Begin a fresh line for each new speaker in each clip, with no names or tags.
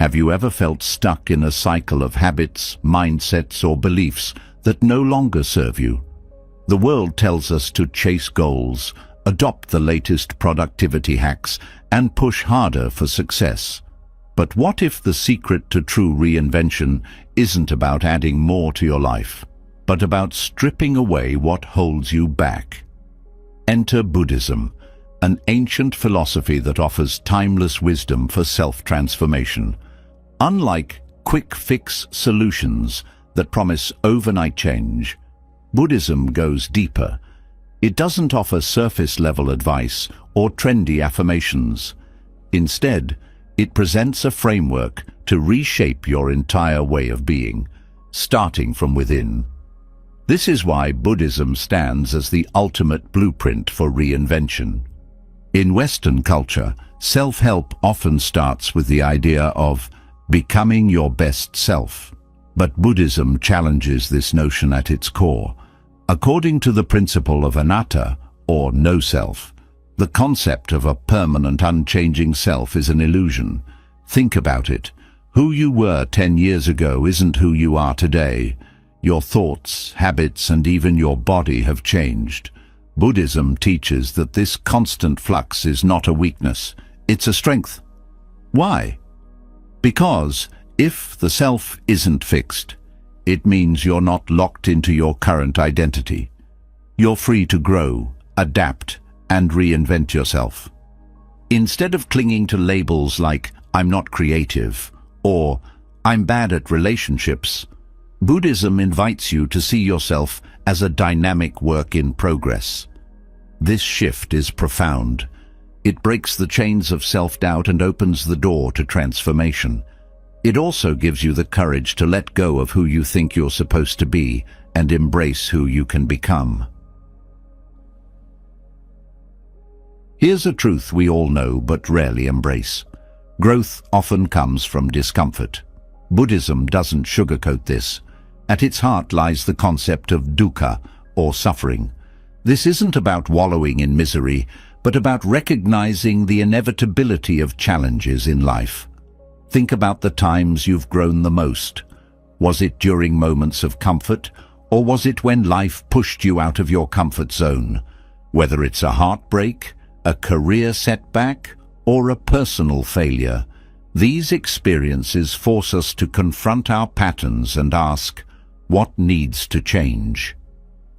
Have you ever felt stuck in a cycle of habits, mindsets, or beliefs that no longer serve you? The world tells us to chase goals, adopt the latest productivity hacks, and push harder for success. But what if the secret to true reinvention isn't about adding more to your life, but about stripping away what holds you back? Enter Buddhism, an ancient philosophy that offers timeless wisdom for self-transformation. Unlike quick-fix solutions that promise overnight change, Buddhism goes deeper. It doesn't offer surface-level advice or trendy affirmations. Instead, it presents a framework to reshape your entire way of being, starting from within. This is why Buddhism stands as the ultimate blueprint for reinvention. In Western culture, self-help often starts with the idea of becoming your best self. But Buddhism challenges this notion at its core. According to the principle of anatta, or no self, the concept of a permanent, unchanging self is an illusion. Think about it. Who you were 10 years ago isn't who you are today. Your thoughts, habits, and even your body have changed. Buddhism teaches that this constant flux is not a weakness, it's a strength. Why? Because if the self isn't fixed, it means you're not locked into your current identity. You're free to grow, adapt, and reinvent yourself. Instead of clinging to labels like "I'm not creative" or "I'm bad at relationships," Buddhism invites you to see yourself as a dynamic work in progress. This shift is profound. It breaks the chains of self-doubt and opens the door to transformation. It also gives you the courage to let go of who you think you're supposed to be and embrace who you can become. Here's a truth we all know but rarely embrace. Growth often comes from discomfort. Buddhism doesn't sugarcoat this. At its heart lies the concept of dukkha, or suffering. This isn't about wallowing in misery, but about recognizing the inevitability of challenges in life. Think about the times you've grown the most. Was it during moments of comfort, or was it when life pushed you out of your comfort zone? Whether it's a heartbreak, a career setback, or a personal failure, these experiences force us to confront our patterns and ask, what needs to change?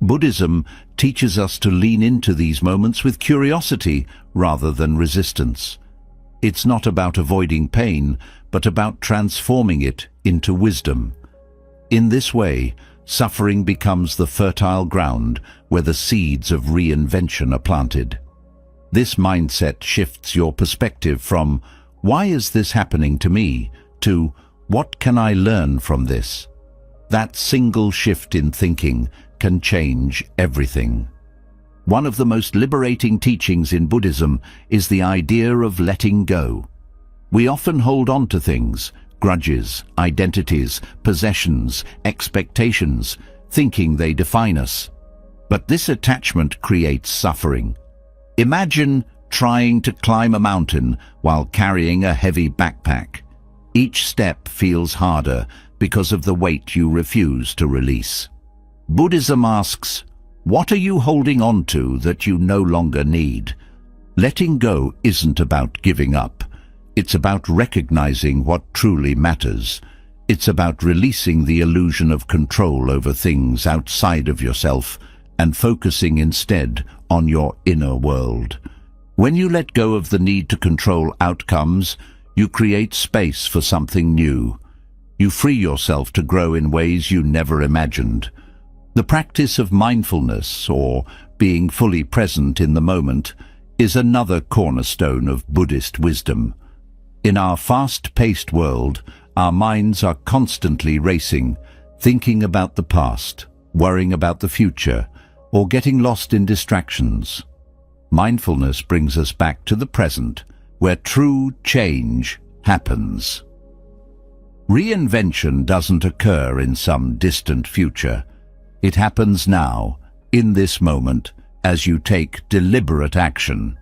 Buddhism teaches us to lean into these moments with curiosity rather than resistance. It's not about avoiding pain, but about transforming it into wisdom. In this way, suffering becomes the fertile ground where the seeds of reinvention are planted. This mindset shifts your perspective from, "Why is this happening to me?" to, "What can I learn from this?" That single shift in thinking can change everything. One of the most liberating teachings in Buddhism is the idea of letting go. We often hold on to things, grudges, identities, possessions, expectations, thinking they define us. But this attachment creates suffering. Imagine trying to climb a mountain while carrying a heavy backpack. Each step feels harder because of the weight you refuse to release. Buddhism asks, what are you holding on to that you no longer need? Letting go isn't about giving up. It's about recognizing what truly matters. It's about releasing the illusion of control over things outside of yourself and focusing instead on your inner world. When you let go of the need to control outcomes, you create space for something new. You free yourself to grow in ways you never imagined. The practice of mindfulness, or being fully present in the moment, is another cornerstone of Buddhist wisdom. In our fast-paced world, our minds are constantly racing, thinking about the past, worrying about the future, or getting lost in distractions. Mindfulness brings us back to the present, where true change happens. Reinvention doesn't occur in some distant future. It happens now, in this moment, as you take deliberate action.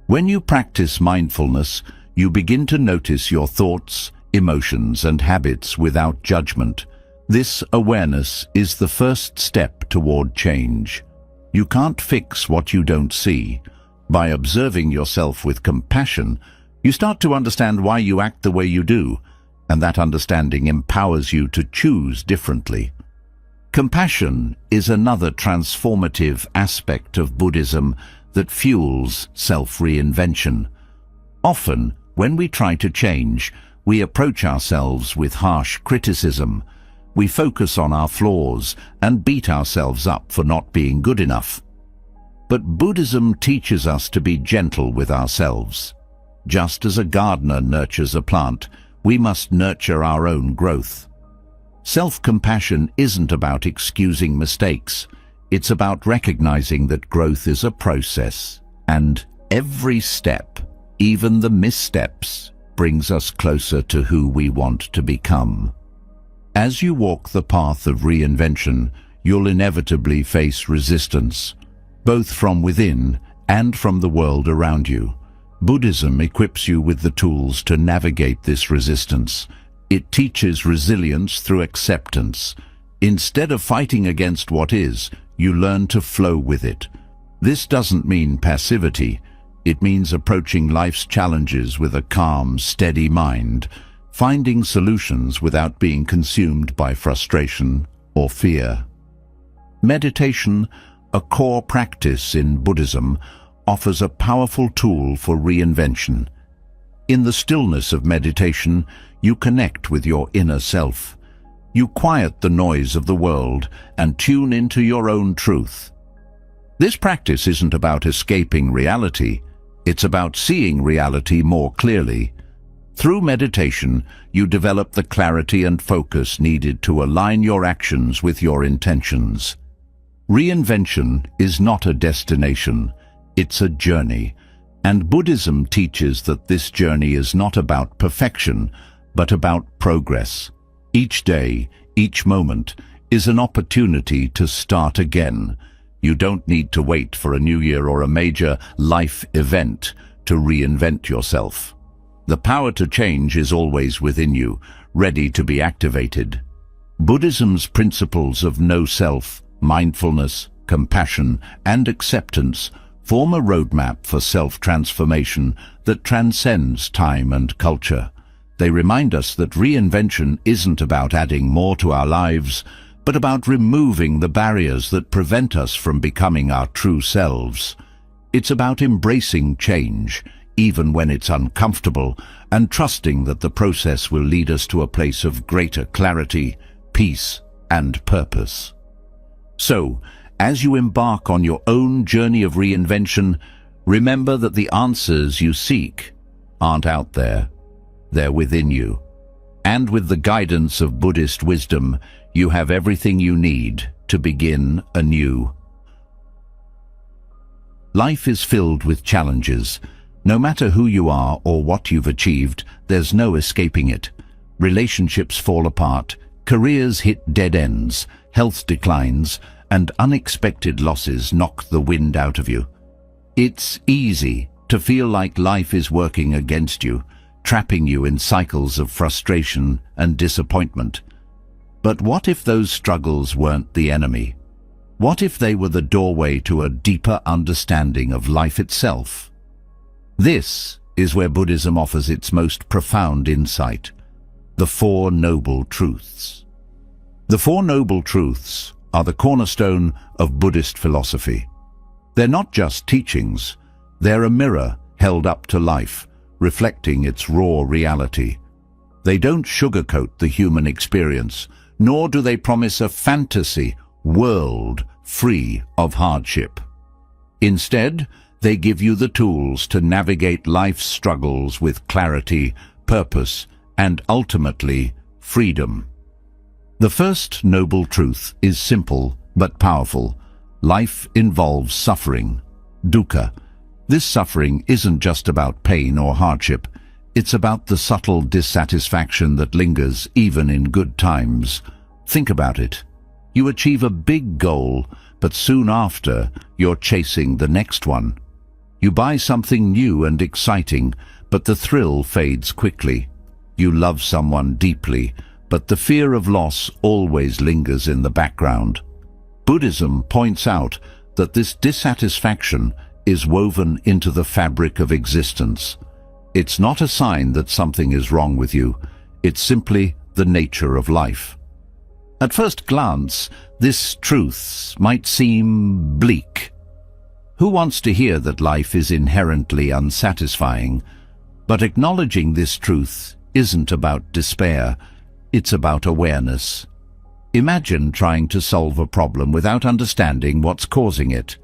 When you practice mindfulness, you begin to notice your thoughts, emotions and habits without judgment. This awareness is the first step toward change. You can't fix what you don't see. By observing yourself with compassion, you start to understand why you act the way you do, and that understanding empowers you to choose differently. Compassion is another transformative aspect of Buddhism that fuels self-reinvention. Often, when we try to change, we approach ourselves with harsh criticism. We focus on our flaws and beat ourselves up for not being good enough. But Buddhism teaches us to be gentle with ourselves. Just as a gardener nurtures a plant, we must nurture our own growth. Self-compassion isn't about excusing mistakes. It's about recognizing that growth is a process, and every step, even the missteps, brings us closer to who we want to become. As you walk the path of reinvention, you'll inevitably face resistance, both from within and from the world around you. Buddhism equips you with the tools to navigate this resistance. It teaches resilience through acceptance. Instead of fighting against what is, you learn to flow with it. This doesn't mean passivity. It means approaching life's challenges with a calm, steady mind, finding solutions without being consumed by frustration or fear. Meditation, a core practice in Buddhism, offers a powerful tool for reinvention. In the stillness of meditation, you connect with your inner self. You quiet the noise of the world and tune into your own truth. This practice isn't about escaping reality. It's about seeing reality more clearly. Through meditation, you develop the clarity and focus needed to align your actions with your intentions. Reinvention is not a destination. It's a journey, and Buddhism teaches that this journey is not about perfection, but about progress. Each day, each moment, is an opportunity to start again. You don't need to wait for a new year or a major life event to reinvent yourself. The power to change is always within you, ready to be activated. Buddhism's principles of no-self, mindfulness, compassion, and acceptance form a roadmap for self-transformation that transcends time and culture. They remind us that reinvention isn't about adding more to our lives, but about removing the barriers that prevent us from becoming our true selves. It's about embracing change, even when it's uncomfortable, and trusting that the process will lead us to a place of greater clarity, peace, and purpose. So, as you embark on your own journey of reinvention, remember that the answers you seek aren't out there. They're within you. And with the guidance of Buddhist wisdom, you have everything you need to begin anew. Life is filled with challenges. No matter who you are or what you've achieved, there's no escaping it. Relationships fall apart, careers hit dead ends, health declines, and unexpected losses knock the wind out of you. It's easy to feel like life is working against you, trapping you in cycles of frustration and disappointment. But what if those struggles weren't the enemy? What if they were the doorway to a deeper understanding of life itself? This is where Buddhism offers its most profound insight: the Four Noble Truths. The Four Noble Truths are the cornerstone of Buddhist philosophy. They're not just teachings, they're a mirror held up to life, reflecting its raw reality. They don't sugarcoat the human experience, nor do they promise a fantasy world free of hardship. Instead, they give you the tools to navigate life's struggles with clarity, purpose, and ultimately, freedom. The first noble truth is simple but powerful. Life involves suffering, dukkha. This suffering isn't just about pain or hardship. It's about the subtle dissatisfaction that lingers even in good times. Think about it. You achieve a big goal, but soon after, you're chasing the next one. You buy something new and exciting, but the thrill fades quickly. You love someone deeply, but the fear of loss always lingers in the background. Buddhism points out that this dissatisfaction is woven into the fabric of existence. It's not a sign that something is wrong with you. It's simply the nature of life. At first glance, this truth might seem bleak. Who wants to hear that life is inherently unsatisfying? But acknowledging this truth isn't about despair. It's about awareness. Imagine trying to solve a problem without understanding what's causing it.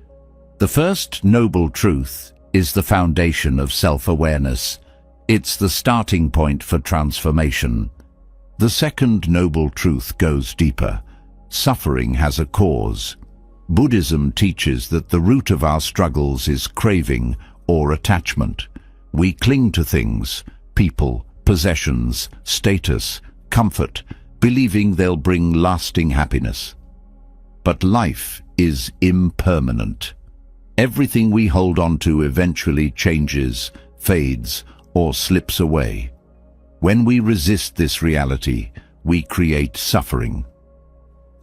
The first noble truth is the foundation of self-awareness. It's the starting point for transformation. The second noble truth goes deeper. Suffering has a cause. Buddhism teaches that the root of our struggles is craving or attachment. We cling to things, people, possessions, status, comfort, believing they'll bring lasting happiness. But life is impermanent. Everything we hold on to eventually changes, fades, or slips away. When we resist this reality, we create suffering.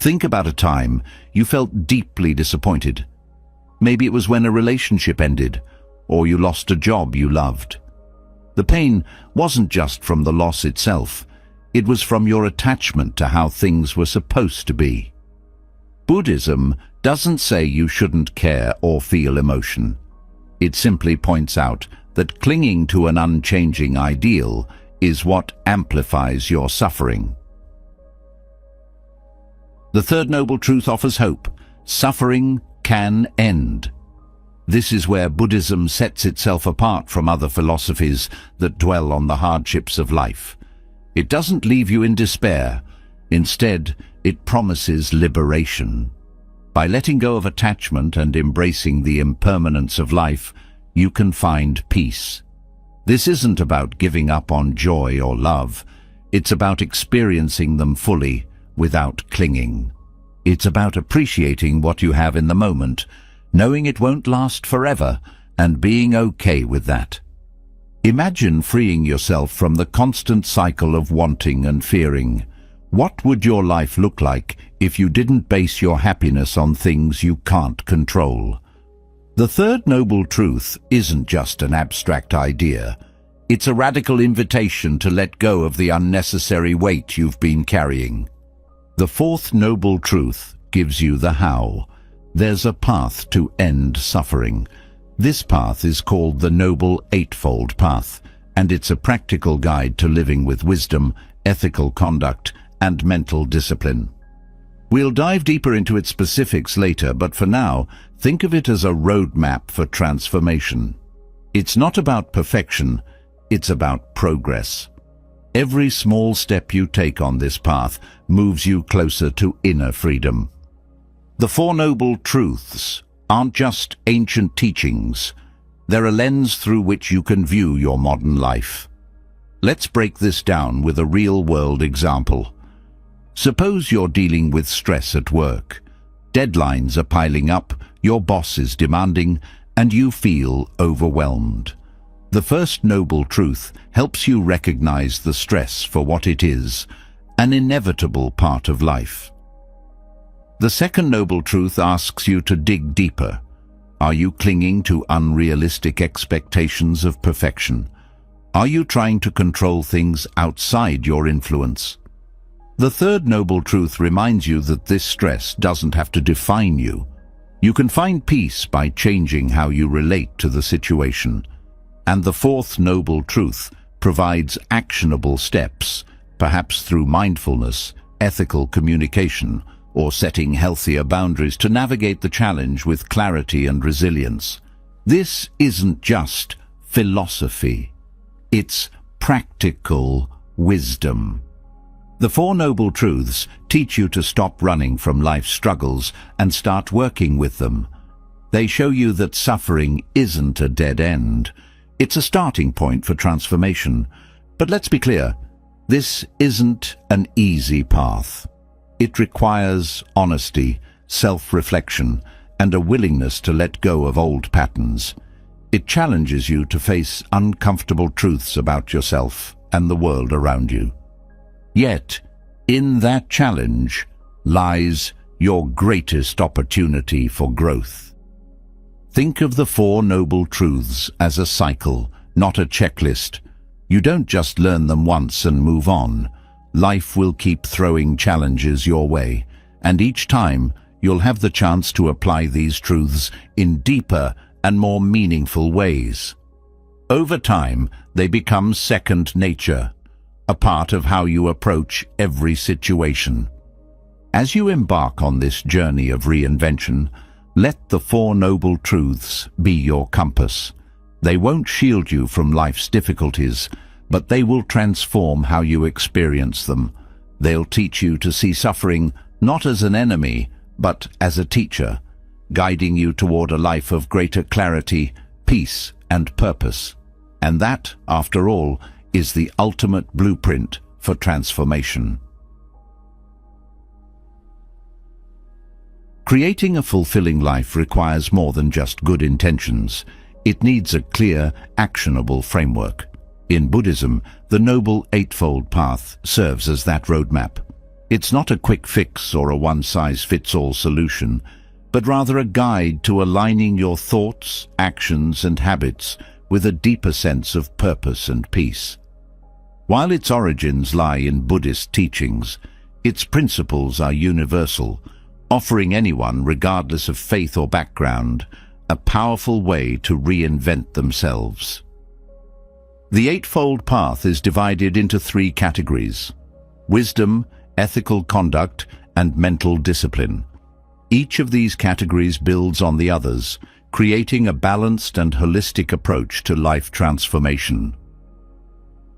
Think about a time you felt deeply disappointed. Maybe it was when a relationship ended, or you lost a job you loved. The pain wasn't just from the loss itself, it was from your attachment to how things were supposed to be. Buddhism doesn't say you shouldn't care or feel emotion. It simply points out that clinging to an unchanging ideal is what amplifies your suffering. The third noble truth offers hope. Suffering can end. This is where Buddhism sets itself apart from other philosophies that dwell on the hardships of life. It doesn't leave you in despair. Instead, it promises liberation. By letting go of attachment and embracing the impermanence of life, you can find peace. This isn't about giving up on joy or love. It's about experiencing them fully without clinging. It's about appreciating what you have in the moment, knowing it won't last forever, and being okay with that. Imagine freeing yourself from the constant cycle of wanting and fearing. What would your life look like if you didn't base your happiness on things you can't control? The third noble truth isn't just an abstract idea. It's a radical invitation to let go of the unnecessary weight you've been carrying. The fourth noble truth gives you the how. There's a path to end suffering. This path is called the Noble Eightfold Path, and it's a practical guide to living with wisdom, ethical conduct, and mental discipline. We'll dive deeper into its specifics later, but for now, think of it as a roadmap for transformation. It's not about perfection, it's about progress. Every small step you take on this path moves you closer to inner freedom. The Four Noble Truths aren't just ancient teachings. They're a lens through which you can view your modern life. Let's break this down with a real-world example. Suppose you're dealing with stress at work. Deadlines are piling up, your boss is demanding, and you feel overwhelmed. The first noble truth helps you recognize the stress for what it is, an inevitable part of life. The second noble truth asks you to dig deeper. Are you clinging to unrealistic expectations of perfection? Are you trying to control things outside your influence? The third noble truth reminds you that this stress doesn't have to define you. You can find peace by changing how you relate to the situation. And the fourth noble truth provides actionable steps, perhaps through mindfulness, ethical communication, or setting healthier boundaries to navigate the challenge with clarity and resilience. This isn't just philosophy. It's practical wisdom. The Four Noble Truths teach you to stop running from life's struggles and start working with them. They show you that suffering isn't a dead end. It's a starting point for transformation. But let's be clear, this isn't an easy path. It requires honesty, self-reflection, and a willingness to let go of old patterns. It challenges you to face uncomfortable truths about yourself and the world around you. Yet, in that challenge lies your greatest opportunity for growth. Think of the Four Noble Truths as a cycle, not a checklist. You don't just learn them once and move on. Life will keep throwing challenges your way, and each time you'll have the chance to apply these truths in deeper and more meaningful ways. Over time, they become second nature, a part of how you approach every situation. As you embark on this journey of reinvention, let the Four Noble Truths be your compass. They won't shield you from life's difficulties, but they will transform how you experience them. They'll teach you to see suffering not as an enemy, but as a teacher, guiding you toward a life of greater clarity, peace, and purpose. And that, after all, is the ultimate blueprint for transformation. Creating a fulfilling life requires more than just good intentions. It needs a clear, actionable framework. In Buddhism, the Noble Eightfold Path serves as that roadmap. It's not a quick fix or a one-size-fits-all solution, but rather a guide to aligning your thoughts, actions, and habits with a deeper sense of purpose and peace. While its origins lie in Buddhist teachings, its principles are universal, offering anyone, regardless of faith or background, a powerful way to reinvent themselves. The Eightfold Path is divided into three categories: wisdom, ethical conduct, and mental discipline. Each of these categories builds on the others, creating a balanced and holistic approach to life transformation.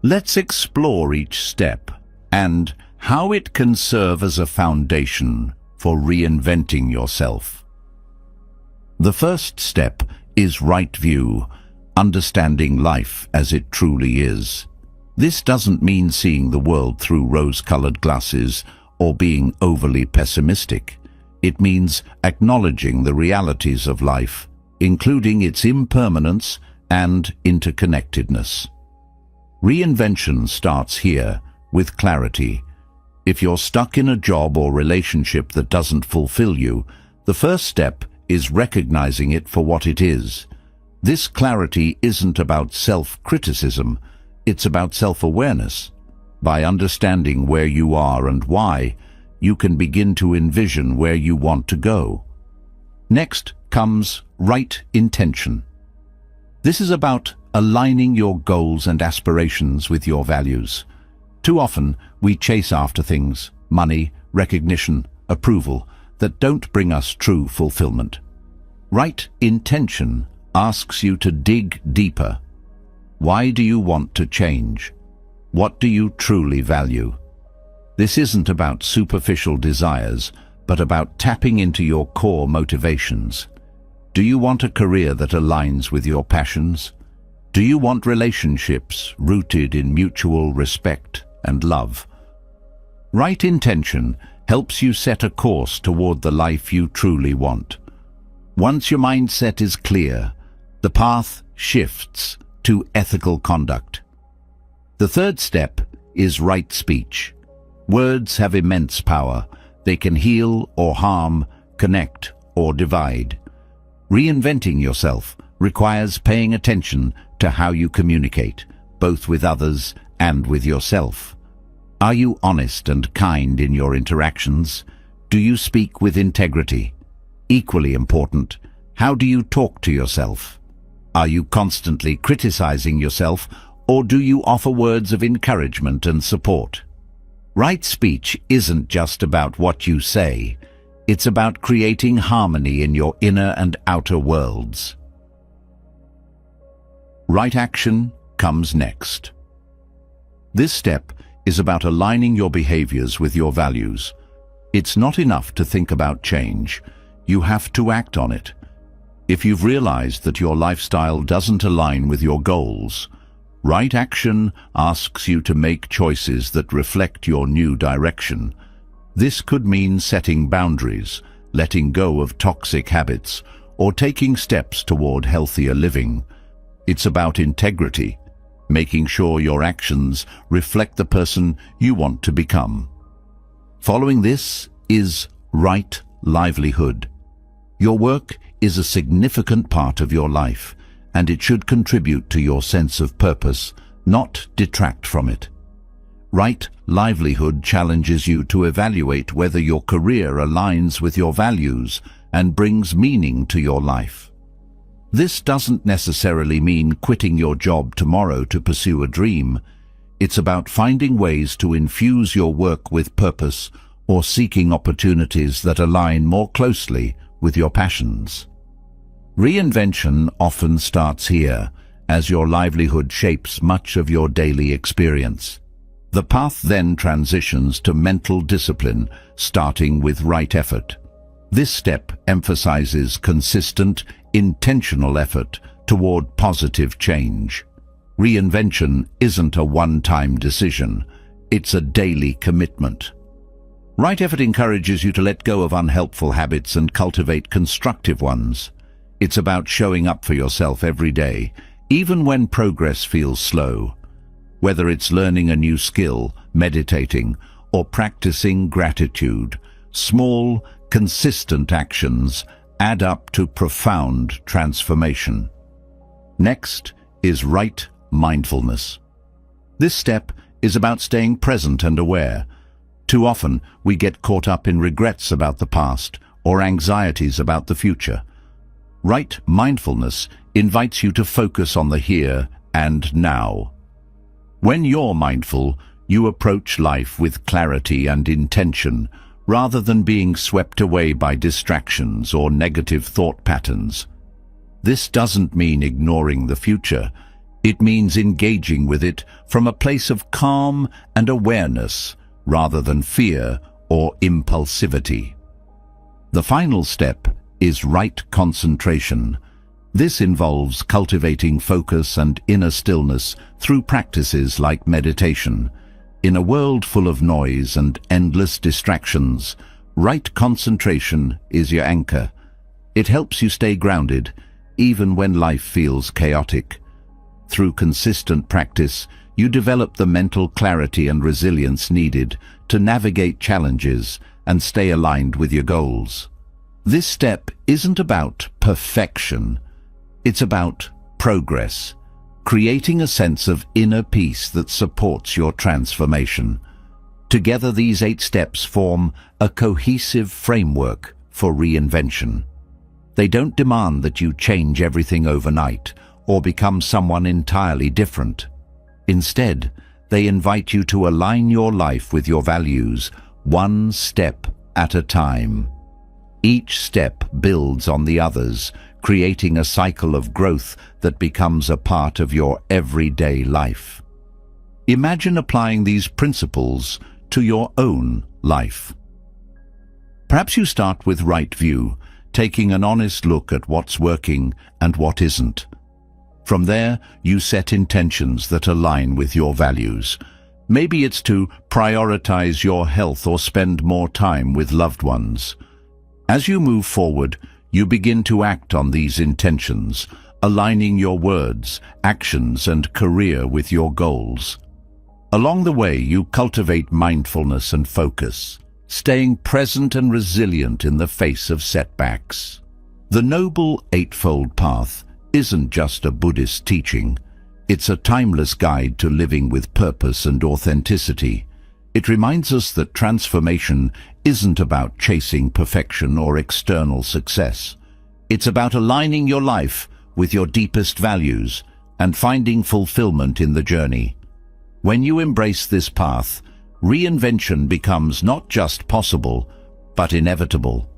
Let's explore each step and how it can serve as a foundation for reinventing yourself. The first step is right view, understanding life as it truly is. This doesn't mean seeing the world through rose-colored glasses or being overly pessimistic. It means acknowledging the realities of life, including its impermanence and interconnectedness. Reinvention starts here, with clarity. If you're stuck in a job or relationship that doesn't fulfill you, the first step is recognizing it for what it is. This clarity isn't about self-criticism, it's about self-awareness. By understanding where you are and why, you can begin to envision where you want to go. Next comes right intention. This is about aligning your goals and aspirations with your values. Too often, we chase after things, money, recognition, approval, that don't bring us true fulfillment. Right intention asks you to dig deeper. Why do you want to change? What do you truly value? This isn't about superficial desires, but about tapping into your core motivations. Do you want a career that aligns with your passions? Do you want relationships rooted in mutual respect and love? Right intention helps you set a course toward the life you truly want. Once your mindset is clear, the path shifts to ethical conduct. The third step is right speech. Words have immense power. They can heal or harm, connect or divide. Reinventing yourself requires paying attention to how you communicate, both with others and with yourself. Are you honest and kind in your interactions? Do you speak with integrity? Equally important, how do you talk to yourself? Are you constantly criticizing yourself, or do you offer words of encouragement and support? Right speech isn't just about what you say. It's about creating harmony in your inner and outer worlds. Right action comes next. This step is about aligning your behaviors with your values. It's not enough to think about change. You have to act on it. If you've realized that your lifestyle doesn't align with your goals, right action asks you to make choices that reflect your new direction. This could mean setting boundaries, letting go of toxic habits, or taking steps toward healthier living. It's about integrity, making sure your actions reflect the person you want to become. Following this is right livelihood. Your work is a significant part of your life, and it should contribute to your sense of purpose, not detract from it. Right livelihood challenges you to evaluate whether your career aligns with your values and brings meaning to your life. This doesn't necessarily mean quitting your job tomorrow to pursue a dream. It's about finding ways to infuse your work with purpose or seeking opportunities that align more closely with your passions. Reinvention often starts here, as your livelihood shapes much of your daily experience. The path then transitions to mental discipline, starting with right effort. This step emphasizes consistent, intentional effort toward positive change. Reinvention isn't a one-time decision, it's a daily commitment. Right effort encourages you to let go of unhelpful habits and cultivate constructive ones. It's about showing up for yourself every day, even when progress feels slow. Whether it's learning a new skill, meditating, or practicing gratitude, small, consistent actions add up to profound transformation. Next is right mindfulness. This step is about staying present and aware. Too often, we get caught up in regrets about the past or anxieties about the future. Right mindfulness invites you to focus on the here and now. When you're mindful, you approach life with clarity and intention, rather than being swept away by distractions or negative thought patterns. This doesn't mean ignoring the future. It means engaging with it from a place of calm and awareness, rather than fear or impulsivity. The final step is right concentration. This involves cultivating focus and inner stillness through practices like meditation. In a world full of noise and endless distractions, right concentration is your anchor. It helps you stay grounded, even when life feels chaotic. Through consistent practice, you develop the mental clarity and resilience needed to navigate challenges and stay aligned with your goals. This step isn't about perfection. It's about progress, creating a sense of inner peace that supports your transformation. Together, these 8 steps form a cohesive framework for reinvention. They don't demand that you change everything overnight or become someone entirely different. Instead, they invite you to align your life with your values, one step at a time. Each step builds on the others, creating a cycle of growth that becomes a part of your everyday life. Imagine applying these principles to your own life. Perhaps you start with right view, taking an honest look at what's working and what isn't. From there, you set intentions that align with your values. Maybe it's to prioritize your health or spend more time with loved ones. As you move forward, you begin to act on these intentions, aligning your words, actions, and career with your goals. Along the way, you cultivate mindfulness and focus, staying present and resilient in the face of setbacks. The Noble Eightfold Path isn't just a Buddhist teaching. It's a timeless guide to living with purpose and authenticity. It reminds us that transformation isn't about chasing perfection or external success. It's about aligning your life with your deepest values and finding fulfillment in the journey. When you embrace this path, reinvention becomes not just possible, but inevitable.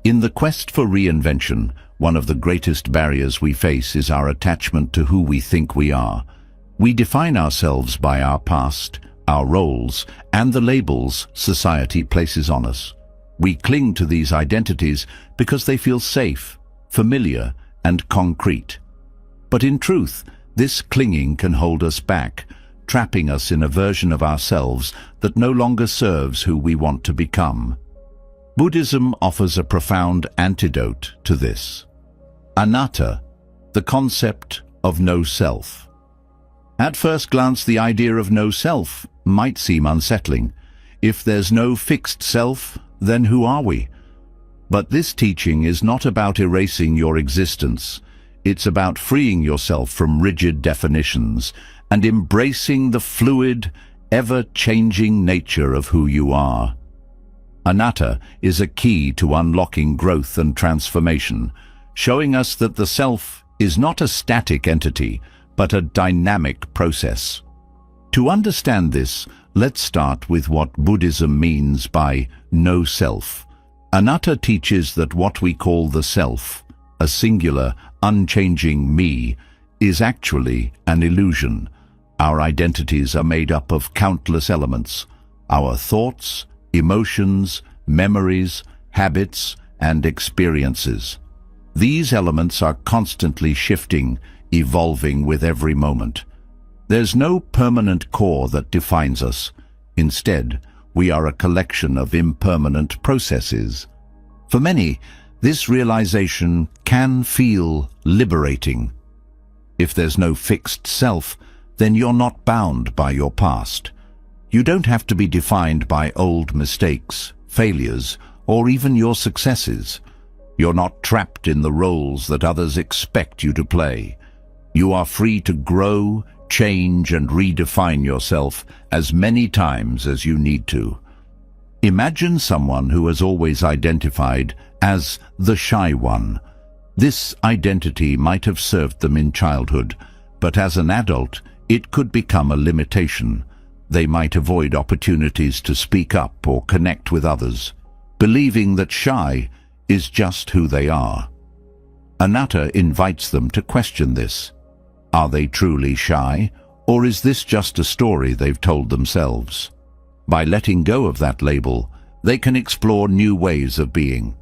In the quest for reinvention, one of the greatest barriers we face is our attachment to who we think we are. We define ourselves by our past, our roles, and the labels society places on us. We cling to these identities because they feel safe, familiar, and concrete. But in truth, this clinging can hold us back, trapping us in a version of ourselves that no longer serves who we want to become. Buddhism offers a profound antidote to this. Anatta, the concept of no self. At first glance, the idea of no self might seem unsettling. If there's no fixed self, then who are we? But this teaching is not about erasing your existence. It's about freeing yourself from rigid definitions and embracing the fluid, ever-changing nature of who you are. Anatta is a key to unlocking growth and transformation, showing us that the self is not a static entity, but a dynamic process. To understand this, let's start with what Buddhism means by no self. Anatta teaches that what we call the self, a singular, unchanging me, is actually an illusion. Our identities are made up of countless elements: our thoughts, emotions, memories, habits, and experiences. These elements are constantly shifting, evolving with every moment. There's no permanent core that defines us. Instead, we are a collection of impermanent processes. For many, this realization can feel liberating. If there's no fixed self, then you're not bound by your past. You don't have to be defined by old mistakes, failures, or even your successes. You're not trapped in the roles that others expect you to play. You are free to grow, change, and redefine yourself as many times as you need to. Imagine someone who has always identified as the shy one. This identity might have served them in childhood, but as an adult, it could become a limitation. They might avoid opportunities to speak up or connect with others, believing that shy is just who they are. Anatta invites them to question this. Are they truly shy, or is this just a story they've told themselves? By letting go of that label, they can explore new ways of being,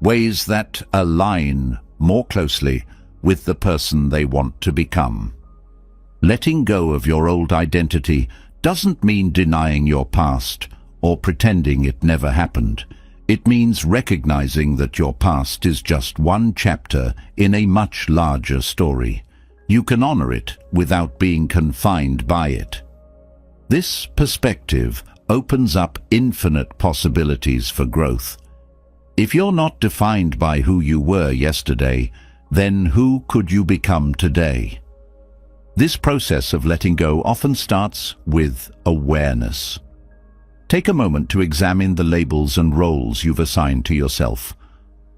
ways that align more closely with the person they want to become. Letting go of your old identity doesn't mean denying your past or pretending it never happened. It means recognizing that your past is just one chapter in a much larger story. You can honor it without being confined by it. This perspective opens up infinite possibilities for growth. If you're not defined by who you were yesterday, then who could you become today? This process of letting go often starts with awareness. Take a moment to examine the labels and roles you've assigned to yourself.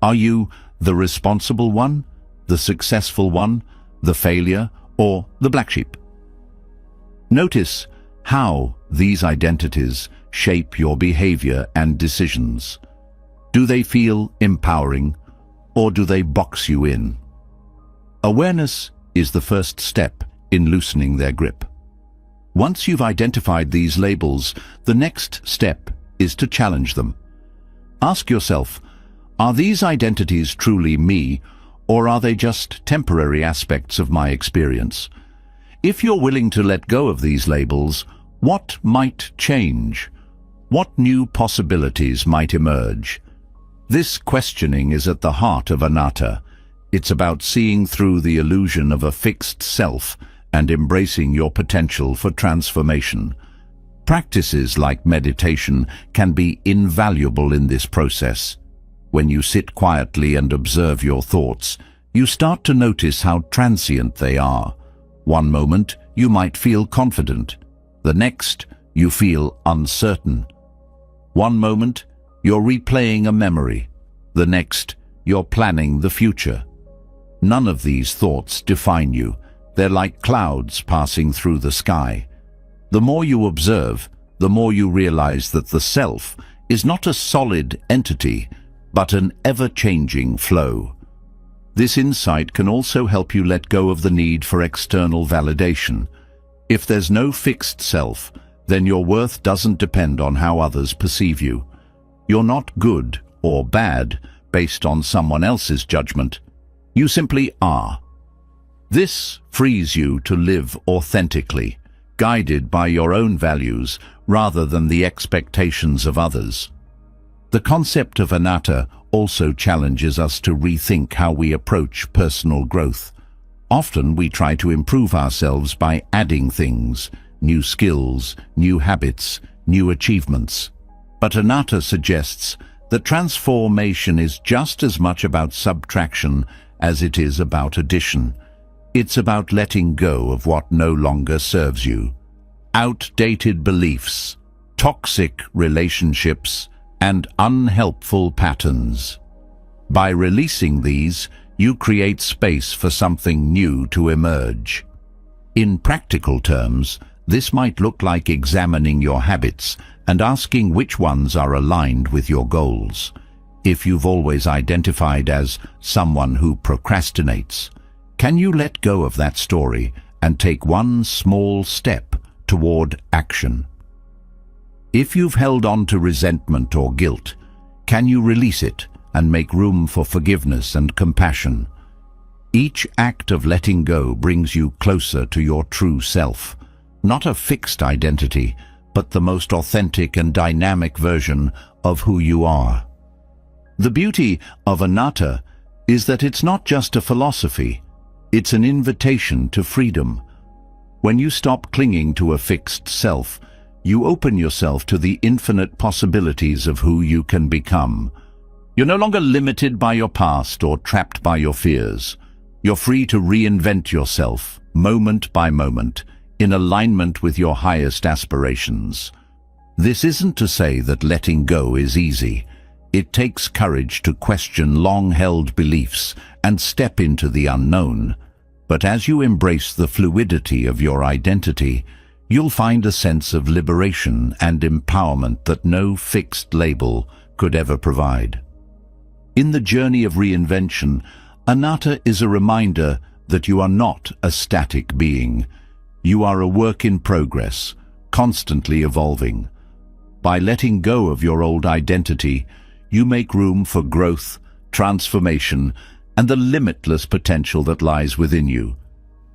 Are you the responsible one, the successful one, the failure, or the black sheep? Notice how these identities shape your behavior and decisions. Do they feel empowering, or do they box you in? Awareness is the first step in loosening their grip. Once you've identified these labels, the next step is to challenge them. Ask yourself, are these identities truly me, or are they just temporary aspects of my experience? If you're willing to let go of these labels, what might change? What new possibilities might emerge? This questioning is at the heart of anatta. It's about seeing through the illusion of a fixed self and embracing your potential for transformation. Practices like meditation can be invaluable in this process. When you sit quietly and observe your thoughts, you start to notice how transient they are. One moment, you might feel confident. The next, you feel uncertain. One moment, you're replaying a memory. The next, you're planning the future. None of these thoughts define you. They're like clouds passing through the sky. The more you observe, the more you realize that the self is not a solid entity, but an ever-changing flow. This insight can also help you let go of the need for external validation. If there's no fixed self, then your worth doesn't depend on how others perceive you. You're not good or bad based on someone else's judgment. You simply are. This frees you to live authentically, guided by your own values rather than the expectations of others. The concept of anatta also challenges us to rethink how we approach personal growth. Often we try to improve ourselves by adding things, new skills, new habits, new achievements. But anatta suggests that transformation is just as much about subtraction as it is about addition. It's about letting go of what no longer serves you. Outdated beliefs, toxic relationships, and unhelpful patterns. By releasing these, you create space for something new to emerge. In practical terms, this might look like examining your habits and asking which ones are aligned with your goals. If you've always identified as someone who procrastinates, can you let go of that story and take one small step toward action? If you've held on to resentment or guilt, can you release it and make room for forgiveness and compassion? Each act of letting go brings you closer to your true self, not a fixed identity, but the most authentic and dynamic version of who you are. The beauty of anatta is that it's not just a philosophy, it's an invitation to freedom. When you stop clinging to a fixed self, you open yourself to the infinite possibilities of who you can become. You're no longer limited by your past or trapped by your fears. You're free to reinvent yourself, moment by moment, in alignment with your highest aspirations. This isn't to say that letting go is easy. It takes courage to question long-held beliefs and step into the unknown. But as you embrace the fluidity of your identity, you'll find a sense of liberation and empowerment that no fixed label could ever provide. In the journey of reinvention, anatta is a reminder that you are not a static being. You are a work in progress, constantly evolving. By letting go of your old identity, you make room for growth, transformation, and the limitless potential that lies within you.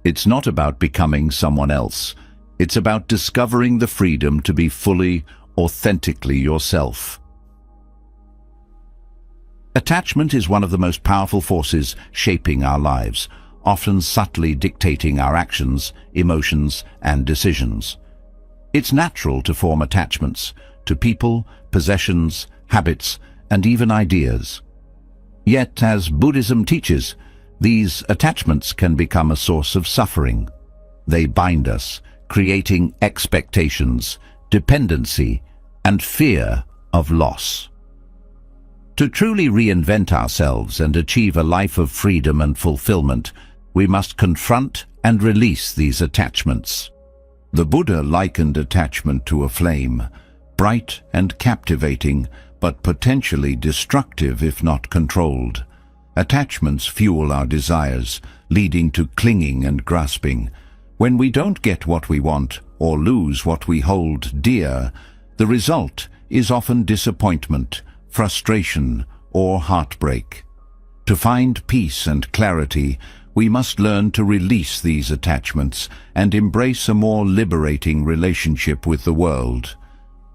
It's not about becoming someone else. It's about discovering the freedom to be fully, authentically yourself. Attachment is one of the most powerful forces shaping our lives, often subtly dictating our actions, emotions, and decisions. It's natural to form attachments to people, possessions, habits, and even ideas. Yet, as Buddhism teaches, these attachments can become a source of suffering. They bind us, creating expectations, dependency, and fear of loss. To truly reinvent ourselves and achieve a life of freedom and fulfillment, we must confront and release these attachments. The Buddha likened attachment to a flame, bright and captivating, but potentially destructive if not controlled. Attachments fuel our desires, leading to clinging and grasping. When we don't get what we want or lose what we hold dear, the result is often disappointment, frustration, or heartbreak. To find peace and clarity, we must learn to release these attachments and embrace a more liberating relationship with the world.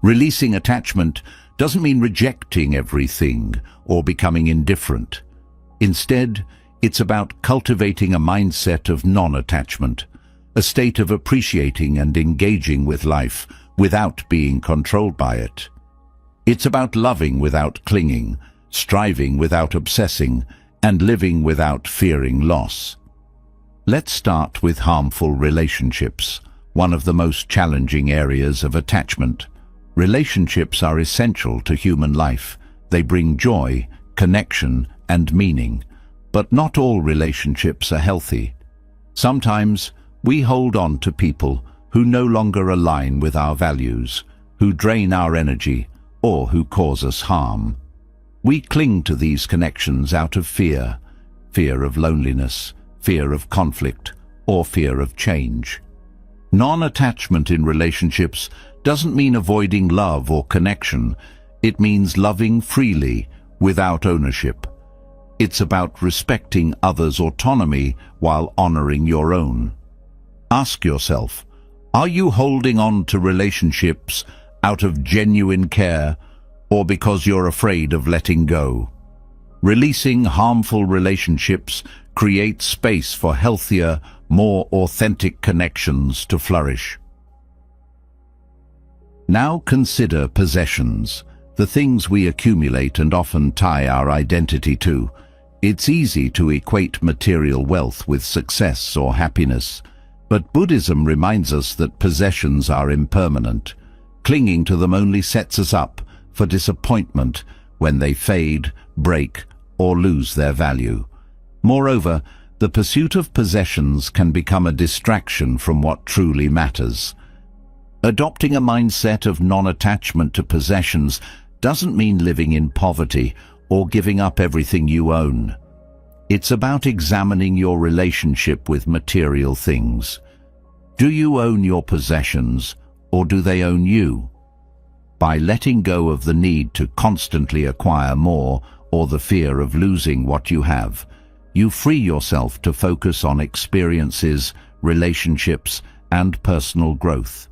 Releasing attachment doesn't mean rejecting everything or becoming indifferent. Instead, it's about cultivating a mindset of non-attachment, a state of appreciating and engaging with life without being controlled by it. It's about loving without clinging, striving without obsessing, and living without fearing loss. Let's start with harmful relationships, one of the most challenging areas of attachment. Relationships are essential to human life. They bring joy, connection, and meaning. But not all relationships are healthy. Sometimes we hold on to people who no longer align with our values, who drain our energy, or who cause us harm. We cling to these connections out of fear of loneliness, fear of conflict, or fear of change. Non-attachment in relationships doesn't mean avoiding love or connection. It means loving freely, without ownership. It's about respecting others' autonomy while honoring your own. Ask yourself, are you holding on to relationships out of genuine care or because you're afraid of letting go? Releasing harmful relationships create space for healthier, more authentic connections to flourish. Now consider possessions, the things we accumulate and often tie our identity to. It's easy to equate material wealth with success or happiness, but Buddhism reminds us that possessions are impermanent. Clinging to them only sets us up for disappointment when they fade, break, or lose their value. Moreover, the pursuit of possessions can become a distraction from what truly matters. Adopting a mindset of non-attachment to possessions doesn't mean living in poverty or giving up everything you own. It's about examining your relationship with material things. Do you own your possessions, or do they own you? By letting go of the need to constantly acquire more or the fear of losing what you have, you free yourself to focus on experiences, relationships, and personal growth.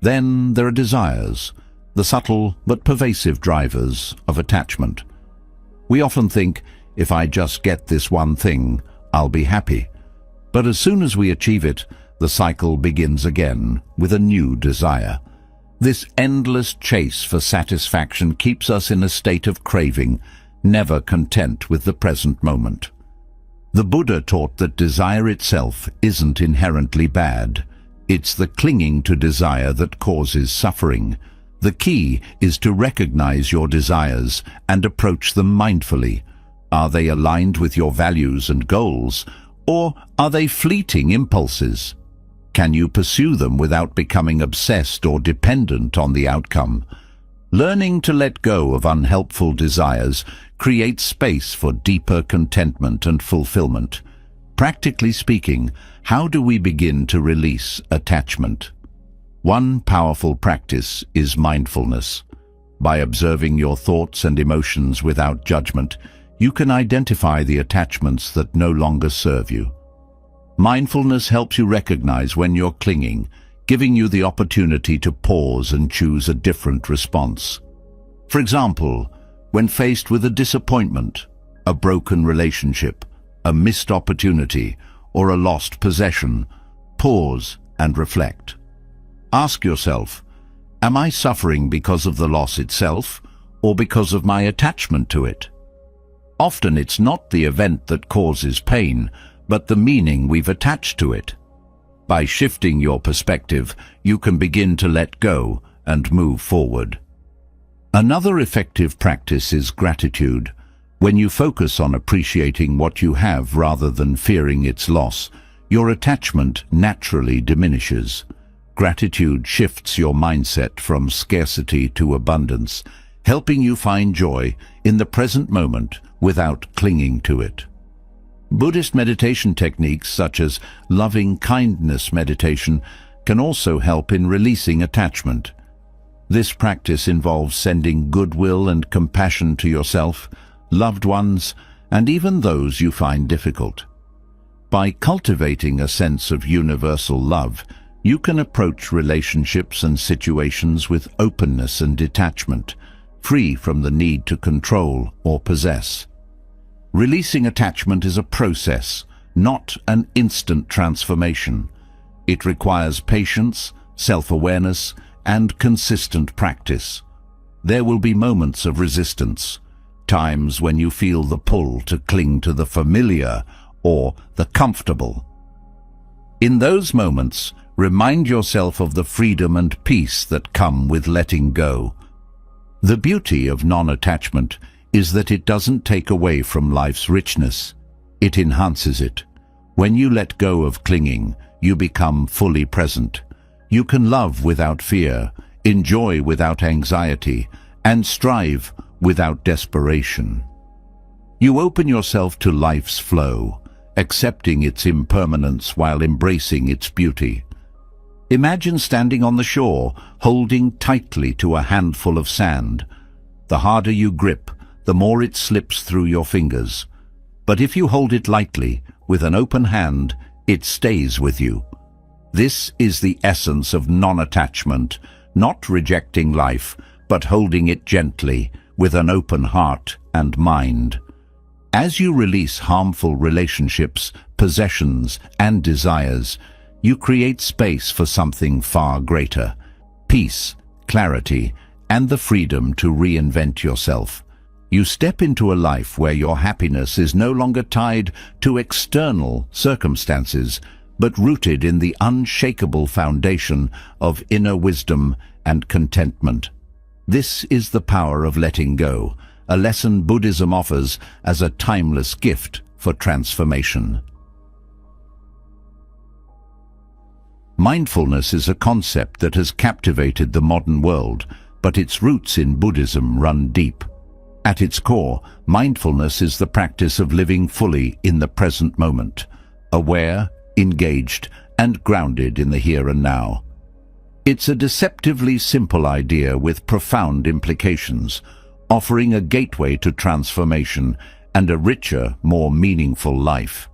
Then there are desires, the subtle but pervasive drivers of attachment. We often think, if I just get this one thing, I'll be happy. But as soon as we achieve it, the cycle begins again with a new desire. This endless chase for satisfaction keeps us in a state of craving, never content with the present moment. The Buddha taught that desire itself isn't inherently bad. It's the clinging to desire that causes suffering. The key is to recognize your desires and approach them mindfully. Are they aligned with your values and goals, or are they fleeting impulses? Can you pursue them without becoming obsessed or dependent on the outcome? Learning to let go of unhelpful desires creates space for deeper contentment and fulfillment. Practically speaking, how do we begin to release attachment? One powerful practice is mindfulness. By observing your thoughts and emotions without judgment, you can identify the attachments that no longer serve you. Mindfulness helps you recognize when you're clinging, giving you the opportunity to pause and choose a different response. For example, when faced with a disappointment, a broken relationship, a missed opportunity, or a lost possession, pause and reflect. Ask yourself, am I suffering because of the loss itself, or because of my attachment to it? Often it's not the event that causes pain, but the meaning we've attached to it. By shifting your perspective, you can begin to let go and move forward. Another effective practice is gratitude. When you focus on appreciating what you have rather than fearing its loss, your attachment naturally diminishes. Gratitude shifts your mindset from scarcity to abundance, helping you find joy in the present moment without clinging to it. Buddhist meditation techniques such as loving kindness meditation can also help in releasing attachment. This practice involves sending goodwill and compassion to yourself, loved ones, and even those you find difficult. By cultivating a sense of universal love, you can approach relationships and situations with openness and detachment, free from the need to control or possess. Releasing attachment is a process, not an instant transformation. It requires patience, self-awareness, and consistent practice. There will be moments of resistance, times when you feel the pull to cling to the familiar or the comfortable. In those moments, remind yourself of the freedom and peace that come with letting go. The beauty of non-attachment is that it doesn't take away from life's richness. It enhances it. When you let go of clinging, you become fully present. You can love without fear, enjoy without anxiety, and strive without desperation. You open yourself to life's flow, accepting its impermanence while embracing its beauty. Imagine standing on the shore, holding tightly to a handful of sand. The harder you grip, the more it slips through your fingers. But if you hold it lightly, with an open hand, it stays with you. This is the essence of non-attachment, not rejecting life, but holding it gently, with an open heart and mind. As you release harmful relationships, possessions, and desires, you create space for something far greater: peace, clarity, and the freedom to reinvent yourself. You step into a life where your happiness is no longer tied to external circumstances, but rooted in the unshakable foundation of inner wisdom and contentment. This is the power of letting go, a lesson Buddhism offers as a timeless gift for transformation. Mindfulness is a concept that has captivated the modern world, but its roots in Buddhism run deep. At its core, mindfulness is the practice of living fully in the present moment, aware, engaged, and grounded in the here and now. It's a deceptively simple idea with profound implications, offering a gateway to transformation and a richer, more meaningful life.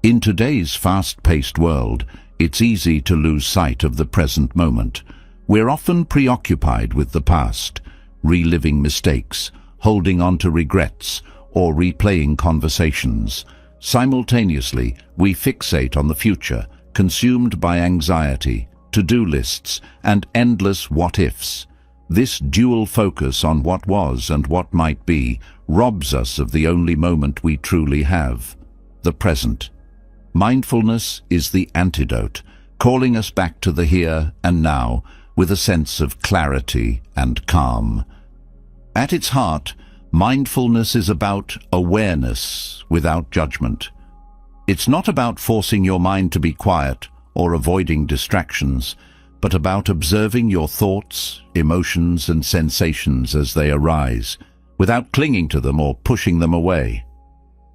In today's fast-paced world, it's easy to lose sight of the present moment. We're often preoccupied with the past, reliving mistakes, holding on to regrets, or replaying conversations. Simultaneously, we fixate on the future, consumed by anxiety, to-do lists, and endless what-ifs. This dual focus on what was and what might be robs us of the only moment we truly have, the present. Mindfulness is the antidote, calling us back to the here and now with a sense of clarity and calm. At its heart, mindfulness is about awareness without judgment. It's not about forcing your mind to be quiet or avoiding distractions, but about observing your thoughts, emotions, and sensations as they arise, without clinging to them or pushing them away.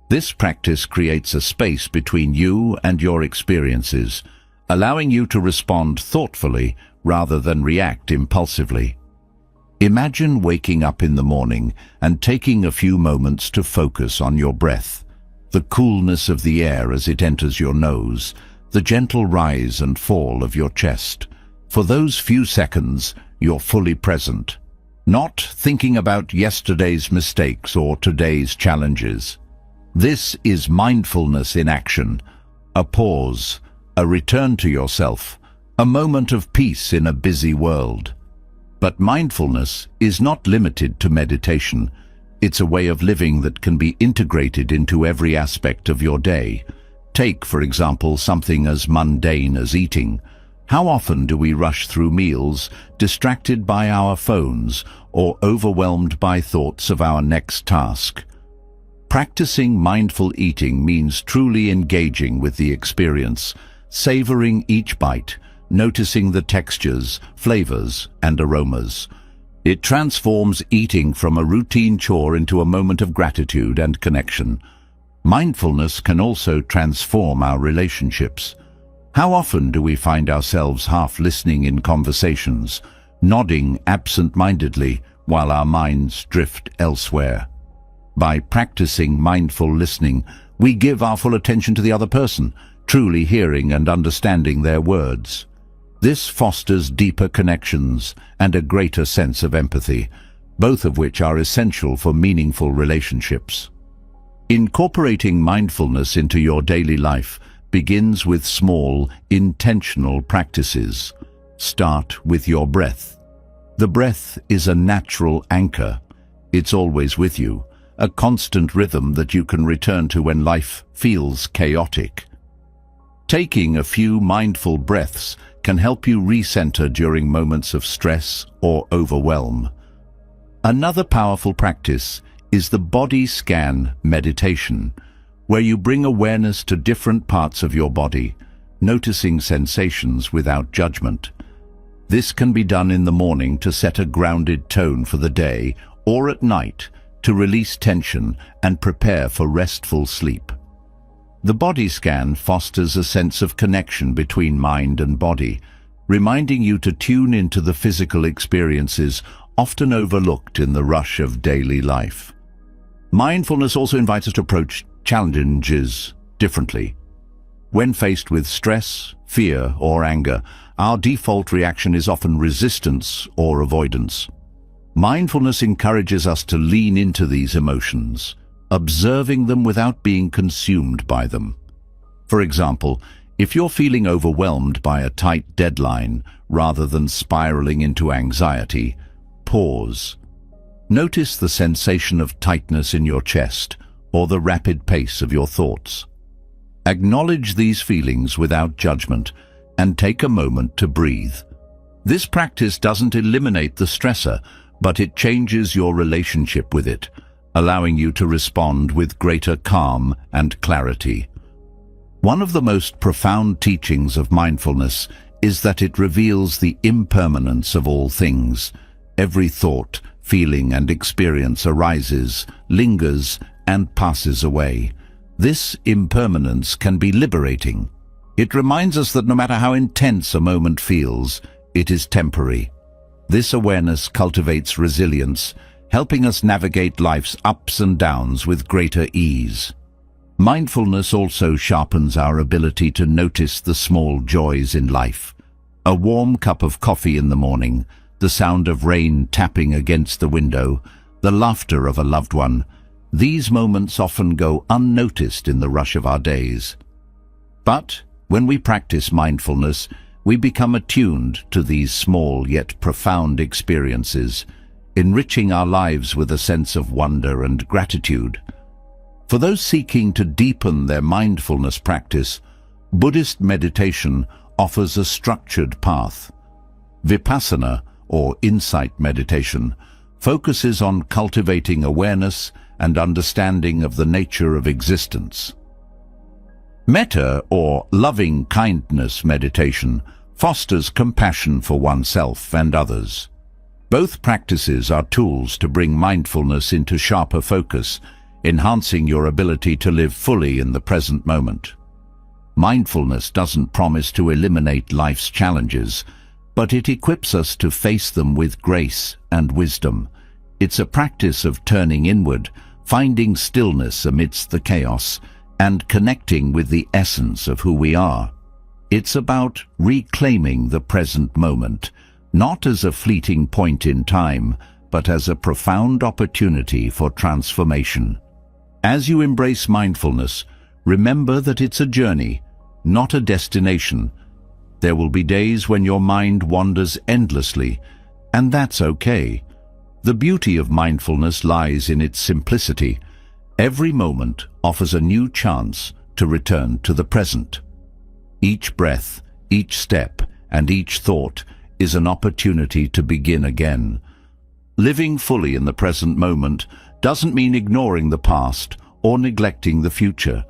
This practice creates a space between you and your experiences, allowing you to respond thoughtfully rather than react impulsively. Imagine waking up in the morning and taking a few moments to focus on your breath, the coolness of the air as it enters your nose, the gentle rise and fall of your chest. For those few seconds, you're fully present, not thinking about yesterday's mistakes or today's challenges. This is mindfulness in action, a pause, a return to yourself, a moment of peace in a busy world. But mindfulness is not limited to meditation. It's a way of living that can be integrated into every aspect of your day. Take, for example, something as mundane as eating. How often do we rush through meals, distracted by our phones or overwhelmed by thoughts of our next task? Practicing mindful eating means truly engaging with the experience, savoring each bite, noticing the textures, flavors, and aromas. It transforms eating from a routine chore into a moment of gratitude and connection. Mindfulness can also transform our relationships. How often do we find ourselves half listening in conversations, nodding absent-mindedly while our minds drift elsewhere? By practicing mindful listening, we give our full attention to the other person, truly hearing and understanding their words. This fosters deeper connections and a greater sense of empathy, both of which are essential for meaningful relationships. Incorporating mindfulness into your daily life begins with small, intentional practices. Start with your breath. The breath is a natural anchor. It's always with you, a constant rhythm that you can return to when life feels chaotic. Taking a few mindful breaths can help you recenter during moments of stress or overwhelm. Another powerful practice is the body scan meditation, where you bring awareness to different parts of your body, noticing sensations without judgment. This can be done in the morning to set a grounded tone for the day, or at night to release tension and prepare for restful sleep. The body scan fosters a sense of connection between mind and body, reminding you to tune into the physical experiences often overlooked in the rush of daily life. Mindfulness also invites us to approach challenges differently. When faced with stress, fear, or anger, our default reaction is often resistance or avoidance. Mindfulness encourages us to lean into these emotions, observing them without being consumed by them. For example, if you're feeling overwhelmed by a tight deadline rather than spiraling into anxiety, pause. Notice the sensation of tightness in your chest or the rapid pace of your thoughts. Acknowledge these feelings without judgment and take a moment to breathe. This practice doesn't eliminate the stressor, but it changes your relationship with it, allowing you to respond with greater calm and clarity. One of the most profound teachings of mindfulness is that it reveals the impermanence of all things. Every thought, feeling, and experience arises, lingers, and passes away. This impermanence can be liberating. It reminds us that no matter how intense a moment feels, it is temporary. This awareness cultivates resilience, helping us navigate life's ups and downs with greater ease. Mindfulness also sharpens our ability to notice the small joys in life. A warm cup of coffee in the morning, the sound of rain tapping against the window, the laughter of a loved one. These moments often go unnoticed in the rush of our days. But when we practice mindfulness, we become attuned to these small yet profound experiences, enriching our lives with a sense of wonder and gratitude. For those seeking to deepen their mindfulness practice, Buddhist meditation offers a structured path. Vipassana, or insight meditation, focuses on cultivating awareness and understanding of the nature of existence. Metta, or loving kindness meditation, fosters compassion for oneself and others. Both practices are tools to bring mindfulness into sharper focus, enhancing your ability to live fully in the present moment. Mindfulness doesn't promise to eliminate life's challenges, but it equips us to face them with grace and wisdom. It's a practice of turning inward, finding stillness amidst the chaos, and connecting with the essence of who we are. It's about reclaiming the present moment, not as a fleeting point in time, but as a profound opportunity for transformation. As you embrace mindfulness, remember that it's a journey, not a destination. There will be days when your mind wanders endlessly, and that's okay. The beauty of mindfulness lies in its simplicity. Every moment offers a new chance to return to the present. Each breath, each step, and each thought is an opportunity to begin again. Living fully in the present moment doesn't mean ignoring the past or neglecting the future.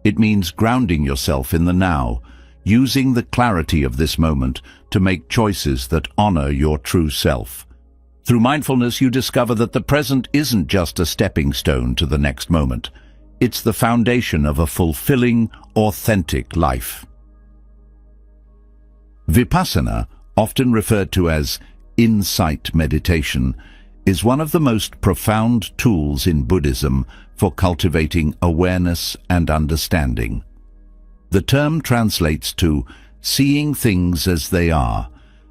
It means grounding yourself in the now, using the clarity of this moment to make choices that honor your true self. Through mindfulness, you discover that the present isn't just a stepping stone to the next moment. It's the foundation of a fulfilling, authentic life. Vipassana, often referred to as insight meditation, is one of the most profound tools in Buddhism for cultivating awareness and understanding. The term translates to seeing things as they are,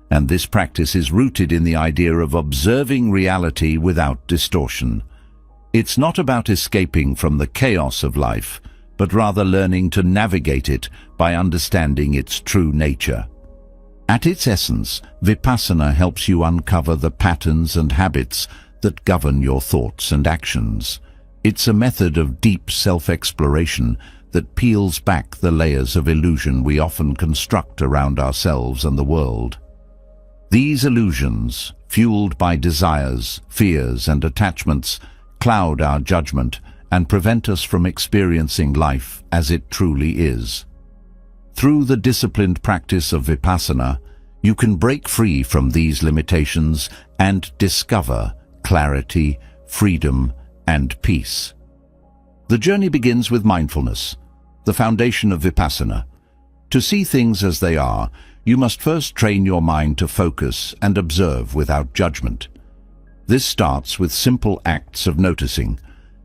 and this practice is rooted in the idea of observing reality without distortion. It's not about escaping from the chaos of life, but rather learning to navigate it by understanding its true nature. At its essence, Vipassana helps you uncover the patterns and habits that govern your thoughts and actions. It's a method of deep self-exploration that peels back the layers of illusion we often construct around ourselves and the world. These illusions, fueled by desires, fears, and attachments, cloud our judgment and prevent us from experiencing life as it truly is. Through the disciplined practice of Vipassana, you can break free from these limitations and discover clarity, freedom, and peace. The journey begins with mindfulness, the foundation of Vipassana. To see things as they are, you must first train your mind to focus and observe without judgment. This starts with simple acts of noticing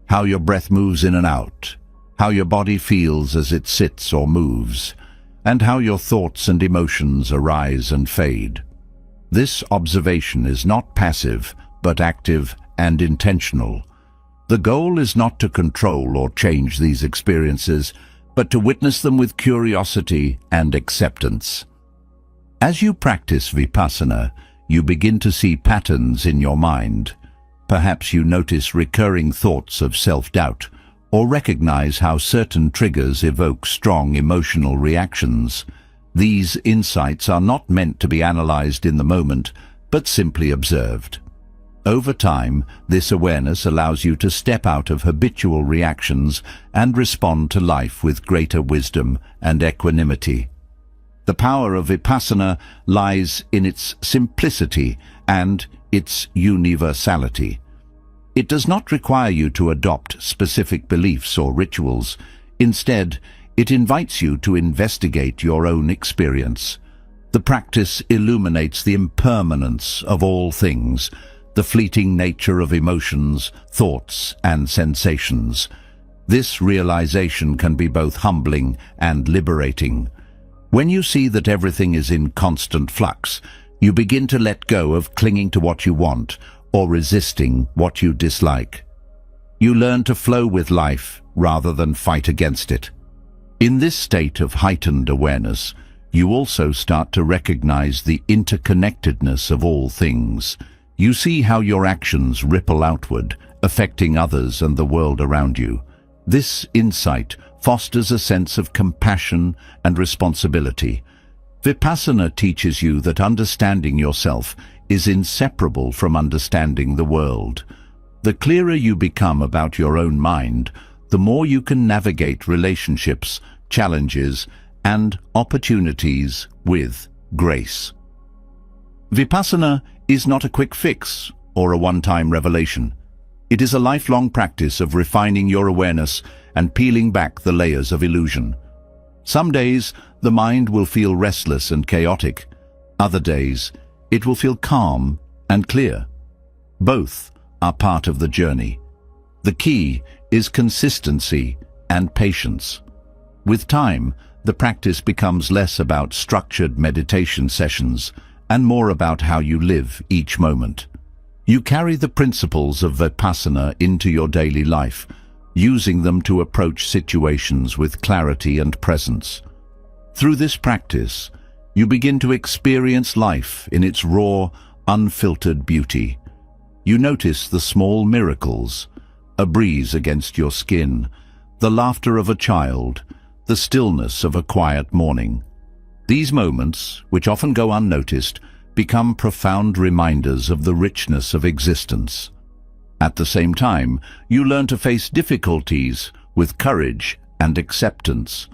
how your breath moves in and out, how your body feels as it sits or moves, and how your thoughts and emotions arise and fade. This observation is not passive, but active and intentional. The goal is not to control or change these experiences, but to witness them with curiosity and acceptance. As you practice vipassana, you begin to see patterns in your mind. Perhaps you notice recurring thoughts of self-doubt, or recognize how certain triggers evoke strong emotional reactions. These insights are not meant to be analyzed in the moment, but simply observed. Over time, this awareness allows you to step out of habitual reactions and respond to life with greater wisdom and equanimity. The power of vipassana lies in its simplicity and its universality. It does not require you to adopt specific beliefs or rituals. Instead, it invites you to investigate your own experience. The practice illuminates the impermanence of all things, the fleeting nature of emotions, thoughts, and sensations. This realization can be both humbling and liberating. When you see that everything is in constant flux, you begin to let go of clinging to what you want or resisting what you dislike. You learn to flow with life rather than fight against it. In this state of heightened awareness, you also start to recognize the interconnectedness of all things. You see how your actions ripple outward, affecting others and the world around you. This insight fosters a sense of compassion and responsibility. Vipassana teaches you that understanding yourself is inseparable from understanding the world. The clearer you become about your own mind, the more you can navigate relationships, challenges, and opportunities with grace. Vipassana is not a quick fix or a one-time revelation. It is a lifelong practice of refining your awareness and peeling back the layers of illusion. Some days, the mind will feel restless and chaotic. Other days, it will feel calm and clear. Both are part of the journey. The key is consistency and patience. With time, the practice becomes less about structured meditation sessions and more about how you live each moment. You carry the principles of vipassana into your daily life, using them to approach situations with clarity and presence. Through this practice, you begin to experience life in its raw, unfiltered beauty. You notice the small miracles, a breeze against your skin, the laughter of a child, the stillness of a quiet morning. These moments, which often go unnoticed, become profound reminders of the richness of existence. At the same time, you learn to face difficulties with courage and acceptance,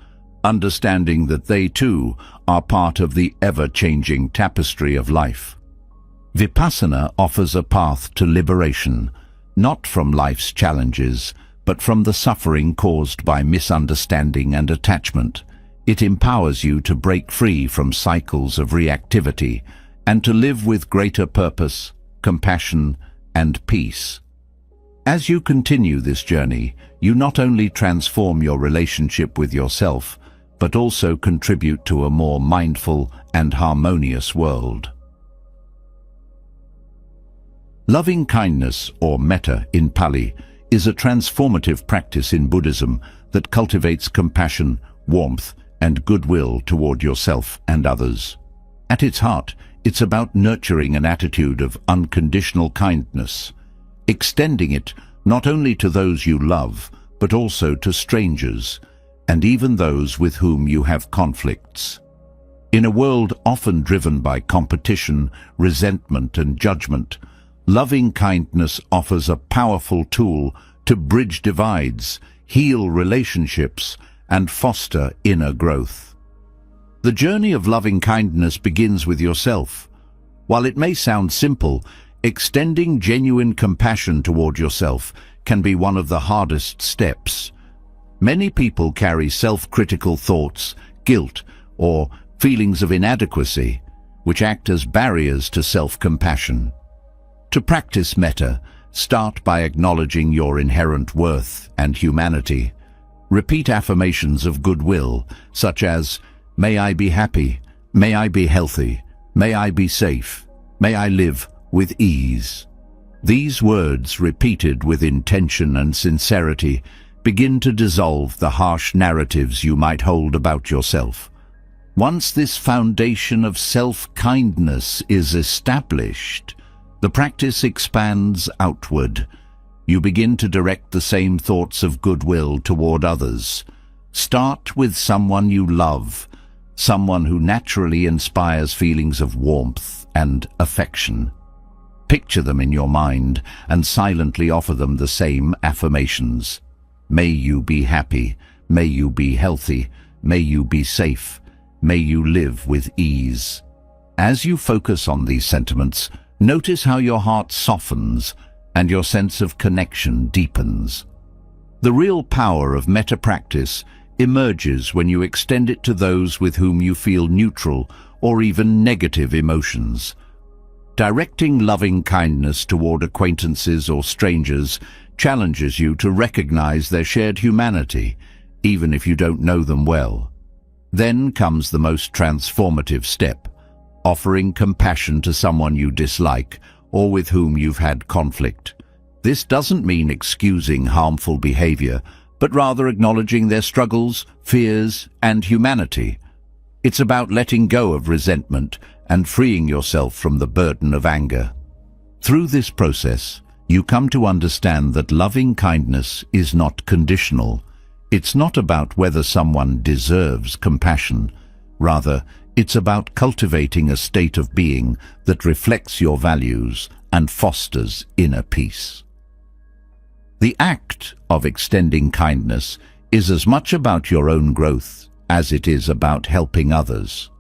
understanding that they too are part of the ever-changing tapestry of life. Vipassana offers a path to liberation, not from life's challenges, but from the suffering caused by misunderstanding and attachment. It empowers you to break free from cycles of reactivity and to live with greater purpose, compassion, and peace. As you continue this journey, you not only transform your relationship with yourself, but also contribute to a more mindful and harmonious world. Loving kindness, or metta in Pali, is a transformative practice in Buddhism that cultivates compassion, warmth, and goodwill toward yourself and others. At its heart, it's about nurturing an attitude of unconditional kindness, extending it not only to those you love, but also to strangers, and even those with whom you have conflicts. In a world often driven by competition, resentment, and judgment, loving kindness offers a powerful tool to bridge divides, heal relationships, and foster inner growth. The journey of loving kindness begins with yourself. While it may sound simple, extending genuine compassion toward yourself can be one of the hardest steps. Many people carry self-critical thoughts, guilt, or feelings of inadequacy, which act as barriers to self-compassion. To practice metta, start by acknowledging your inherent worth and humanity. Repeat affirmations of goodwill, such as, "May I be happy, may I be healthy, may I be safe, may I live with ease." These words, repeated with intention and sincerity, begin to dissolve the harsh narratives you might hold about yourself. Once this foundation of self-kindness is established, the practice expands outward. You begin to direct the same thoughts of goodwill toward others. Start with someone you love, someone who naturally inspires feelings of warmth and affection. Picture them in your mind and silently offer them the same affirmations. May you be happy. May you be healthy. May you be safe. May you live with ease. As you focus on these sentiments, notice how your heart softens and your sense of connection deepens. The real power of metta practice emerges when you extend it to those with whom you feel neutral or even negative emotions. Directing loving kindness toward acquaintances or strangers challenges you to recognize their shared humanity, even if you don't know them well. Then comes the most transformative step, offering compassion to someone you dislike or with whom you've had conflict. This doesn't mean excusing harmful behavior, but rather acknowledging their struggles, fears, and humanity. It's about letting go of resentment and freeing yourself from the burden of anger. Through this process, you come to understand that loving kindness is not conditional. It's not about whether someone deserves compassion. Rather, it's about cultivating a state of being that reflects your values and fosters inner peace. The act of extending kindness is as much about your own growth as it is about helping others.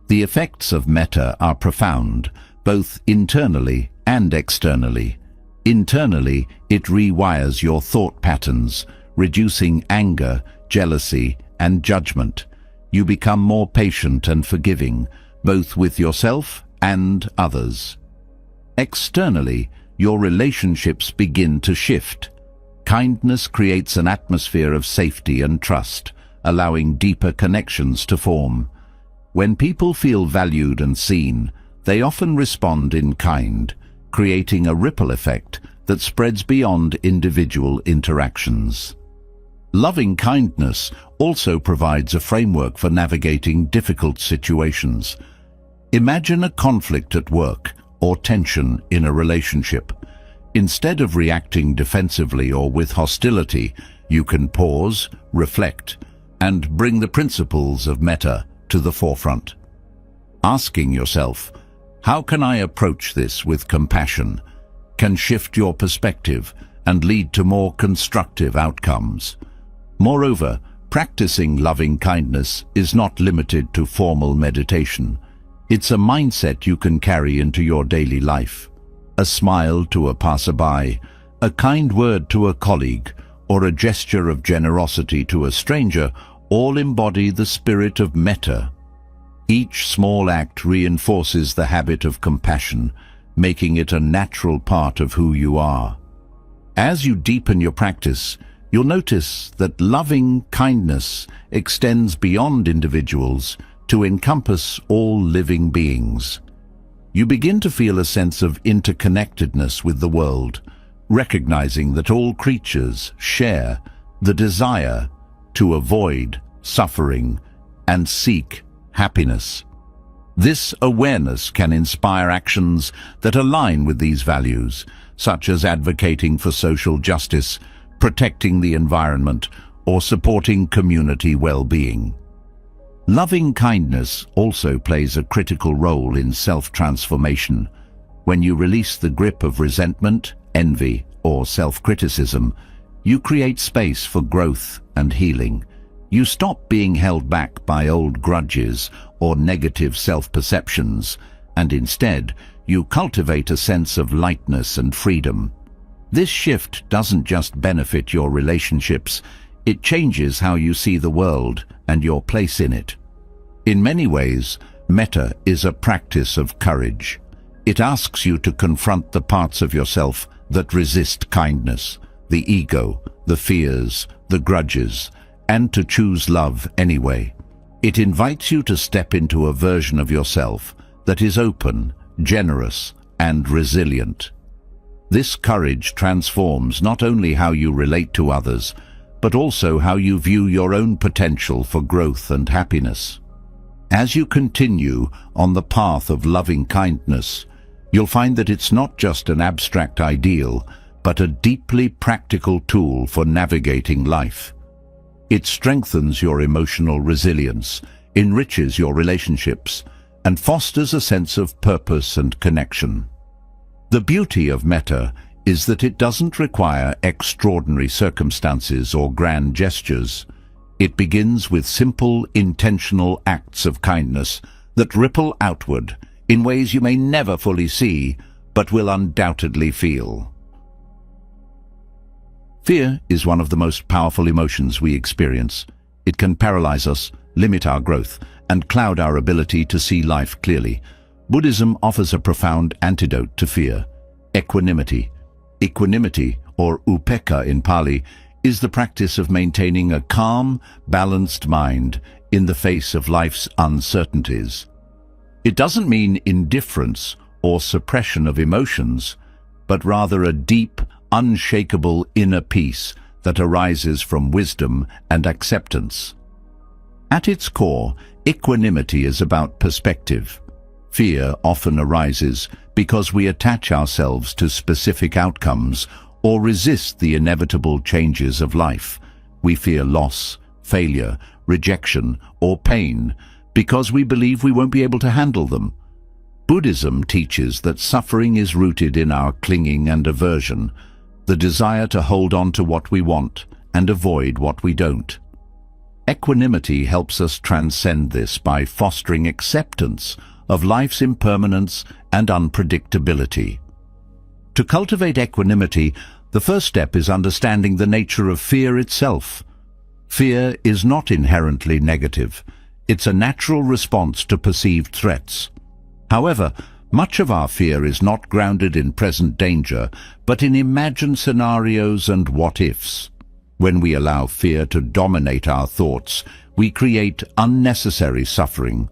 The effects of metta are profound, both internally and externally. Internally, it rewires your thought patterns, reducing anger, jealousy, and judgment. You become more patient and forgiving, both with yourself and others. Externally, your relationships begin to shift. Kindness creates an atmosphere of safety and trust, allowing deeper connections to form. When people feel valued and seen, they often respond in kind, creating a ripple effect that spreads beyond individual interactions. Loving kindness also provides a framework for navigating difficult situations. Imagine a conflict at work or tension in a relationship. Instead of reacting defensively or with hostility, you can pause, reflect, and bring the principles of metta to the forefront. Asking yourself, how can I approach this with compassion, can shift your perspective and lead to more constructive outcomes. Moreover, practicing loving kindness is not limited to formal meditation. It's a mindset you can carry into your daily life. A smile to a passerby, a kind word to a colleague, or a gesture of generosity to a stranger all embody the spirit of metta. Each small act reinforces the habit of compassion, making it a natural part of who you are. As you deepen your practice, you'll notice that loving kindness extends beyond individuals to encompass all living beings. You begin to feel a sense of interconnectedness with the world, recognizing that all creatures share the desire to avoid suffering and seek happiness. This awareness can inspire actions that align with these values, such as advocating for social justice, protecting the environment, or supporting community well-being. Loving kindness also plays a critical role in self-transformation. When you release the grip of resentment, envy, or self-criticism, you create space for growth and healing. You stop being held back by old grudges or negative self-perceptions, and instead, you cultivate a sense of lightness and freedom. This shift doesn't just benefit your relationships, it changes how you see the world and your place in it. In many ways, metta is a practice of courage. It asks you to confront the parts of yourself that resist kindness, the ego, the fears, the grudges, and to choose love anyway. It invites you to step into a version of yourself that is open, generous, and resilient. This courage transforms not only how you relate to others, but also how you view your own potential for growth and happiness. As you continue on the path of loving kindness, you'll find that it's not just an abstract ideal, but a deeply practical tool for navigating life. It strengthens your emotional resilience, enriches your relationships, and fosters a sense of purpose and connection. The beauty of metta is that it doesn't require extraordinary circumstances or grand gestures. It begins with simple, intentional acts of kindness that ripple outward in ways you may never fully see, but will undoubtedly feel. Fear is one of the most powerful emotions we experience. It can paralyze us, limit our growth, and cloud our ability to see life clearly. Buddhism offers a profound antidote to fear: equanimity. Equanimity, or upekkha in Pali, is the practice of maintaining a calm, balanced mind in the face of life's uncertainties. It doesn't mean indifference or suppression of emotions, but rather a deep, unshakable inner peace that arises from wisdom and acceptance. At its core, equanimity is about perspective. Fear often arises because we attach ourselves to specific outcomes or resist the inevitable changes of life. We fear loss, failure, rejection, or pain because we believe we won't be able to handle them. Buddhism teaches that suffering is rooted in our clinging and aversion, the desire to hold on to what we want and avoid what we don't. Equanimity helps us transcend this by fostering acceptance of life's impermanence and unpredictability. To cultivate equanimity, the first step is understanding the nature of fear itself. Fear is not inherently negative. It's a natural response to perceived threats. However, much of our fear is not grounded in present danger, but in imagined scenarios and what-ifs. When we allow fear to dominate our thoughts, we create unnecessary suffering.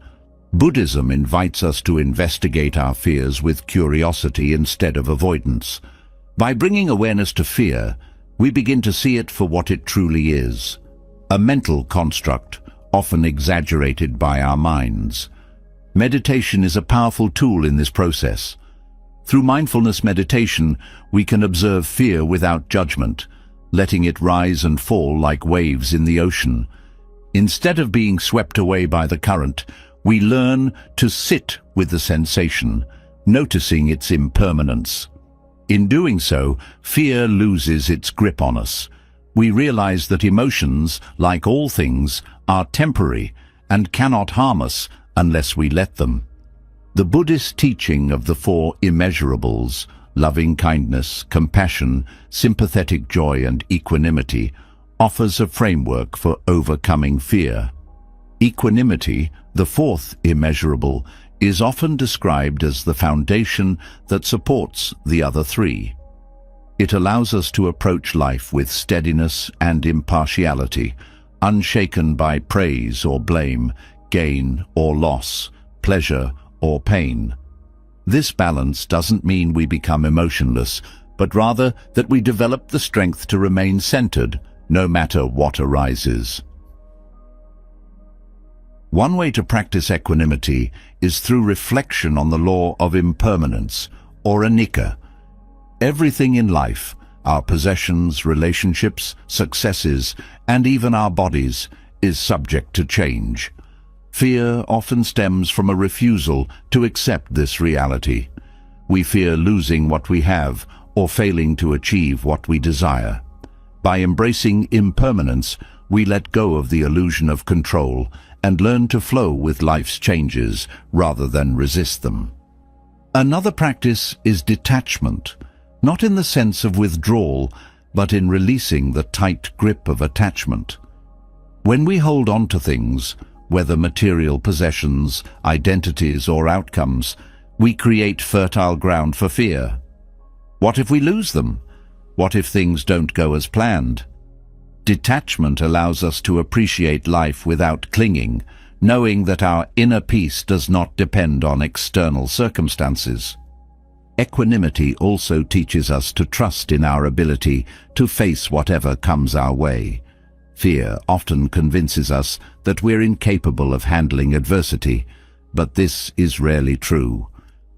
Buddhism invites us to investigate our fears with curiosity instead of avoidance. By bringing awareness to fear, we begin to see it for what it truly is: a mental construct, often exaggerated by our minds. Meditation is a powerful tool in this process. Through mindfulness meditation, we can observe fear without judgment, letting it rise and fall like waves in the ocean. Instead of being swept away by the current, we learn to sit with the sensation, noticing its impermanence. In doing so, fear loses its grip on us. We realize that emotions, like all things, are temporary and cannot harm us unless we let them. The Buddhist teaching of the four immeasurables, loving kindness, compassion, sympathetic joy, and equanimity, offers a framework for overcoming fear. Equanimity, the fourth immeasurable, is often described as the foundation that supports the other three. It allows us to approach life with steadiness and impartiality, unshaken by praise or blame, gain or loss, pleasure or pain. This balance doesn't mean we become emotionless, but rather that we develop the strength to remain centered, no matter what arises. One way to practice equanimity is through reflection on the law of impermanence, or anicca. Everything in life, our possessions, relationships, successes, and even our bodies, is subject to change. Fear often stems from a refusal to accept this reality. We fear losing what we have or failing to achieve what we desire. By embracing impermanence, we let go of the illusion of control and learn to flow with life's changes rather than resist them. Another practice is detachment, not in the sense of withdrawal, but in releasing the tight grip of attachment. When we hold on to things, whether material possessions, identities, or outcomes, we create fertile ground for fear. What if we lose them? What if things don't go as planned? Detachment allows us to appreciate life without clinging, knowing that our inner peace does not depend on external circumstances. Equanimity also teaches us to trust in our ability to face whatever comes our way. Fear often convinces us that we're incapable of handling adversity, but this is rarely true.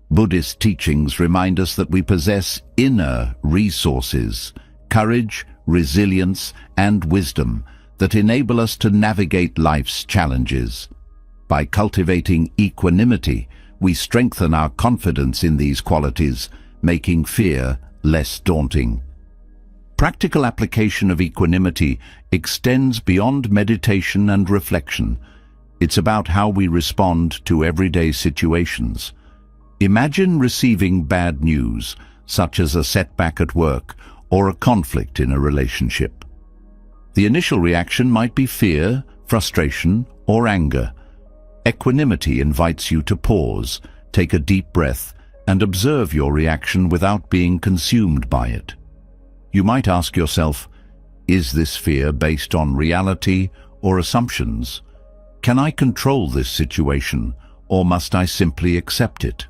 Buddhist teachings remind us that we possess inner resources, courage, resilience, and wisdom that enable us to navigate life's challenges. By cultivating equanimity, we strengthen our confidence in these qualities, making fear less daunting. Practical application of equanimity extends beyond meditation and reflection. It's about how we respond to everyday situations. Imagine receiving bad news, such as a setback at work or a conflict in a relationship. The initial reaction might be fear, frustration, or anger. Equanimity invites you to pause, take a deep breath, and observe your reaction without being consumed by it. You might ask yourself, is this fear based on reality or assumptions? Can I control this situation, or must I simply accept it?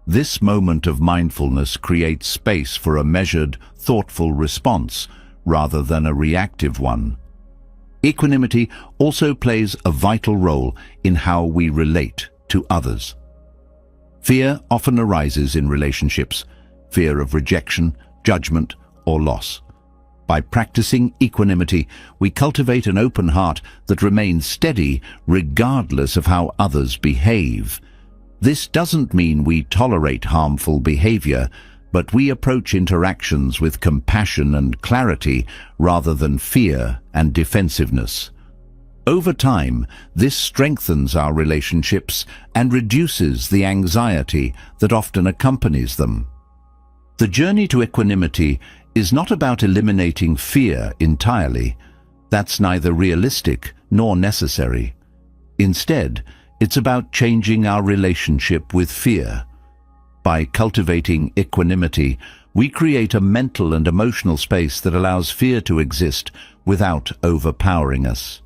This moment of mindfulness creates space for a measured, thoughtful response rather than a reactive one. Equanimity also plays a vital role in how we relate to others. Fear often arises in relationships, fear of rejection, judgment, or loss. By practicing equanimity, we cultivate an open heart that remains steady regardless of how others behave. This doesn't mean we tolerate harmful behavior, but we approach interactions with compassion and clarity rather than fear and defensiveness. Over time, this strengthens our relationships and reduces the anxiety that often accompanies them. The journey to equanimity is not about eliminating fear entirely. That's neither realistic nor necessary. Instead, it's about changing our relationship with fear. By cultivating equanimity, we create a mental and emotional space that allows fear to exist without overpowering us.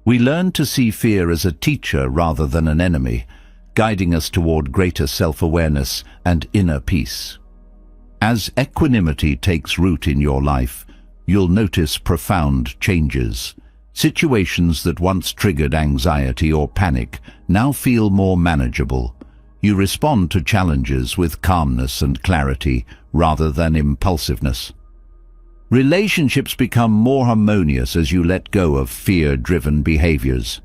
We learn to see fear as a teacher rather than an enemy, guiding us toward greater self-awareness and inner peace. As equanimity takes root in your life, you'll notice profound changes. Situations that once triggered anxiety or panic now feel more manageable. You respond to challenges with calmness and clarity rather than impulsiveness. Relationships become more harmonious as you let go of fear-driven behaviors.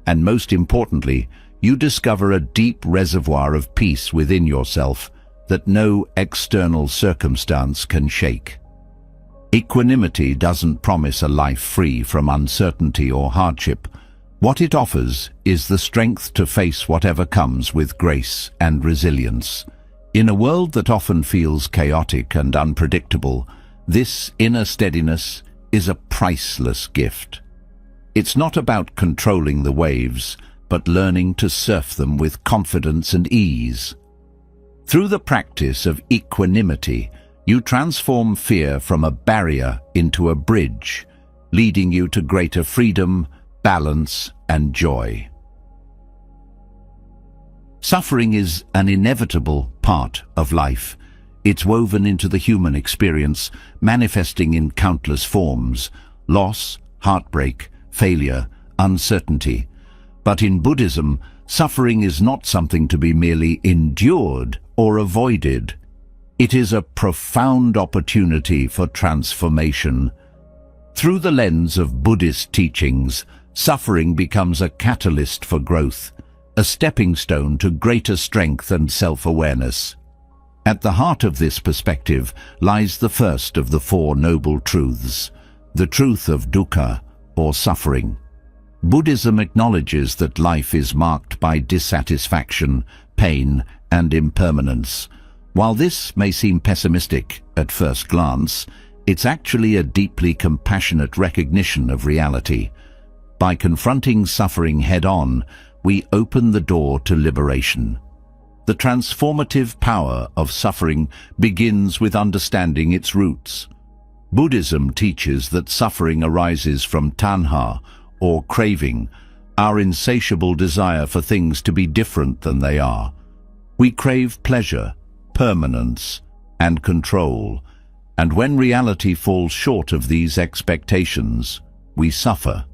And most importantly, you discover a deep reservoir of peace within yourself that no external circumstance can shake. Equanimity doesn't promise a life free from uncertainty or hardship. What it offers is the strength to face whatever comes with grace and resilience. In a world that often feels chaotic and unpredictable, this inner steadiness is a priceless gift. It's not about controlling the waves, but learning to surf them with confidence and ease. Through the practice of equanimity, you transform fear from a barrier into a bridge, leading you to greater freedom, balance, and joy. Suffering is an inevitable part of life. It's woven into the human experience, manifesting in countless forms: loss, heartbreak, failure, uncertainty. But in Buddhism, suffering is not something to be merely endured or avoided. It is a profound opportunity for transformation. Through the lens of Buddhist teachings, suffering becomes a catalyst for growth, a stepping stone to greater strength and self-awareness. At the heart of this perspective lies the first of the Four Noble Truths, the truth of dukkha, or suffering. Buddhism acknowledges that life is marked by dissatisfaction, pain, and impermanence. While this may seem pessimistic at first glance, it's actually a deeply compassionate recognition of reality. By confronting suffering head-on, we open the door to liberation. The transformative power of suffering begins with understanding its roots. Buddhism teaches that suffering arises from tanha, or craving, our insatiable desire for things to be different than they are. We crave pleasure, permanence, and control, and when reality falls short of these expectations, we suffer.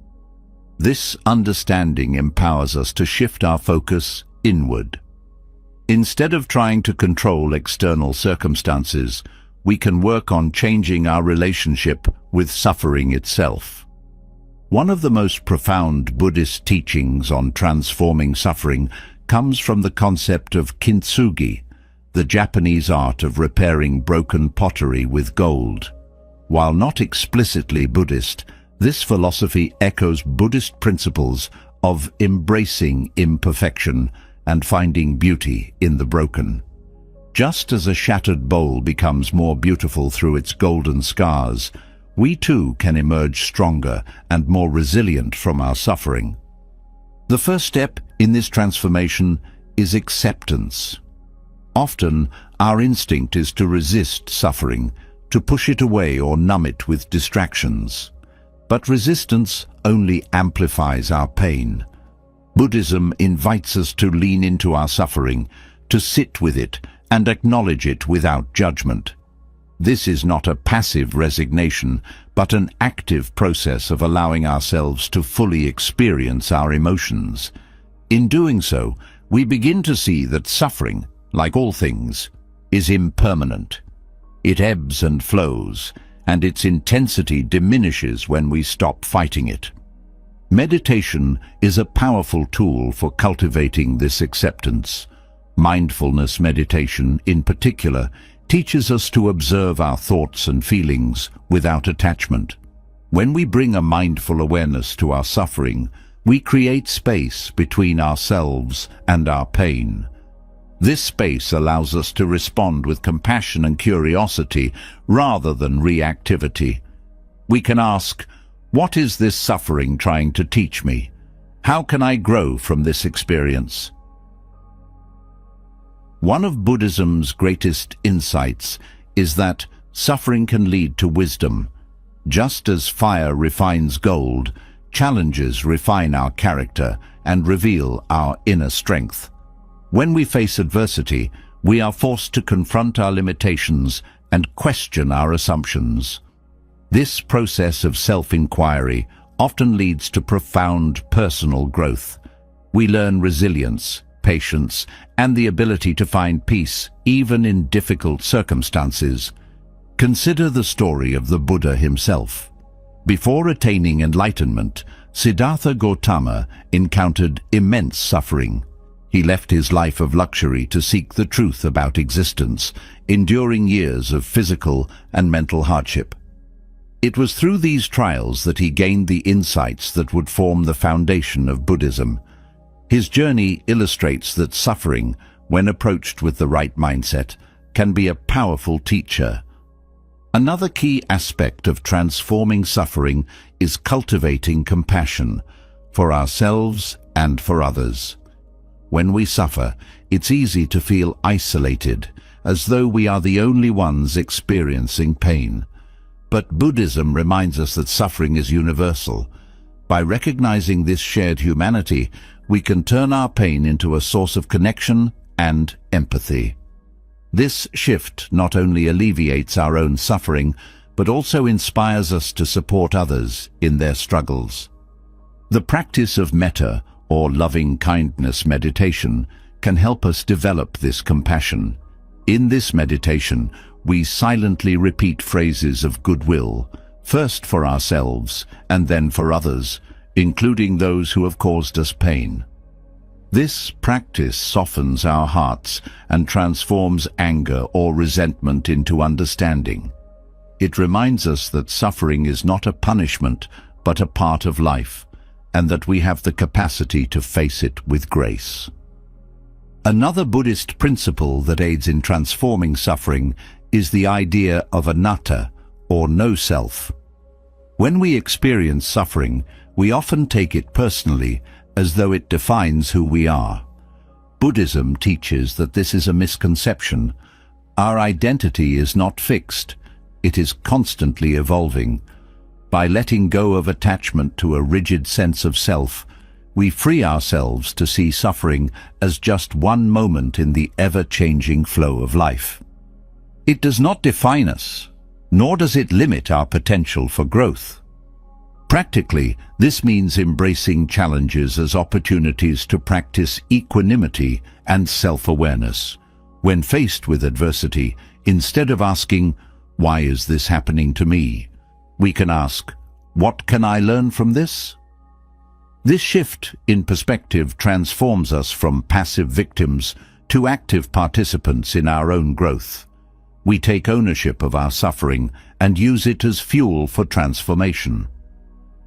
This understanding empowers us to shift our focus inward. Instead of trying to control external circumstances, we can work on changing our relationship with suffering itself. One of the most profound Buddhist teachings on transforming suffering comes from the concept of kintsugi, the Japanese art of repairing broken pottery with gold. While not explicitly Buddhist, this philosophy echoes Buddhist principles of embracing imperfection and finding beauty in the broken. Just as a shattered bowl becomes more beautiful through its golden scars, we too can emerge stronger and more resilient from our suffering. The first step in this transformation is acceptance. Often, our instinct is to resist suffering, to push it away or numb it with distractions. But resistance only amplifies our pain. Buddhism invites us to lean into our suffering, to sit with it and acknowledge it without judgment. This is not a passive resignation, but an active process of allowing ourselves to fully experience our emotions. In doing so, we begin to see that suffering, like all things, is impermanent. It ebbs and flows, and its intensity diminishes when we stop fighting it. Meditation is a powerful tool for cultivating this acceptance. Mindfulness meditation, in particular, teaches us to observe our thoughts and feelings without attachment. When we bring a mindful awareness to our suffering, we create space between ourselves and our pain. This space allows us to respond with compassion and curiosity rather than reactivity. We can ask, what is this suffering trying to teach me? How can I grow from this experience? One of Buddhism's greatest insights is that suffering can lead to wisdom. Just as fire refines gold, challenges refine our character and reveal our inner strength. When we face adversity, we are forced to confront our limitations and question our assumptions. This process of self-inquiry often leads to profound personal growth. We learn resilience, patience, and the ability to find peace even in difficult circumstances. Consider the story of the Buddha himself. Before attaining enlightenment, Siddhartha Gautama encountered immense suffering. He left his life of luxury to seek the truth about existence, enduring years of physical and mental hardship. It was through these trials that he gained the insights that would form the foundation of Buddhism. His journey illustrates that suffering, when approached with the right mindset, can be a powerful teacher. Another key aspect of transforming suffering is cultivating compassion for ourselves and for others. When we suffer, it's easy to feel isolated, as though we are the only ones experiencing pain. But Buddhism reminds us that suffering is universal. By recognizing this shared humanity, we can turn our pain into a source of connection and empathy. This shift not only alleviates our own suffering, but also inspires us to support others in their struggles. The practice of metta, or loving-kindness meditation, can help us develop this compassion. In this meditation, we silently repeat phrases of goodwill, first for ourselves and then for others, including those who have caused us pain. This practice softens our hearts and transforms anger or resentment into understanding. It reminds us that suffering is not a punishment, but a part of life, and that we have the capacity to face it with grace. Another Buddhist principle that aids in transforming suffering is the idea of anatta, or no-self. When we experience suffering, we often take it personally, as though it defines who we are. Buddhism teaches that this is a misconception. Our identity is not fixed, it is constantly evolving. By letting go of attachment to a rigid sense of self, we free ourselves to see suffering as just one moment in the ever-changing flow of life. It does not define us, nor does it limit our potential for growth. Practically, this means embracing challenges as opportunities to practice equanimity and self-awareness. When faced with adversity, instead of asking, "Why is this happening to me?" we can ask, "What can I learn from this?" This shift in perspective transforms us from passive victims to active participants in our own growth. We take ownership of our suffering and use it as fuel for transformation.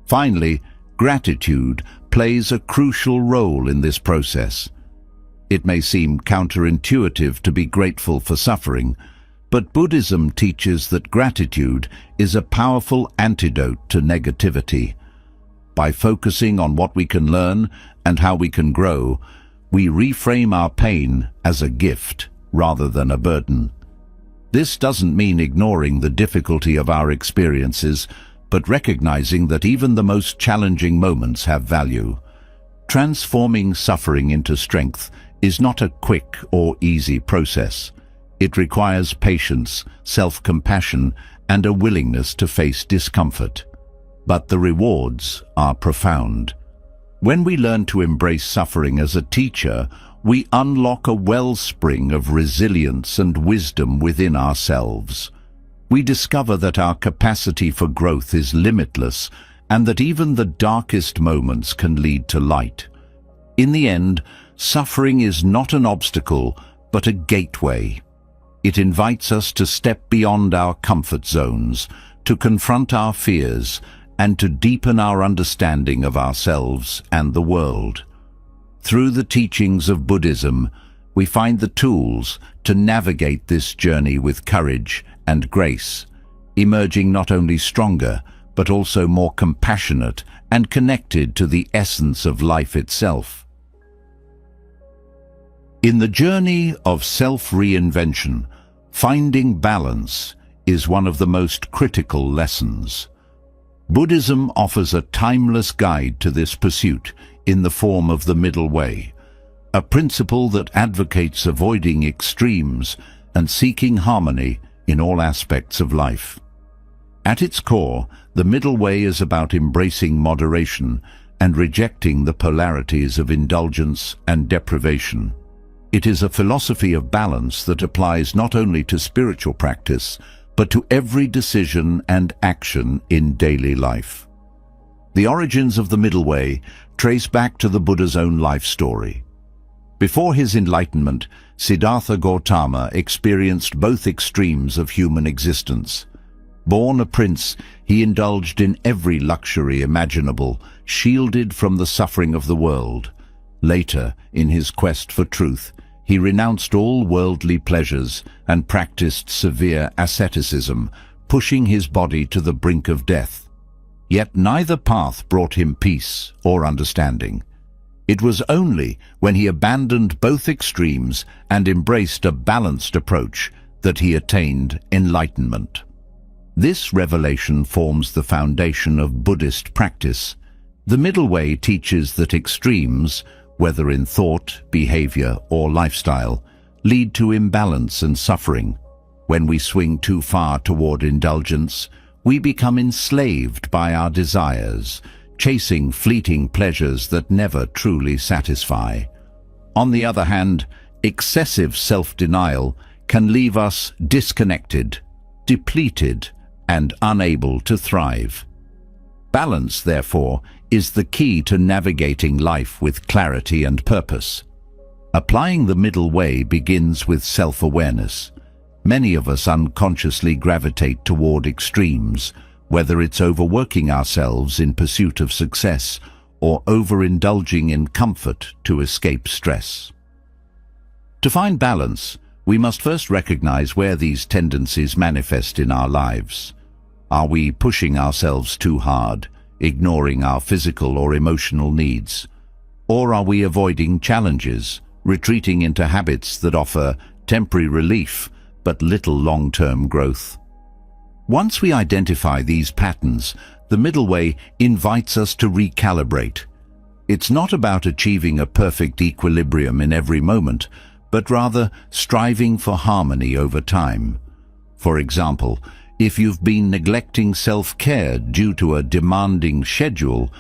Finally, gratitude plays a crucial role in this process. It may seem counterintuitive to be grateful for suffering, but Buddhism teaches that gratitude is a powerful antidote to negativity. By focusing on what we can learn and how we can grow, we reframe our pain as a gift rather than a burden. This doesn't mean ignoring the difficulty of our experiences, but recognizing that even the most challenging moments have value. Transforming suffering into strength is not a quick or easy process. It requires patience, self-compassion, and a willingness to face discomfort. But the rewards are profound. When we learn to embrace suffering as a teacher, we unlock a wellspring of resilience and wisdom within ourselves. We discover that our capacity for growth is limitless and that even the darkest moments can lead to light. In the end, suffering is not an obstacle, but a gateway. It invites us to step beyond our comfort zones, to confront our fears, and to deepen our understanding of ourselves and the world. Through the teachings of Buddhism, we find the tools to navigate this journey with courage and grace, emerging not only stronger, but also more compassionate and connected to the essence of life itself. In the journey of self-reinvention, finding balance is one of the most critical lessons. Buddhism offers a timeless guide to this pursuit in the form of the middle way, a principle that advocates avoiding extremes and seeking harmony in all aspects of life. At its core, the middle way is about embracing moderation and rejecting the polarities of indulgence and deprivation. It is a philosophy of balance that applies not only to spiritual practice, but to every decision and action in daily life. The origins of the middle way trace back to the Buddha's own life story. Before his enlightenment, Siddhartha Gautama experienced both extremes of human existence. Born a prince, he indulged in every luxury imaginable, shielded from the suffering of the world. Later, in his quest for truth, he renounced all worldly pleasures and practiced severe asceticism, pushing his body to the brink of death. Yet neither path brought him peace or understanding. It was only when he abandoned both extremes and embraced a balanced approach that he attained enlightenment. This revelation forms the foundation of Buddhist practice. The middle way teaches that extremes, whether in thought, behavior, or lifestyle, lead to imbalance and suffering. When we swing too far toward indulgence, we become enslaved by our desires, chasing fleeting pleasures that never truly satisfy. On the other hand, excessive self-denial can leave us disconnected, depleted, and unable to thrive. Balance, therefore, is the key to navigating life with clarity and purpose. Applying the middle way begins with self-awareness. Many of us unconsciously gravitate toward extremes, whether it's overworking ourselves in pursuit of success or overindulging in comfort to escape stress. To find balance, we must first recognize where these tendencies manifest in our lives. Are we pushing ourselves too hard, ignoring our physical or emotional needs? Or are we avoiding challenges, retreating into habits that offer temporary relief but little long-term growth? Once we identify these patterns, the middle way invites us to recalibrate. It's not about achieving a perfect equilibrium in every moment, but rather striving for harmony over time. For example, if you've been neglecting self-care due to a demanding schedule,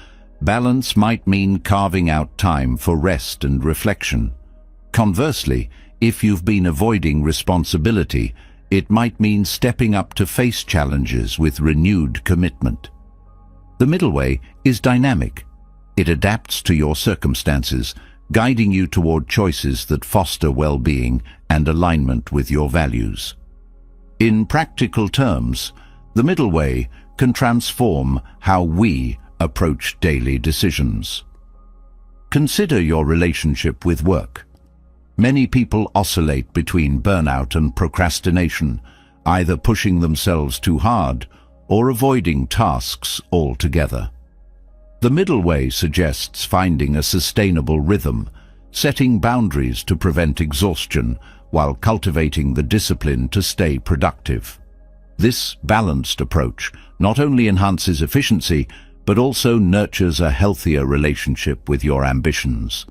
balance might mean carving out time for rest and reflection. Conversely, if you've been avoiding responsibility, it might mean stepping up to face challenges with renewed commitment. The middle way is dynamic. It adapts to your circumstances, guiding you toward choices that foster well-being and alignment with your values. In practical terms, the middle way can transform how we approach daily decisions. Consider your relationship with work. Many people oscillate between burnout and procrastination, either pushing themselves too hard or avoiding tasks altogether. The middle way suggests finding a sustainable rhythm, setting boundaries to prevent exhaustion while cultivating the discipline to stay productive. This balanced approach not only enhances efficiency, but also nurtures a healthier relationship with your ambitions.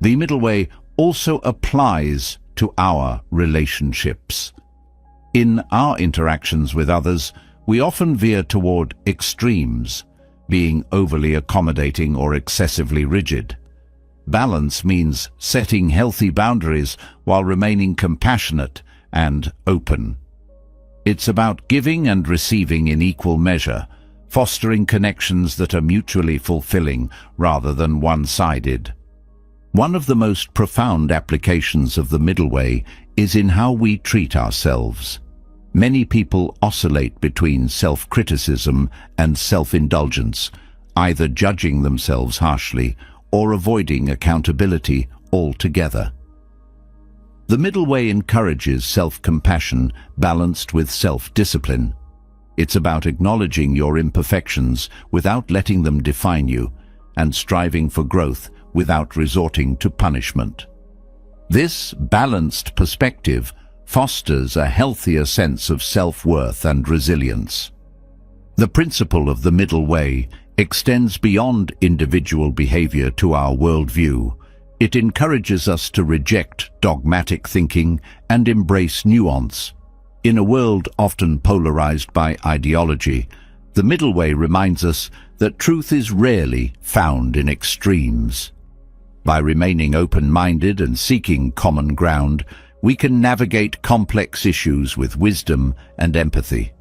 The middle way also applies to our relationships. In our interactions with others, we often veer toward extremes, being overly accommodating or excessively rigid. Balance means setting healthy boundaries while remaining compassionate and open. It's about giving and receiving in equal measure, fostering connections that are mutually fulfilling rather than one-sided. One of the most profound applications of the middle way is in how we treat ourselves. Many people oscillate between self-criticism and self-indulgence, either judging themselves harshly or avoiding accountability altogether. The middle way encourages self-compassion balanced with self-discipline. It's about acknowledging your imperfections without letting them define you, and striving for growth without resorting to punishment. This balanced perspective fosters a healthier sense of self-worth and resilience. The principle of the middle way extends beyond individual behavior to our worldview. It encourages us to reject dogmatic thinking and embrace nuance. In a world often polarized by ideology, the middle way reminds us that truth is rarely found in extremes. By remaining open-minded and seeking common ground, we can navigate complex issues with wisdom and empathy.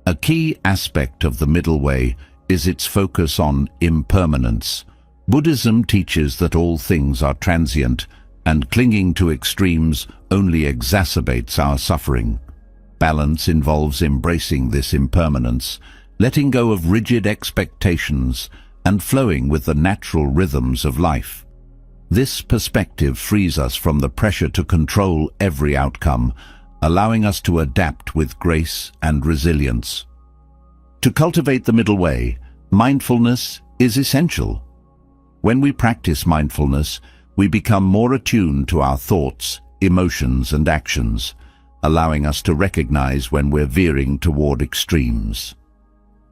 A key aspect of the middle way is its focus on impermanence. Buddhism teaches that all things are transient, and clinging to extremes only exacerbates our suffering. Balance involves embracing this impermanence, letting go of rigid expectations, and flowing with the natural rhythms of life. This perspective frees us from the pressure to control every outcome, allowing us to adapt with grace and resilience. To cultivate the middle way, mindfulness is essential. When we practice mindfulness, we become more attuned to our thoughts, emotions, and actions, allowing us to recognize when we're veering toward extremes.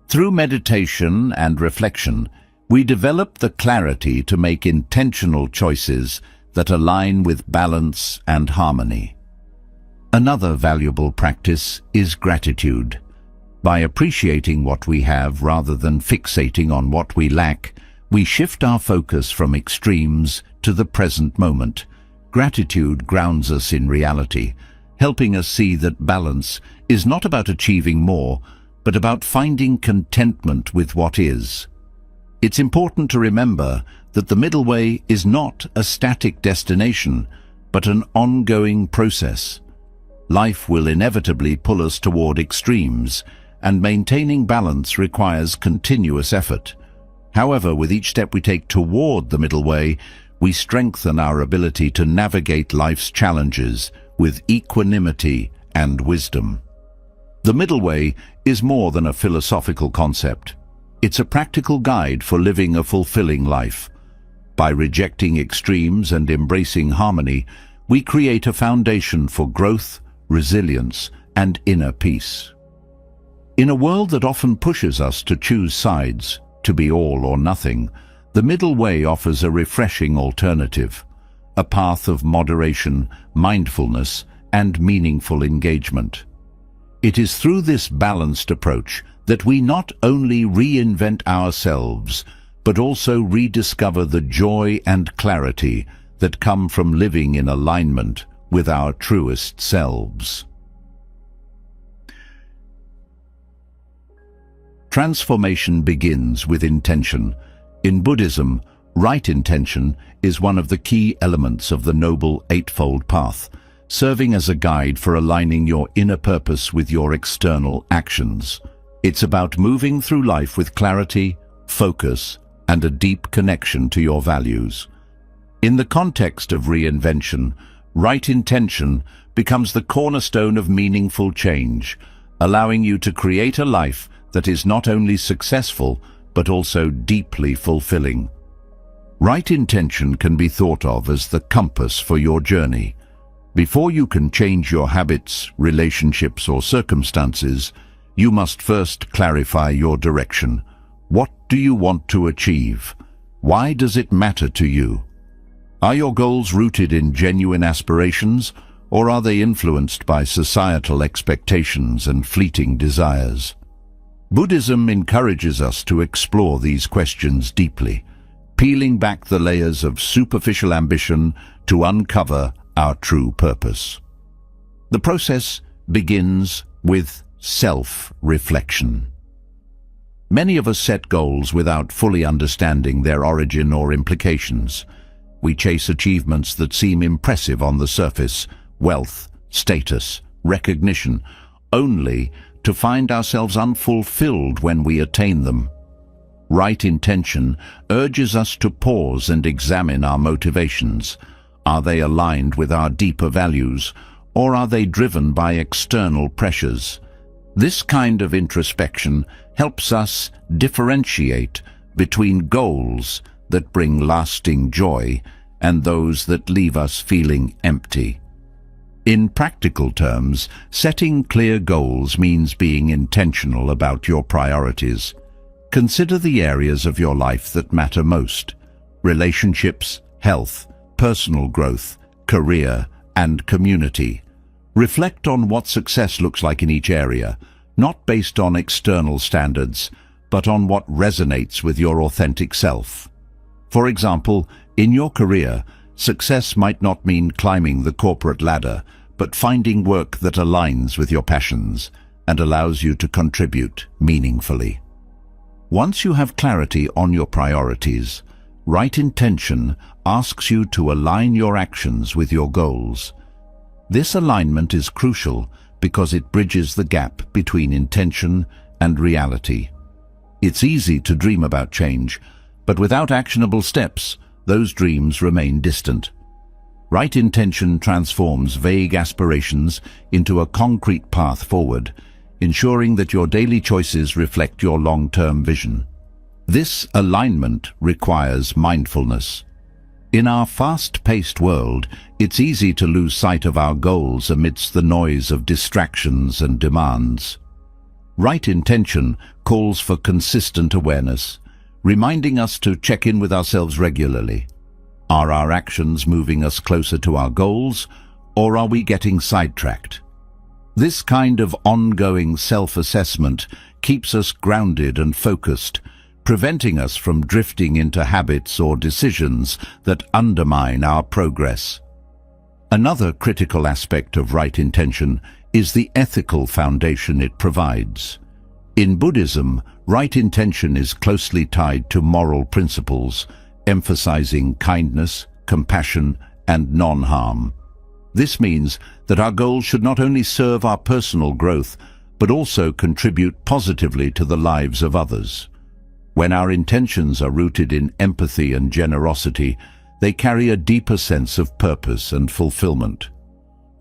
Through meditation and reflection, we develop the clarity to make intentional choices that align with balance and harmony. Another valuable practice is gratitude. By appreciating what we have rather than fixating on what we lack, we shift our focus from extremes to the present moment. Gratitude grounds us in reality, helping us see that balance is not about achieving more, but about finding contentment with what is. It's important to remember that the middle way is not a static destination, but an ongoing process. Life will inevitably pull us toward extremes, and maintaining balance requires continuous effort. However, with each step we take toward the middle way, we strengthen our ability to navigate life's challenges with equanimity and wisdom. The middle way is more than a philosophical concept. It's a practical guide for living a fulfilling life. By rejecting extremes and embracing harmony, we create a foundation for growth, resilience, and inner peace. In a world that often pushes us to choose sides, to be all or nothing, The middle way offers a refreshing alternative, a path of moderation, mindfulness, and meaningful engagement. It is through this balanced approach that we not only reinvent ourselves, but also rediscover the joy and clarity that come from living in alignment with our truest selves. Transformation begins with intention. In Buddhism, right intention is one of the key elements of the Noble Eightfold Path, serving as a guide for aligning your inner purpose with your external actions. It's about moving through life with clarity, focus, and a deep connection to your values. In the context of reinvention, right intention becomes the cornerstone of meaningful change, allowing you to create a life that is not only successful, but also deeply fulfilling. Right intention can be thought of as the compass for your journey. Before you can change your habits, relationships, or circumstances, you must first clarify your direction. What do you want to achieve? Why does it matter to you? Are your goals rooted in genuine aspirations, or are they influenced by societal expectations and fleeting desires? Buddhism encourages us to explore these questions deeply, peeling back the layers of superficial ambition to uncover our true purpose. The process begins with self-reflection. Many of us set goals without fully understanding their origin or implications. We chase achievements that seem impressive on the surface, wealth, status, recognition, only to find ourselves unfulfilled when we attain them. Right intention urges us to pause and examine our motivations. Are they aligned with our deeper values, or are they driven by external pressures? This kind of introspection helps us differentiate between goals that bring lasting joy and those that leave us feeling empty. In practical terms, setting clear goals means being intentional about your priorities. Consider the areas of your life that matter most: relationships, health, personal growth, career, and community. Reflect on what success looks like in each area, not based on external standards, but on what resonates with your authentic self. For example, in your career, success might not mean climbing the corporate ladder, but finding work that aligns with your passions and allows you to contribute meaningfully. Once you have clarity on your priorities, right intention asks you to align your actions with your goals. This alignment is crucial because it bridges the gap between intention and reality. It's easy to dream about change, but without actionable steps, those dreams remain distant. Right intention transforms vague aspirations into a concrete path forward, ensuring that your daily choices reflect your long-term vision. This alignment requires mindfulness. In our fast-paced world, it's easy to lose sight of our goals amidst the noise of distractions and demands. Right intention calls for consistent awareness, reminding us to check in with ourselves regularly. Are our actions moving us closer to our goals, or are we getting sidetracked? This kind of ongoing self-assessment keeps us grounded and focused, preventing us from drifting into habits or decisions that undermine our progress. Another critical aspect of right intention is the ethical foundation it provides. In Buddhism, right intention is closely tied to moral principles, emphasizing kindness, compassion, and non-harm. This means that our goals should not only serve our personal growth, but also contribute positively to the lives of others. When our intentions are rooted in empathy and generosity, they carry a deeper sense of purpose and fulfillment.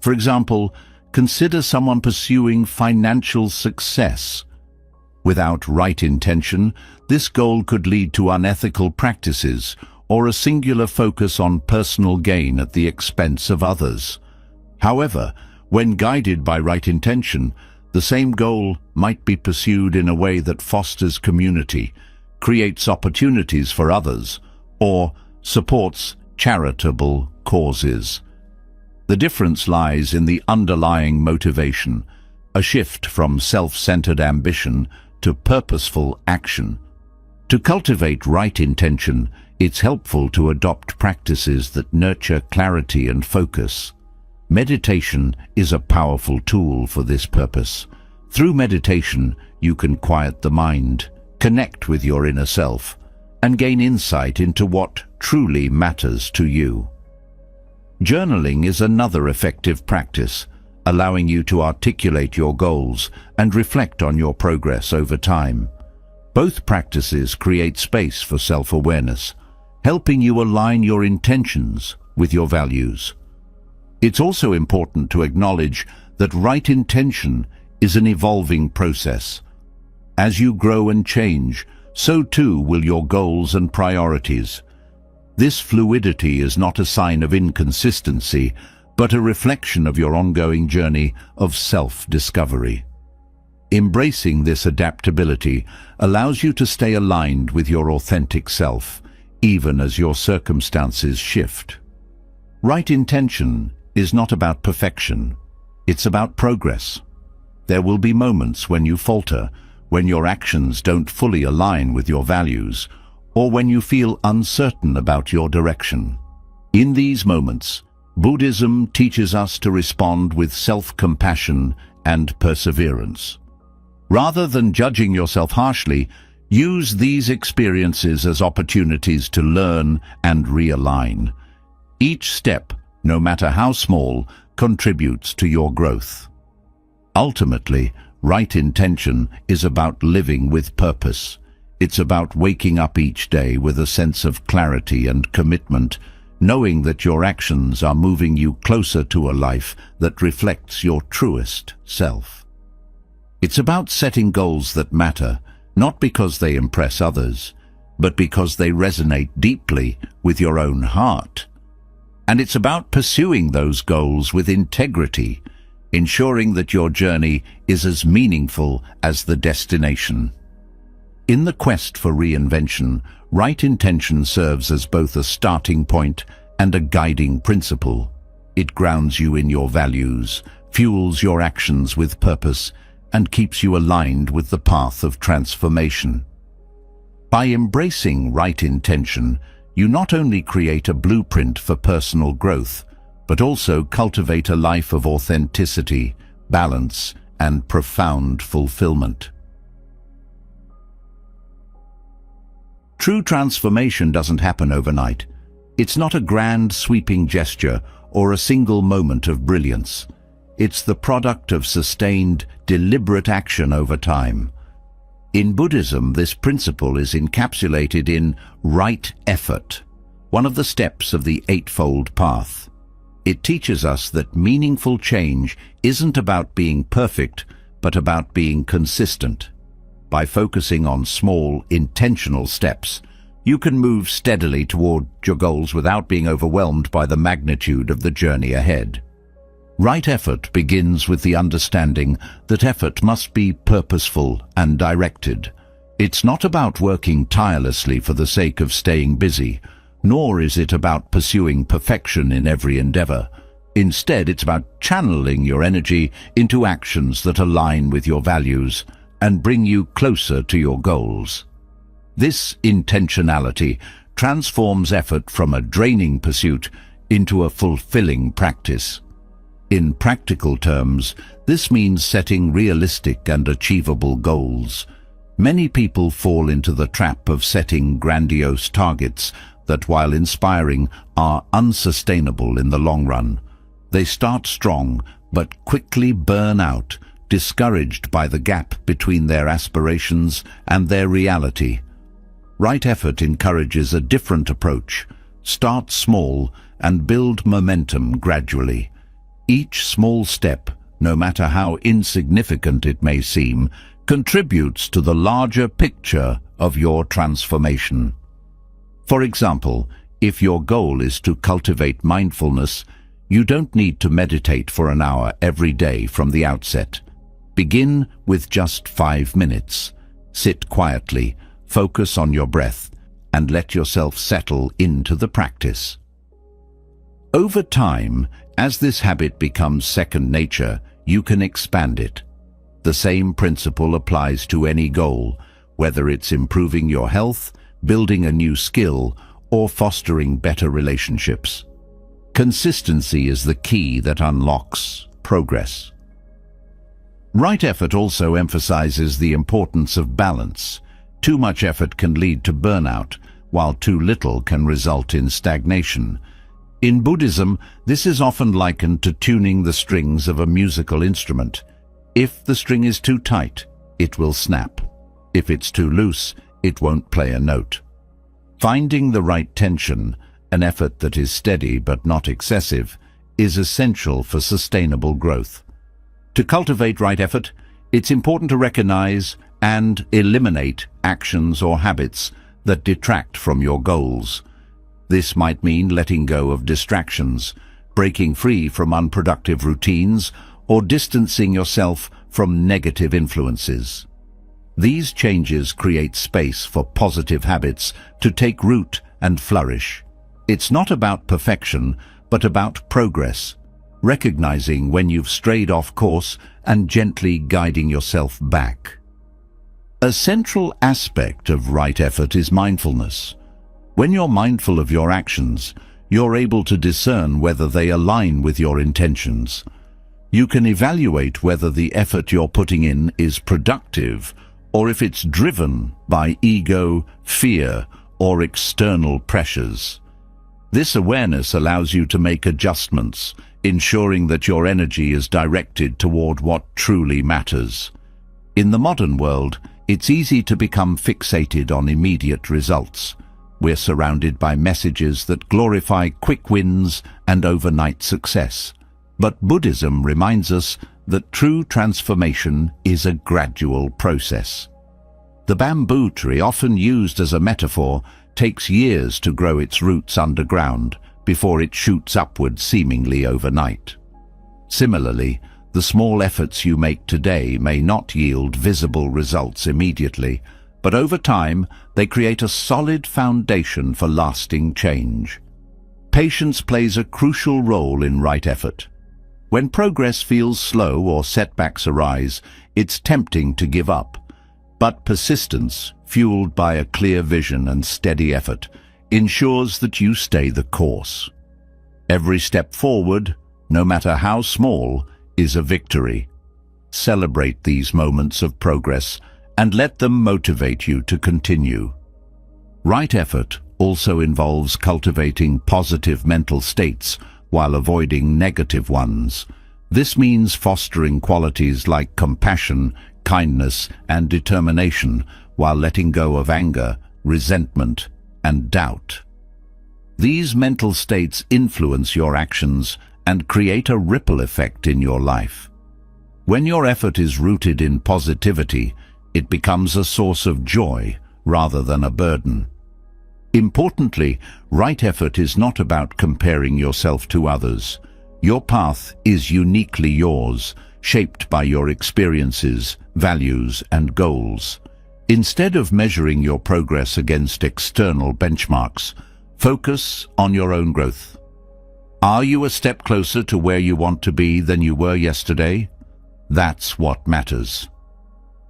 For example, consider someone pursuing financial success. Without right intention, this goal could lead to unethical practices or a singular focus on personal gain at the expense of others. However, when guided by right intention, the same goal might be pursued in a way that fosters community, creates opportunities for others, or supports charitable causes. The difference lies in the underlying motivation, a shift from self-centered ambition to purposeful action. To cultivate right intention, it's helpful to adopt practices that nurture clarity and focus. Meditation is a powerful tool for this purpose. Through meditation, you can quiet the mind, connect with your inner self, and gain insight into what truly matters to you. Journaling is another effective practice, allowing you to articulate your goals and reflect on your progress over time. Both practices create space for self-awareness, helping you align your intentions with your values. It's also important to acknowledge that right intention is an evolving process. As you grow and change, so too will your goals and priorities. This fluidity is not a sign of inconsistency, but a reflection of your ongoing journey of self-discovery. Embracing this adaptability allows you to stay aligned with your authentic self, even as your circumstances shift. Right intention is not about perfection, it's about progress. There will be moments when you falter, when your actions don't fully align with your values, or when you feel uncertain about your direction. In these moments, Buddhism teaches us to respond with self-compassion and perseverance. Rather than judging yourself harshly, use these experiences as opportunities to learn and realign. Each step, no matter how small, contributes to your growth. Ultimately, right intention is about living with purpose. It's about waking up each day with a sense of clarity and commitment, knowing that your actions are moving you closer to a life that reflects your truest self. It's about setting goals that matter, not because they impress others, but because they resonate deeply with your own heart. And it's about pursuing those goals with integrity, ensuring that your journey is as meaningful as the destination. In the quest for reinvention, right intention serves as both a starting point and a guiding principle. It grounds you in your values, fuels your actions with purpose, and keeps you aligned with the path of transformation. By embracing right intention, you not only create a blueprint for personal growth, but also cultivate a life of authenticity, balance, and profound fulfillment. True transformation doesn't happen overnight. It's not a grand, sweeping gesture or a single moment of brilliance. It's the product of sustained, deliberate action over time. In Buddhism, this principle is encapsulated in right effort, one of the steps of the Eightfold Path. It teaches us that meaningful change isn't about being perfect, but about being consistent. By focusing on small, intentional steps, you can move steadily toward your goals without being overwhelmed by the magnitude of the journey ahead. Right effort begins with the understanding that effort must be purposeful and directed. It's not about working tirelessly for the sake of staying busy, nor is it about pursuing perfection in every endeavor. Instead, it's about channeling your energy into actions that align with your values and bring you closer to your goals. This intentionality transforms effort from a draining pursuit into a fulfilling practice. In practical terms, this means setting realistic and achievable goals. Many people fall into the trap of setting grandiose targets that, while inspiring, are unsustainable in the long run. They start strong, but quickly burn out, discouraged by the gap between their aspirations and their reality. Right effort encourages a different approach. Start small and build momentum gradually. Each small step, no matter how insignificant it may seem, contributes to the larger picture of your transformation. For example, if your goal is to cultivate mindfulness, you don't need to meditate for an hour every day from the outset. Begin with just 5 minutes. Sit quietly, focus on your breath, and let yourself settle into the practice. Over time, as this habit becomes second nature, you can expand it. The same principle applies to any goal, whether it's improving your health, building a new skill, or fostering better relationships. Consistency is the key that unlocks progress. Right effort also emphasizes the importance of balance. Too much effort can lead to burnout, while too little can result in stagnation. In Buddhism, this is often likened to tuning the strings of a musical instrument. If the string is too tight, it will snap. If it's too loose, it won't play a note. Finding the right tension, an effort that is steady but not excessive, is essential for sustainable growth. To cultivate right effort, it's important to recognize and eliminate actions or habits that detract from your goals. This might mean letting go of distractions, breaking free from unproductive routines, or distancing yourself from negative influences. These changes create space for positive habits to take root and flourish. It's not about perfection, but about progress, recognizing when you've strayed off course and gently guiding yourself back. A central aspect of right effort is mindfulness. When you're mindful of your actions, you're able to discern whether they align with your intentions. You can evaluate whether the effort you're putting in is productive, or if it's driven by ego, fear, or external pressures. This awareness allows you to make adjustments, ensuring that your energy is directed toward what truly matters. In the modern world, it's easy to become fixated on immediate results. We're surrounded by messages that glorify quick wins and overnight success. But Buddhism reminds us that true transformation is a gradual process. The bamboo tree, often used as a metaphor, takes years to grow its roots underground before it shoots upward seemingly overnight. Similarly, the small efforts you make today may not yield visible results immediately, but over time they create a solid foundation for lasting change. Patience plays a crucial role in right effort. When progress feels slow or setbacks arise, it's tempting to give up. But persistence, fueled by a clear vision and steady effort, ensures that you stay the course. Every step forward, no matter how small, is a victory. Celebrate these moments of progress and let them motivate you to continue. Right effort also involves cultivating positive mental states while avoiding negative ones. This means fostering qualities like compassion, kindness, and determination while letting go of anger, resentment, and doubt. These mental states influence your actions and create a ripple effect in your life. When your effort is rooted in positivity, it becomes a source of joy rather than a burden. Importantly, right effort is not about comparing yourself to others. Your path is uniquely yours, shaped by your experiences, values, and goals. Instead of measuring your progress against external benchmarks, focus on your own growth. Are you a step closer to where you want to be than you were yesterday? That's what matters.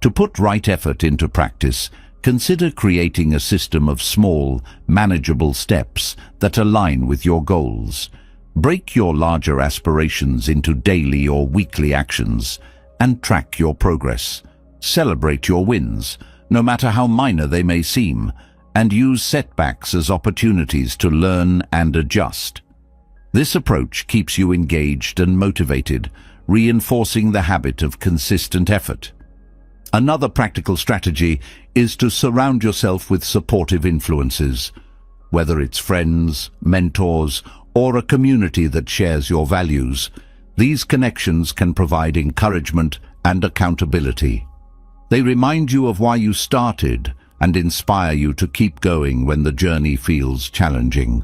To put right effort into practice, consider creating a system of small, manageable steps that align with your goals. Break your larger aspirations into daily or weekly actions and track your progress. Celebrate your wins, no matter how minor they may seem, and use setbacks as opportunities to learn and adjust. This approach keeps you engaged and motivated, reinforcing the habit of consistent effort. Another practical strategy is to surround yourself with supportive influences, whether it's friends, mentors, or a community that shares your values. These connections can provide encouragement and accountability. They remind you of why you started and inspire you to keep going when the journey feels challenging.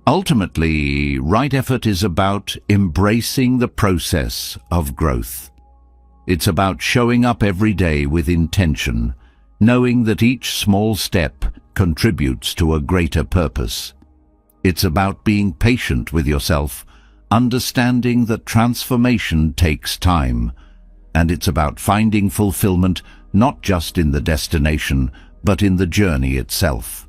Ultimately, right effort is about embracing the process of growth. It's about showing up every day with intention, knowing that each small step contributes to a greater purpose. It's about being patient with yourself, understanding that transformation takes time, and it's about finding fulfillment not just in the destination, but in the journey itself.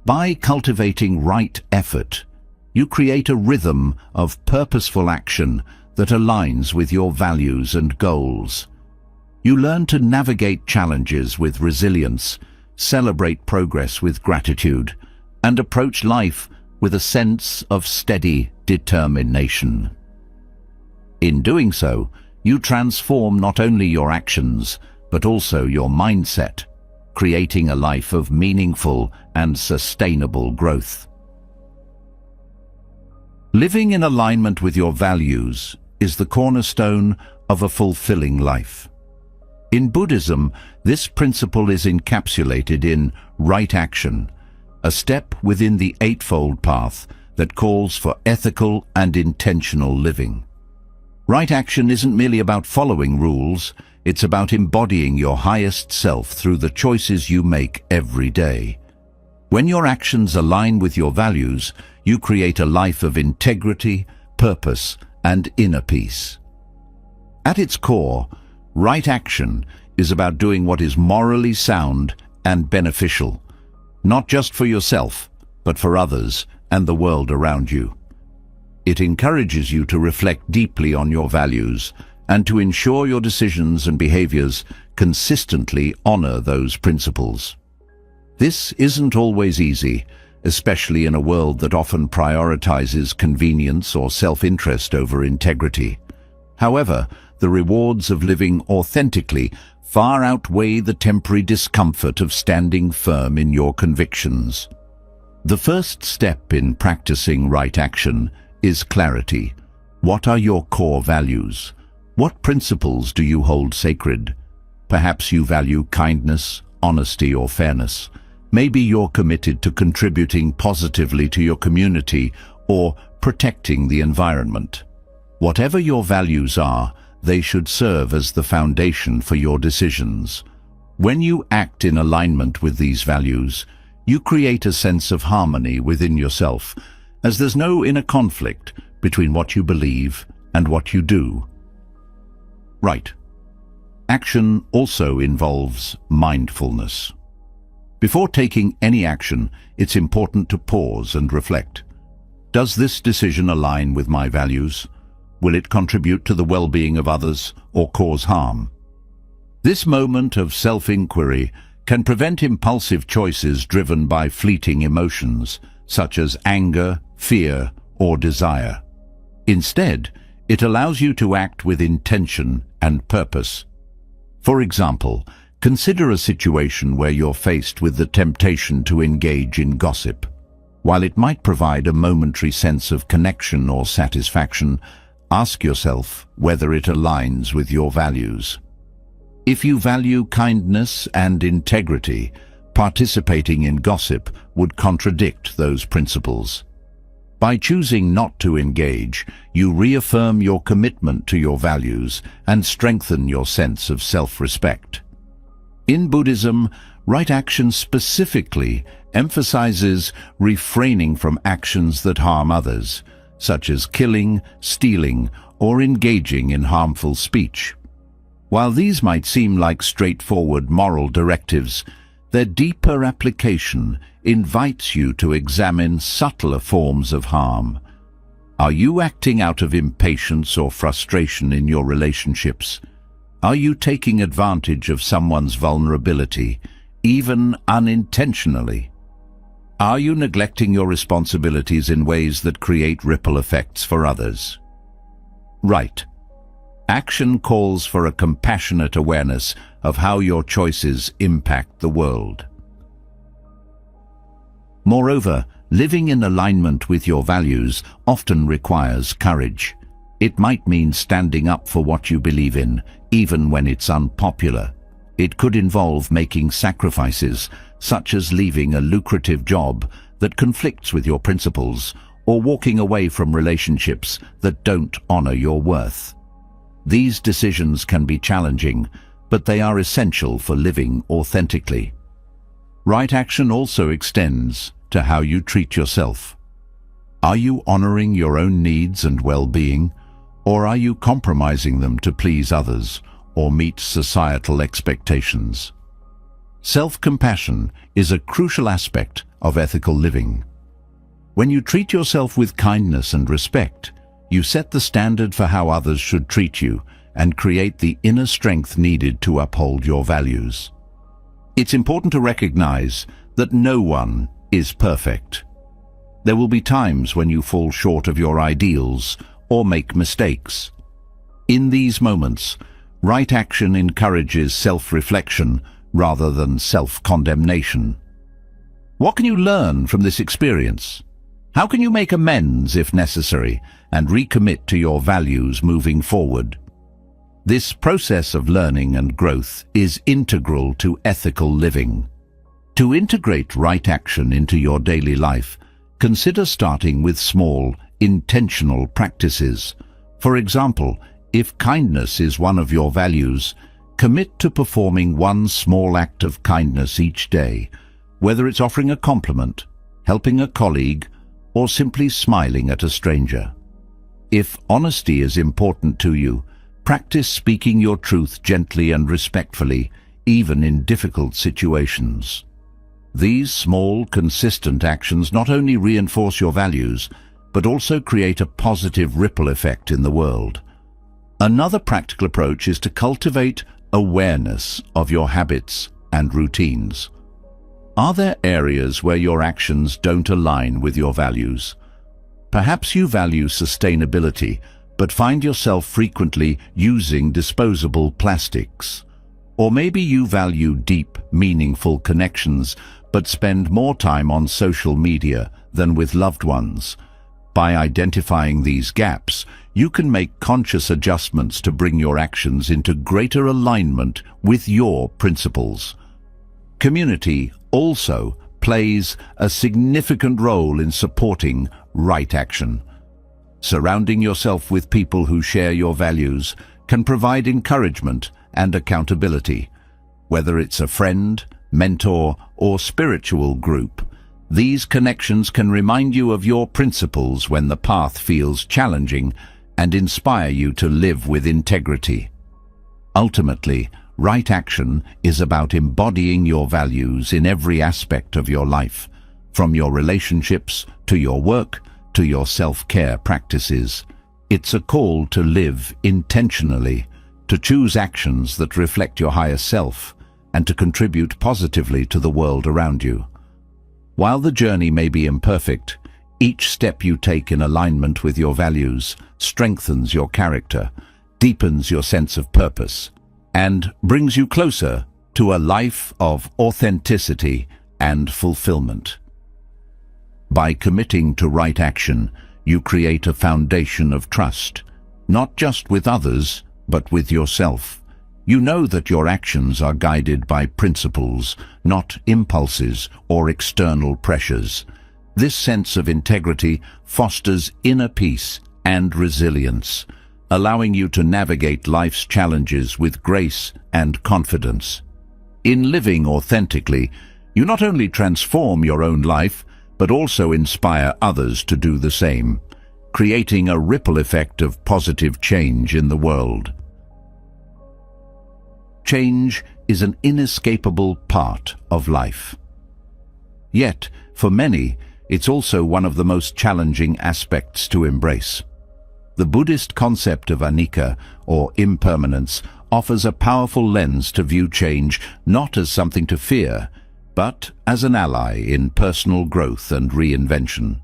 By cultivating right effort, you create a rhythm of purposeful action that aligns with your values and goals. You learn to navigate challenges with resilience, celebrate progress with gratitude, and approach life with a sense of steady determination. In doing so, you transform not only your actions, but also your mindset, creating a life of meaningful and sustainable growth. Living in alignment with your values is the cornerstone of a fulfilling life. In Buddhism, this principle is encapsulated in right action, a step within the Eightfold Path that calls for ethical and intentional living. Right action isn't merely about following rules, it's about embodying your highest self through the choices you make every day. When your actions align with your values, you create a life of integrity, purpose, and inner peace. At its core, right action is about doing what is morally sound and beneficial, not just for yourself, but for others and the world around you. It encourages you to reflect deeply on your values and to ensure your decisions and behaviors consistently honor those principles. This isn't always easy, especially in a world that often prioritizes convenience or self-interest over integrity. However, the rewards of living authentically far outweigh the temporary discomfort of standing firm in your convictions. The first step in practicing right action is clarity. What are your core values? What principles do you hold sacred? Perhaps you value kindness, honesty, or fairness. Maybe you're committed to contributing positively to your community or protecting the environment. Whatever your values are, they should serve as the foundation for your decisions. When you act in alignment with these values, you create a sense of harmony within yourself, as there's no inner conflict between what you believe and what you do. Right. Action also involves mindfulness. Before taking any action, it's important to pause and reflect. Does this decision align with my values? Will it contribute to the well-being of others or cause harm? This moment of self-inquiry can prevent impulsive choices driven by fleeting emotions, such as anger, fear, or desire. Instead, it allows you to act with intention and purpose. For example, consider a situation where you're faced with the temptation to engage in gossip. While it might provide a momentary sense of connection or satisfaction, ask yourself whether it aligns with your values. If you value kindness and integrity, participating in gossip would contradict those principles. By choosing not to engage, you reaffirm your commitment to your values and strengthen your sense of self-respect. In Buddhism, right action specifically emphasizes refraining from actions that harm others, such as killing, stealing, or engaging in harmful speech. While these might seem like straightforward moral directives, their deeper application invites you to examine subtler forms of harm. Are you acting out of impatience or frustration in your relationships? Are you taking advantage of someone's vulnerability, even unintentionally? Are you neglecting your responsibilities in ways that create ripple effects for others? Right. Action calls for a compassionate awareness of how your choices impact the world. Moreover, living in alignment with your values often requires courage. It might mean standing up for what you believe in, even when it's unpopular. It could involve making sacrifices, such as leaving a lucrative job that conflicts with your principles, or walking away from relationships that don't honor your worth. These decisions can be challenging, but they are essential for living authentically. Right action also extends to how you treat yourself. Are you honoring your own needs and well-being, or are you compromising them to please others or meet societal expectations? Self-compassion is a crucial aspect of ethical living. When you treat yourself with kindness and respect, you set the standard for how others should treat you and create the inner strength needed to uphold your values. It's important to recognize that no one is perfect. There will be times when you fall short of your ideals or make mistakes. In these moments, right action encourages self-reflection rather than self-condemnation. What can you learn from this experience? How can you make amends if necessary and recommit to your values moving forward? This process of learning and growth is integral to ethical living. To integrate right action into your daily life, consider starting with small, intentional practices. For example, if kindness is one of your values, commit to performing one small act of kindness each day, whether it's offering a compliment, helping a colleague, or simply smiling at a stranger. If honesty is important to you, practice speaking your truth gently and respectfully, even in difficult situations. These small, consistent actions not only reinforce your values, but also create a positive ripple effect in the world. Another practical approach is to cultivate awareness of your habits and routines. Are there areas where your actions don't align with your values? Perhaps you value sustainability, but find yourself frequently using disposable plastics. Or maybe you value deep, meaningful connections, but spend more time on social media than with loved ones. By identifying these gaps, you can make conscious adjustments to bring your actions into greater alignment with your principles. Community also plays a significant role in supporting right action. Surrounding yourself with people who share your values can provide encouragement and accountability. Whether it's a friend, mentor, or spiritual group, these connections can remind you of your principles when the path feels challenging and inspire you to live with integrity. Ultimately, right action is about embodying your values in every aspect of your life, from your relationships to your work to your self-care practices. It's a call to live intentionally, to choose actions that reflect your higher self, and to contribute positively to the world around you. While the journey may be imperfect, each step you take in alignment with your values strengthens your character, deepens your sense of purpose, and brings you closer to a life of authenticity and fulfillment. By committing to right action, you create a foundation of trust, not just with others, but with yourself. You know that your actions are guided by principles, not impulses or external pressures. This sense of integrity fosters inner peace and resilience, allowing you to navigate life's challenges with grace and confidence. In living authentically, you not only transform your own life, but also inspire others to do the same, creating a ripple effect of positive change in the world. Change is an inescapable part of life. Yet, for many, it's also one of the most challenging aspects to embrace. The Buddhist concept of anicca, or impermanence, offers a powerful lens to view change not as something to fear, but as an ally in personal growth and reinvention.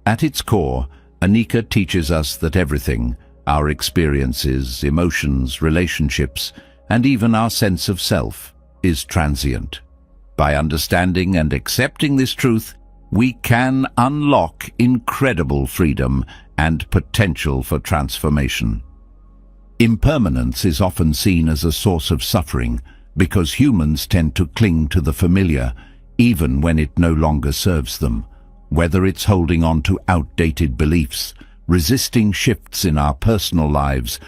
At its core, anicca teaches us that everything, our experiences, emotions, relationships, and even our sense of self, is transient. By understanding and accepting this truth, we can unlock incredible freedom and potential for transformation. Impermanence is often seen as a source of suffering because humans tend to cling to the familiar, even when it no longer serves them. Whether it's holding on to outdated beliefs, resisting shifts in our personal lives,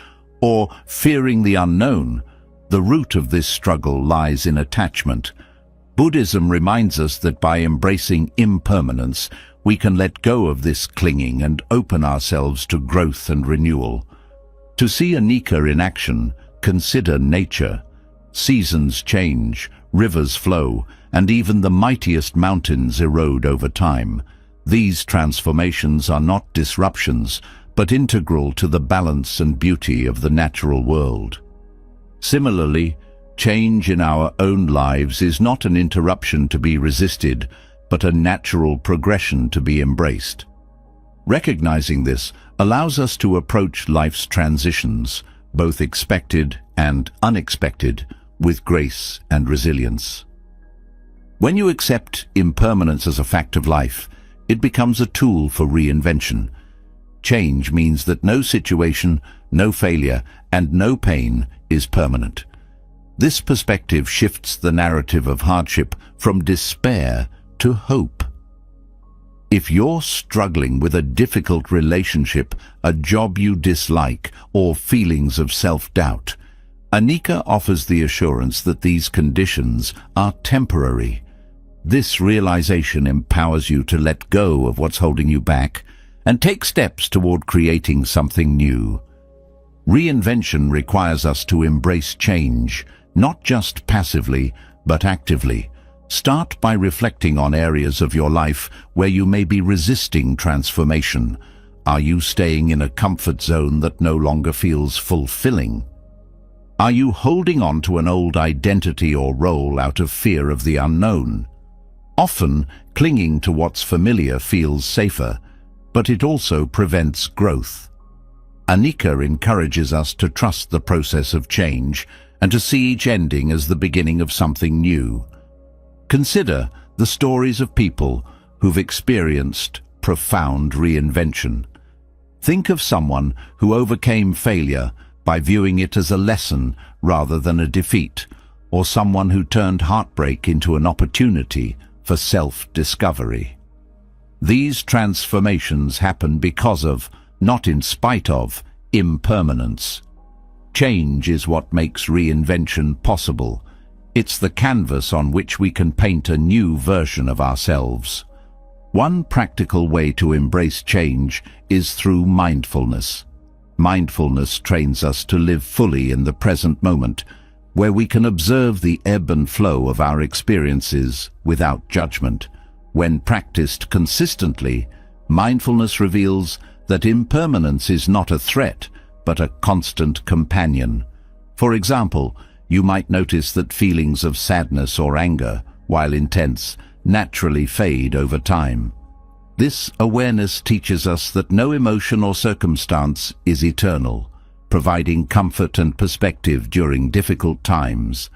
or fearing the unknown, The root of this struggle lies in attachment. Buddhism reminds us that by embracing impermanence, we can let go of this clinging and open ourselves to growth and renewal. To see anicca in action, consider nature. Seasons change, rivers flow, and even the mightiest mountains erode over time. These transformations are not disruptions, but integral to the balance and beauty of the natural world. Similarly, change in our own lives is not an interruption to be resisted, but a natural progression to be embraced. Recognizing this allows us to approach life's transitions, both expected and unexpected, with grace and resilience. When you accept impermanence as a fact of life, it becomes a tool for reinvention. Change means that no situation, no failure, and no pain is permanent. This perspective shifts the narrative of hardship from despair to hope. If you're struggling with a difficult relationship, a job you dislike, or feelings of self-doubt, anicca offers the assurance that these conditions are temporary. This realization empowers you to let go of what's holding you back and take steps toward creating something new. Reinvention requires us to embrace change, not just passively, but actively. Start by reflecting on areas of your life where you may be resisting transformation. Are you staying in a comfort zone that no longer feels fulfilling? Are you holding on to an old identity or role out of fear of the unknown? Often, clinging to what's familiar feels safer, but it also prevents growth. Anicca encourages us to trust the process of change and to see each ending as the beginning of something new. Consider the stories of people who've experienced profound reinvention. Think of someone who overcame failure by viewing it as a lesson rather than a defeat, or someone who turned heartbreak into an opportunity for self-discovery. These transformations happen because of, not in spite of, impermanence. Change is what makes reinvention possible. It's the canvas on which we can paint a new version of ourselves. One practical way to embrace change is through mindfulness. Mindfulness trains us to live fully in the present moment, where we can observe the ebb and flow of our experiences without judgment. When practiced consistently, mindfulness reveals that impermanence is not a threat, but a constant companion. For example, you might notice that feelings of sadness or anger, while intense, naturally fade over time. This awareness teaches us that no emotion or circumstance is eternal, providing comfort and perspective during difficult times.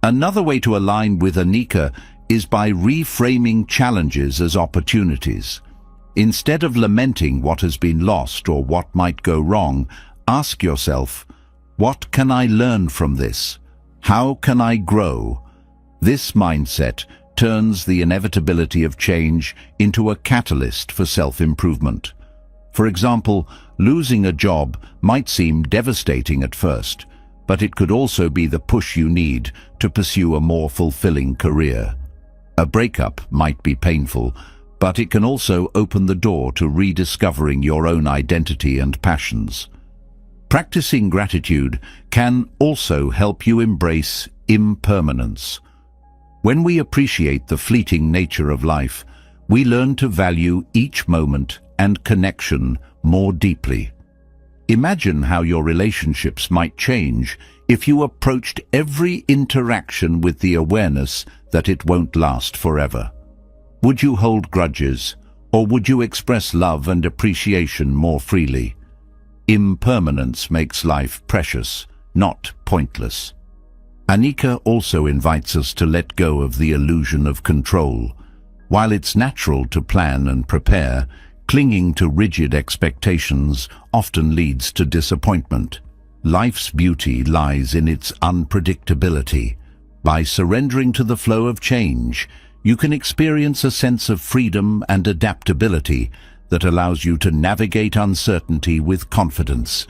Another way to align with anicca is by reframing challenges as opportunities. Instead of lamenting what has been lost or what might go wrong, ask yourself, what can I learn from this? How can I grow? This mindset turns the inevitability of change into a catalyst for self-improvement. For example, losing a job might seem devastating at first, but it could also be the push you need to pursue a more fulfilling career. A breakup might be painful, but it can also open the door to rediscovering your own identity and passions. Practicing gratitude can also help you embrace impermanence. When we appreciate the fleeting nature of life, we learn to value each moment and connection more deeply. Imagine how your relationships might change if you approached every interaction with the awareness that it won't last forever. Would you hold grudges, or would you express love and appreciation more freely? Impermanence makes life precious, not pointless. Anicca also invites us to let go of the illusion of control. While it's natural to plan and prepare, clinging to rigid expectations often leads to disappointment. Life's beauty lies in its unpredictability. By surrendering to the flow of change, you can experience a sense of freedom and adaptability that allows you to navigate uncertainty with confidence.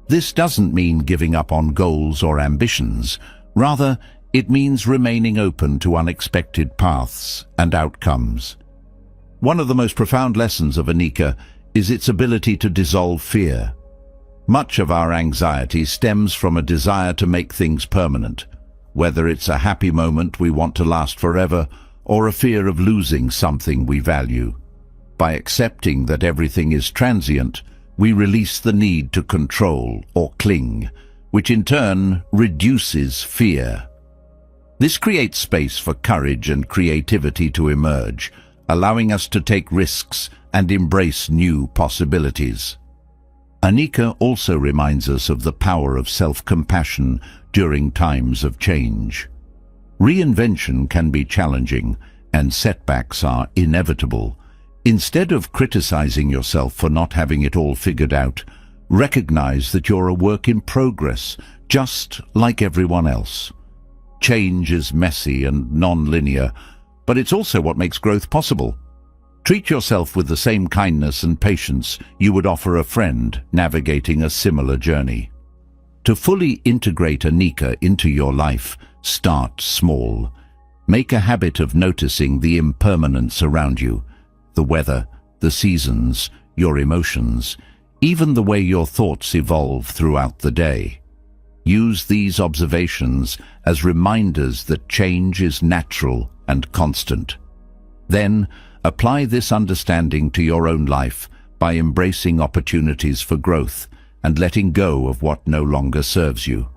This doesn't mean giving up on goals or ambitions. Rather, it means remaining open to unexpected paths and outcomes. One of the most profound lessons of Anicca is its ability to dissolve fear. Much of our anxiety stems from a desire to make things permanent, whether it's a happy moment we want to last forever or a fear of losing something we value. By accepting that everything is transient, we release the need to control or cling, which in turn reduces fear. This creates space for courage and creativity to emerge, allowing us to take risks and embrace new possibilities. Anicca also reminds us of the power of self-compassion during times of change. Reinvention can be challenging, and setbacks are inevitable. Instead of criticizing yourself for not having it all figured out, recognize that you're a work in progress, just like everyone else. Change is messy and non-linear, but it's also what makes growth possible. Treat yourself with the same kindness and patience you would offer a friend navigating a similar journey. To fully integrate Anicca into your life, start small. Make a habit of noticing the impermanence around you, the weather, the seasons, your emotions, even the way your thoughts evolve throughout the day. Use these observations as reminders that change is natural and constant. Then, apply this understanding to your own life by embracing opportunities for growth and letting go of what no longer serves you.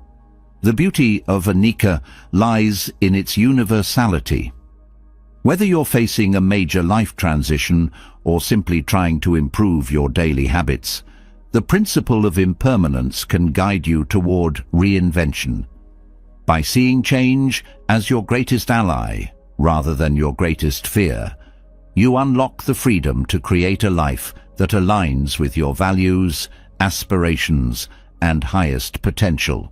The beauty of Anicca lies in its universality. Whether you're facing a major life transition or simply trying to improve your daily habits, the principle of impermanence can guide you toward reinvention. By seeing change as your greatest ally rather than your greatest fear, you unlock the freedom to create a life that aligns with your values, aspirations, and highest potential.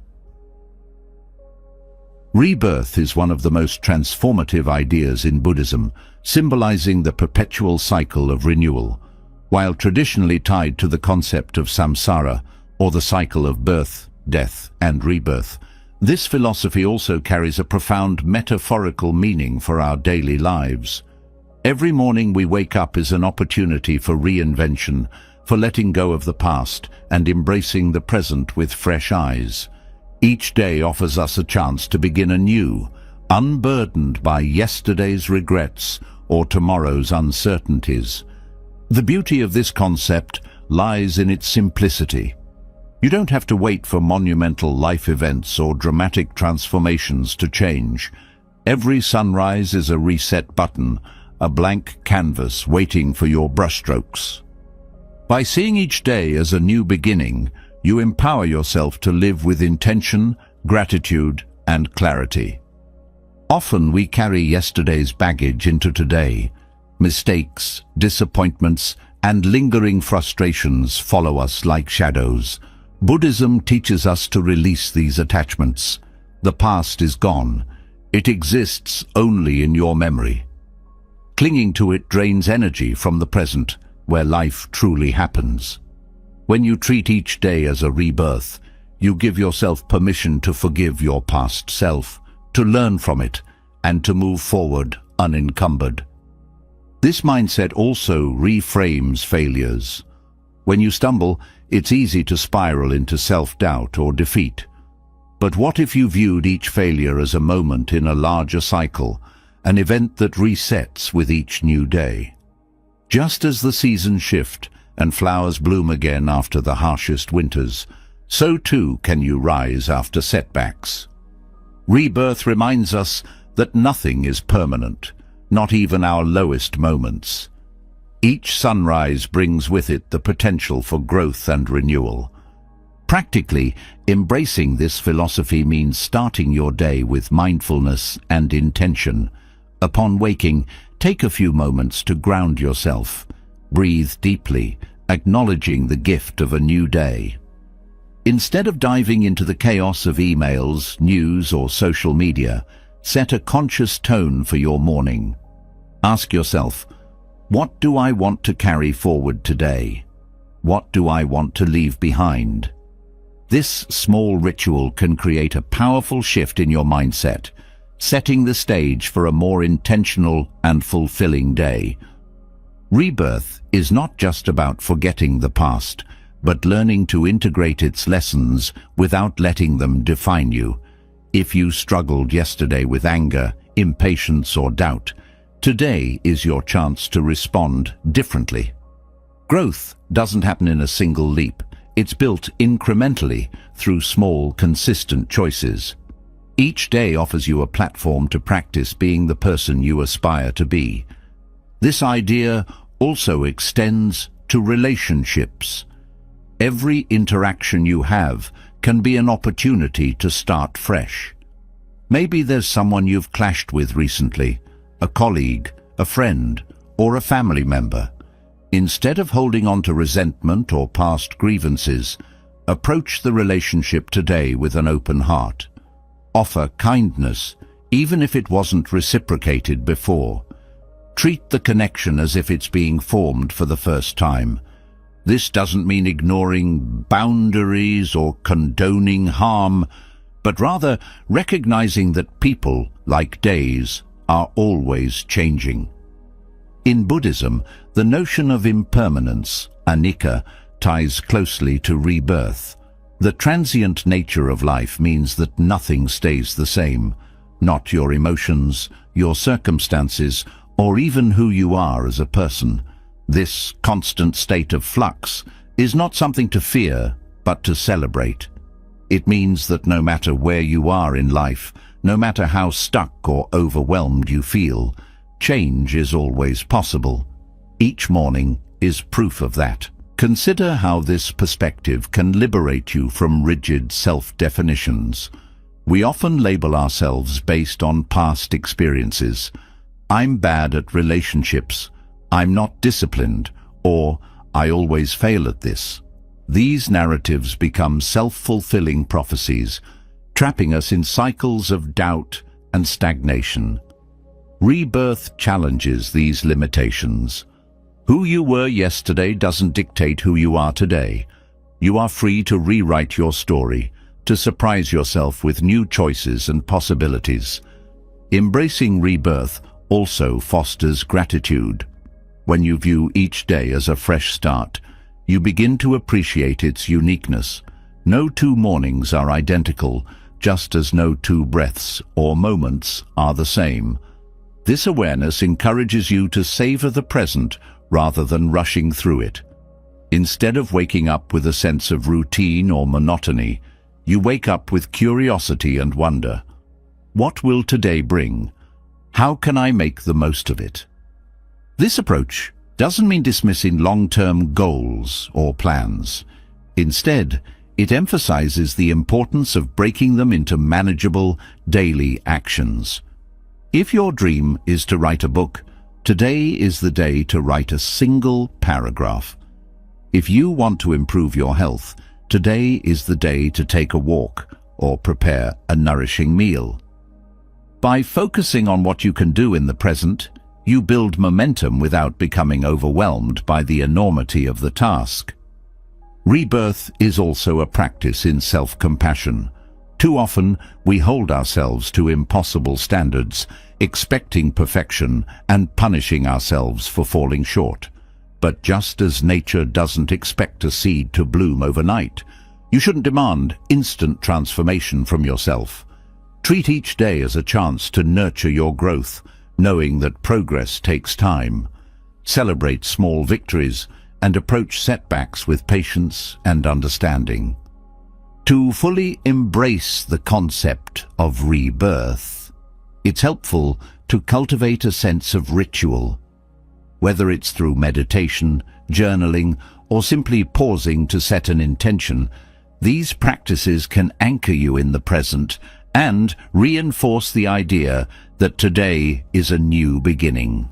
Rebirth is one of the most transformative ideas in Buddhism, symbolizing the perpetual cycle of renewal. While traditionally tied to the concept of samsara, or the cycle of birth, death, and rebirth, this philosophy also carries a profound metaphorical meaning for our daily lives. Every morning we wake up is an opportunity for reinvention, for letting go of the past and embracing the present with fresh eyes. Each day offers us a chance to begin anew, unburdened by yesterday's regrets or tomorrow's uncertainties. The beauty of this concept lies in its simplicity. You don't have to wait for monumental life events or dramatic transformations to change. Every sunrise is a reset button, a blank canvas waiting for your brushstrokes. By seeing each day as a new beginning, you empower yourself to live with intention, gratitude, and clarity. Often we carry yesterday's baggage into today. Mistakes, disappointments, and lingering frustrations follow us like shadows. Buddhism teaches us to release these attachments. The past is gone. It exists only in your memory. Clinging to it drains energy from the present, where life truly happens. When you treat each day as a rebirth, you give yourself permission to forgive your past self, to learn from it, and to move forward unencumbered. This mindset also reframes failures. When you stumble, it's easy to spiral into self-doubt or defeat. But what if you viewed each failure as a moment in a larger cycle, an event that resets with each new day? Just as the seasons shift and flowers bloom again after the harshest winters, so too can you rise after setbacks. Rebirth reminds us that nothing is permanent, not even our lowest moments. Each sunrise brings with it the potential for growth and renewal. Practically, embracing this philosophy means starting your day with mindfulness and intention. Upon waking, take a few moments to ground yourself. Breathe deeply, acknowledging the gift of a new day. Instead of diving into the chaos of emails, news, or social media, set a conscious tone for your morning. Ask yourself, what do I want to carry forward today? What do I want to leave behind? This small ritual can create a powerful shift in your mindset, setting the stage for a more intentional and fulfilling day. Rebirth is not just about forgetting the past, but learning to integrate its lessons without letting them define you. If you struggled yesterday with anger, impatience, or doubt, today is your chance to respond differently. Growth doesn't happen in a single leap. It's built incrementally through small, consistent choices. Each day offers you a platform to practice being the person you aspire to be. This idea also extends to relationships. Every interaction you have can be an opportunity to start fresh. Maybe there's someone you've clashed with recently, a colleague, a friend, or a family member. Instead of holding on to resentment or past grievances, approach the relationship today with an open heart. Offer kindness, even if it wasn't reciprocated before. Treat the connection as if it's being formed for the first time. This doesn't mean ignoring boundaries or condoning harm, but rather recognizing that people, like days, are always changing. In Buddhism, the notion of impermanence, anicca, ties closely to rebirth. The transient nature of life means that nothing stays the same, not your emotions, your circumstances, or even who you are as a person. This constant state of flux is not something to fear, but to celebrate. It means that no matter where you are in life, no matter how stuck or overwhelmed you feel, change is always possible. Each morning is proof of that. Consider how this perspective can liberate you from rigid self-definitions. We often label ourselves based on past experiences. I'm bad at relationships, I'm not disciplined, or I always fail at this. These narratives become self-fulfilling prophecies, trapping us in cycles of doubt and stagnation. Rebirth challenges these limitations. Who you were yesterday doesn't dictate who you are today. You are free to rewrite your story, to surprise yourself with new choices and possibilities. Embracing rebirth also fosters gratitude. When you view each day as a fresh start, you begin to appreciate its uniqueness. No two mornings are identical, just as no two breaths or moments are the same. This awareness encourages you to savor the present rather than rushing through it. Instead of waking up with a sense of routine or monotony, you wake up with curiosity and wonder. What will today bring? How can I make the most of it? This approach doesn't mean dismissing long-term goals or plans. Instead, it emphasizes the importance of breaking them into manageable, daily actions. If your dream is to write a book, today is the day to write a single paragraph. If you want to improve your health, today is the day to take a walk or prepare a nourishing meal. By focusing on what you can do in the present, you build momentum without becoming overwhelmed by the enormity of the task. Rebirth is also a practice in self-compassion. Too often, we hold ourselves to impossible standards, expecting perfection and punishing ourselves for falling short. But just as nature doesn't expect a seed to bloom overnight, you shouldn't demand instant transformation from yourself. Treat each day as a chance to nurture your growth, knowing that progress takes time. Celebrate small victories and approach setbacks with patience and understanding. To fully embrace the concept of rebirth, it's helpful to cultivate a sense of ritual. Whether it's through meditation, journaling, or simply pausing to set an intention, these practices can anchor you in the present and reinforce the idea that today is a new beginning.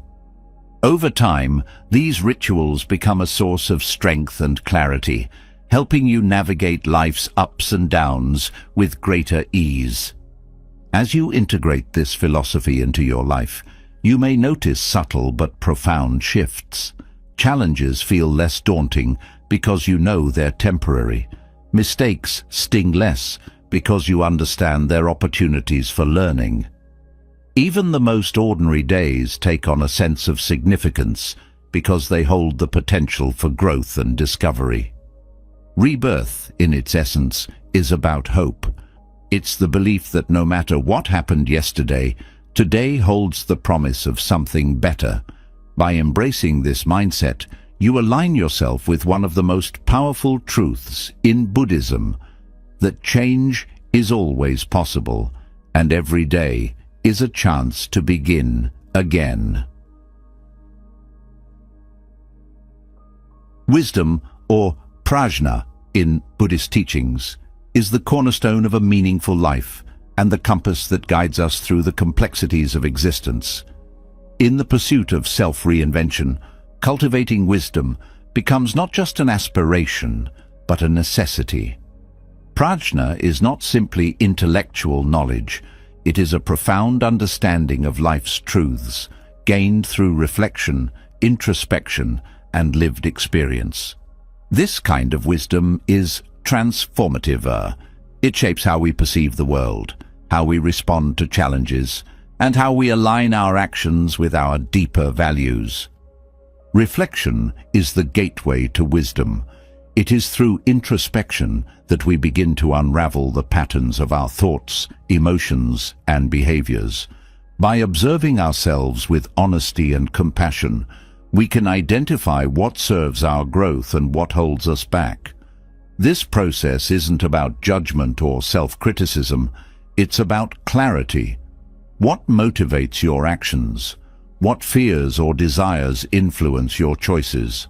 Over time, these rituals become a source of strength and clarity, helping you navigate life's ups and downs with greater ease. As you integrate this philosophy into your life, you may notice subtle but profound shifts. Challenges feel less daunting because you know they're temporary. Mistakes sting less because you understand their opportunities for learning. Even the most ordinary days take on a sense of significance because they hold the potential for growth and discovery. Rebirth, in its essence, is about hope. It's the belief that no matter what happened yesterday, today holds the promise of something better. By embracing this mindset, you align yourself with one of the most powerful truths in Buddhism, that change is always possible, and every day is a chance to begin again. Wisdom, or prajna, in Buddhist teachings, is the cornerstone of a meaningful life and the compass that guides us through the complexities of existence. In the pursuit of self-reinvention, cultivating wisdom becomes not just an aspiration, but a necessity. Prajna is not simply intellectual knowledge, it is a profound understanding of life's truths, gained through reflection, introspection, and lived experience. This kind of wisdom is transformative. It shapes how we perceive the world, how we respond to challenges, and how we align our actions with our deeper values. Reflection is the gateway to wisdom. It is through introspection that we begin to unravel the patterns of our thoughts, emotions, and behaviors. By observing ourselves with honesty and compassion, we can identify what serves our growth and what holds us back. This process isn't about judgment or self-criticism, it's about clarity. What motivates your actions? What fears or desires influence your choices?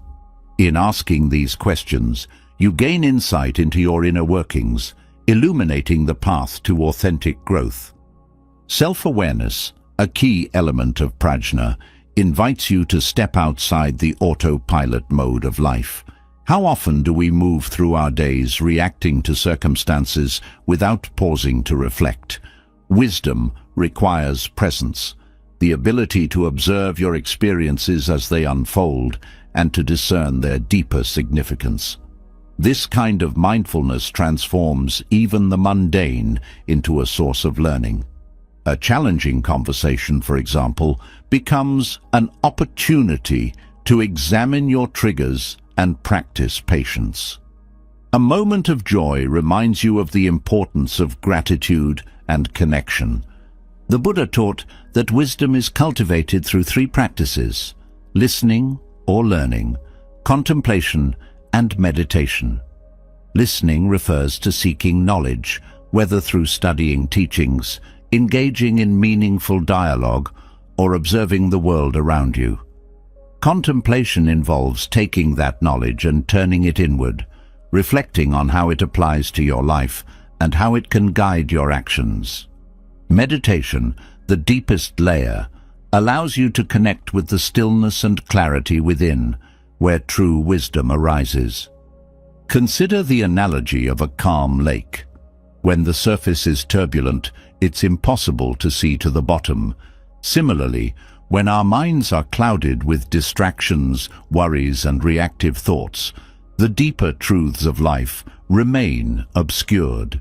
In asking these questions, you gain insight into your inner workings, illuminating the path to authentic growth. Self-awareness, a key element of prajna, invites you to step outside the autopilot mode of life. How often do we move through our days reacting to circumstances without pausing to reflect? Wisdom requires presence, the ability to observe your experiences as they unfold and to discern their deeper significance. This kind of mindfulness transforms even the mundane into a source of learning. A challenging conversation, for example, becomes an opportunity to examine your triggers and practice patience. A moment of joy reminds you of the importance of gratitude and connection. The Buddha taught that wisdom is cultivated through three practices: listening or learning, contemplation, and meditation. Listening refers to seeking knowledge, whether through studying teachings, engaging in meaningful dialogue, or observing the world around you. Contemplation involves taking that knowledge and turning it inward, reflecting on how it applies to your life and how it can guide your actions. Meditation, the deepest layer, allows you to connect with the stillness and clarity within, where true wisdom arises. Consider the analogy of a calm lake. When the surface is turbulent, it's impossible to see to the bottom. Similarly, when our minds are clouded with distractions, worries, and reactive thoughts, the deeper truths of life remain obscured.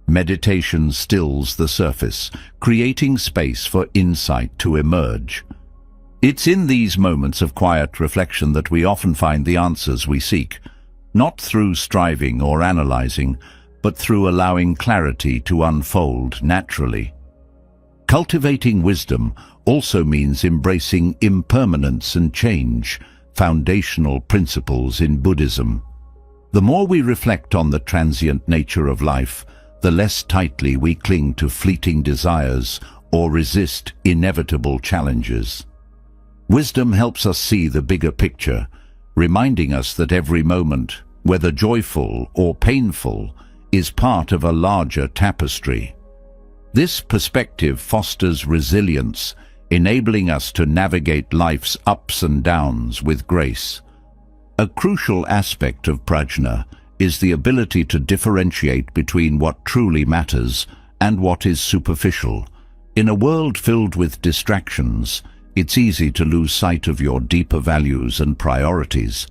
Meditation stills the surface, creating space for insight to emerge. It's in these moments of quiet reflection that we often find the answers we seek, not through striving or analyzing, but through allowing clarity to unfold naturally. Cultivating wisdom also means embracing impermanence and change, foundational principles in Buddhism. The more we reflect on the transient nature of life, the less tightly we cling to fleeting desires or resist inevitable challenges. Wisdom helps us see the bigger picture, reminding us that every moment, whether joyful or painful, is part of a larger tapestry. This perspective fosters resilience, enabling us to navigate life's ups and downs with grace. A crucial aspect of prajna is the ability to differentiate between what truly matters and what is superficial. In a world filled with distractions, it's easy to lose sight of your deeper values and priorities.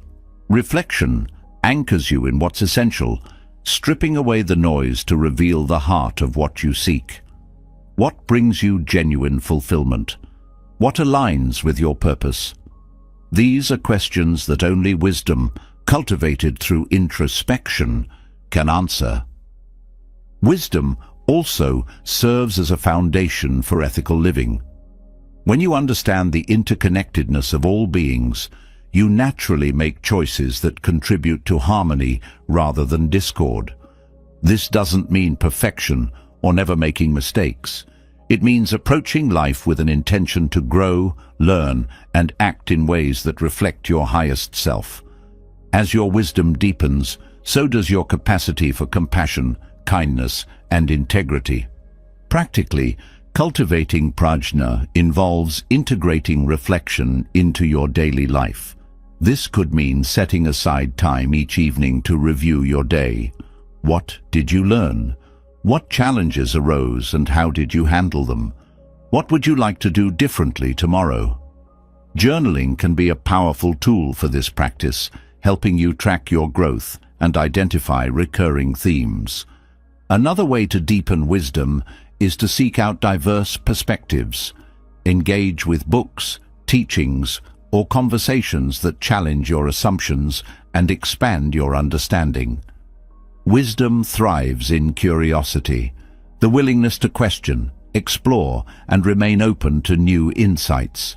Reflection anchors you in what's essential, stripping away the noise to reveal the heart of what you seek. What brings you genuine fulfillment? What aligns with your purpose? These are questions that only wisdom, cultivated through introspection, can answer. Wisdom also serves as a foundation for ethical living. When you understand the interconnectedness of all beings, you naturally make choices that contribute to harmony rather than discord. This doesn't mean perfection or never making mistakes. It means approaching life with an intention to grow, learn, and act in ways that reflect your highest self. As your wisdom deepens, so does your capacity for compassion, kindness, and integrity. Practically, cultivating prajna involves integrating reflection into your daily life. This could mean setting aside time each evening to review your day. What did you learn? What challenges arose and how did you handle them? What would you like to do differently tomorrow? Journaling can be a powerful tool for this practice, helping you track your growth and identify recurring themes. Another way to deepen wisdom is to seek out diverse perspectives. Engage with books, teachings, or conversations that challenge your assumptions and expand your understanding. Wisdom thrives in curiosity, the willingness to question, explore, and remain open to new insights.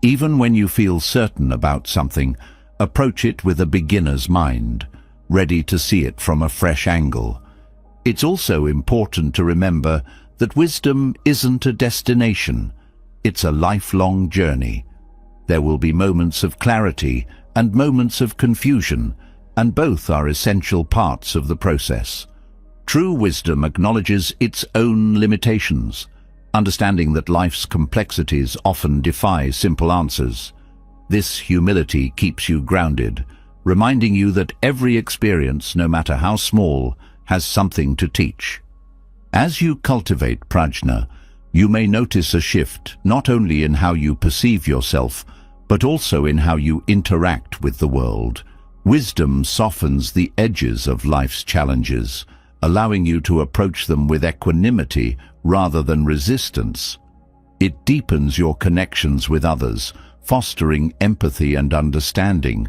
Even when you feel certain about something, approach it with a beginner's mind, ready to see it from a fresh angle. It's also important to remember that wisdom isn't a destination, it's a lifelong journey. There will be moments of clarity and moments of confusion, and both are essential parts of the process. True wisdom acknowledges its own limitations, understanding that life's complexities often defy simple answers. This humility keeps you grounded, reminding you that every experience, no matter how small, has something to teach. As you cultivate prajna, you may notice a shift not only in how you perceive yourself, but also in how you interact with the world. Wisdom softens the edges of life's challenges, allowing you to approach them with equanimity rather than resistance. It deepens your connections with others, fostering empathy and understanding,